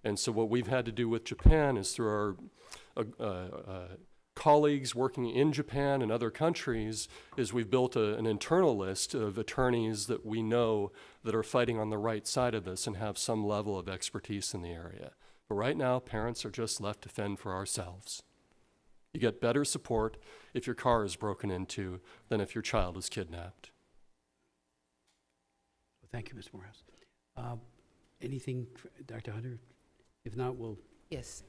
Speaker 7: And so what we've had to do with Japan is through our colleagues working in Japan and other countries is we've built an internal list of attorneys that we know that are fighting on the right side of this and have some level of expertise in the area. But right now, parents are just left to fend for ourselves. You get better support if your car is broken into than if your child is kidnapped.
Speaker 2: Well, thank you, Ms. Morehouse. Anything, Dr. Hunter? If not, we'll...
Speaker 8: Yes.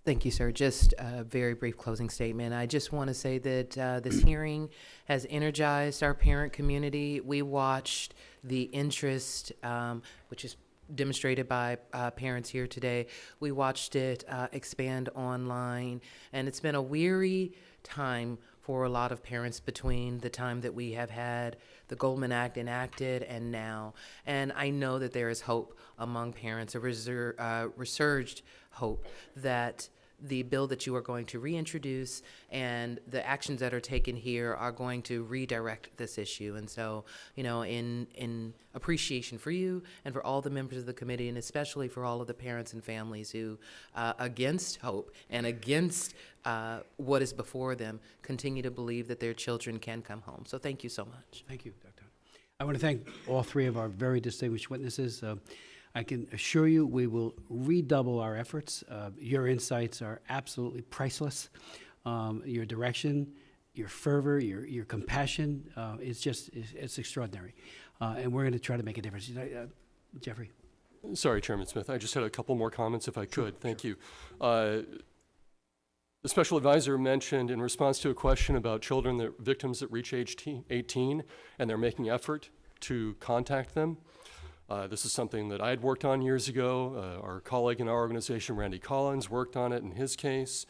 Speaker 8: Thank you, sir. Just a very brief closing statement. I just want to say that this hearing has energized our parent community. We watched the interest, which is demonstrated by parents here today. We watched it expand online, and it's been a weary time for a lot of parents between the time that we have had the Goldman Act enacted and now. And I know that there is hope among parents, a resurged hope that the bill that you are going to reintroduce and the actions that are taken here are going to redirect this issue. And so, you know, in appreciation for you and for all the members of the committee, and especially for all of the parents and families who, against hope and against what is before them, continue to believe that their children can come home. So thank you so much.
Speaker 2: Thank you, Dr. I want to thank all three of our very distinguished witnesses. I can assure you we will redouble our efforts. Your insights are absolutely priceless. Your direction, your fervor, your compassion, it's extraordinary. And we're going to try to make a difference. Jeffrey.
Speaker 7: Sorry, Chairman Smith. I just had a couple more comments if I could. Thank you. The special advisor mentioned in response to a question about children, victims that reach age 18, and they're making effort to contact them. This is something that I had worked on years ago. Our colleague in our organization, Randy Collins, worked on it in his case.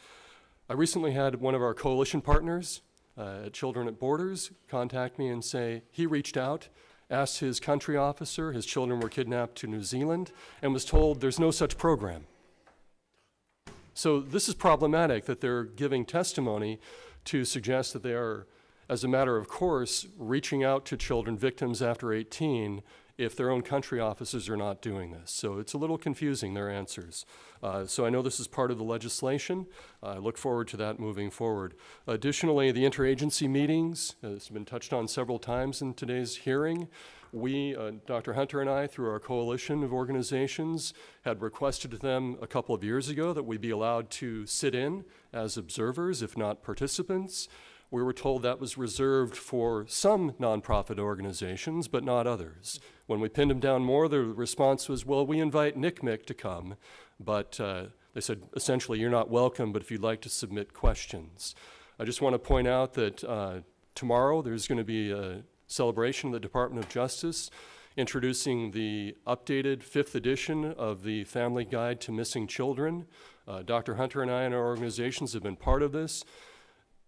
Speaker 7: I recently had one of our coalition partners at Children at Borders contact me and say he reached out, asked his country officer, his children were kidnapped to New Zealand, and was told there's no such program. So this is problematic that they're giving testimony to suggest that they are, as a matter of course, reaching out to children victims after 18 if their own country officers are not doing this. So it's a little confusing, their answers. So I know this is part of the legislation. I look forward to that moving forward. Additionally, the interagency meetings, this has been touched on several times in today's hearing. We, Dr. Hunter and I, through our coalition of organizations, had requested to them a couple of years ago that we be allowed to sit in as observers, if not participants. We were told that was reserved for some nonprofit organizations, but not others. When we pinned them down more, the response was, well, we invite NCMEC to come, but they said, essentially, you're not welcome, but if you'd like to submit questions. I just want to point out that tomorrow there's going to be a celebration of the Department of Justice introducing the updated 5th edition of the Family Guide to Missing Children. Dr. Hunter and I and our organizations have been part of this.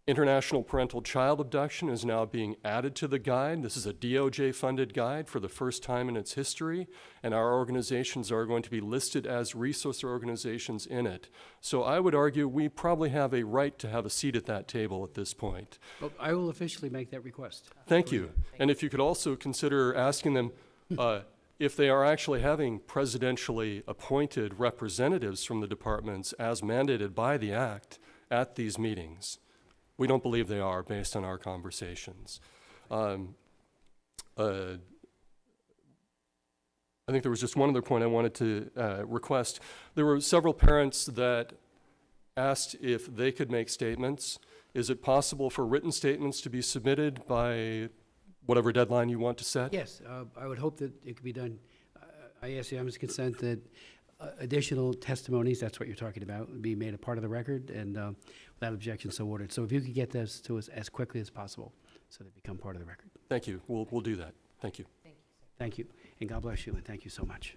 Speaker 7: International parental child abduction is now being added to the guide. This is a DOJ-funded guide for the first time in its history, and our organizations are going to be listed as resource organizations in it. So I would argue we probably have a right to have a seat at that table at this point.
Speaker 2: Well, I will officially make that request.
Speaker 7: Thank you. And if you could also consider asking them if they are actually having presidentially appointed representatives from the departments as mandated by the Act at these meetings. We don't believe they are based on our conversations. I think there was just one other point I wanted to request. There were several parents that asked if they could make statements. Is it possible for written statements to be submitted by whatever deadline you want to set?
Speaker 2: Yes, I would hope that it could be done. I ask the Honor's consent that additional testimonies, that's what you're talking about, would be made a part of the record, and without objection, so ordered. So if you could get those to us as quickly as possible so they become part of the record.
Speaker 7: Thank you. We'll do that. Thank you.
Speaker 2: Thank you, and God bless you, and thank you so much.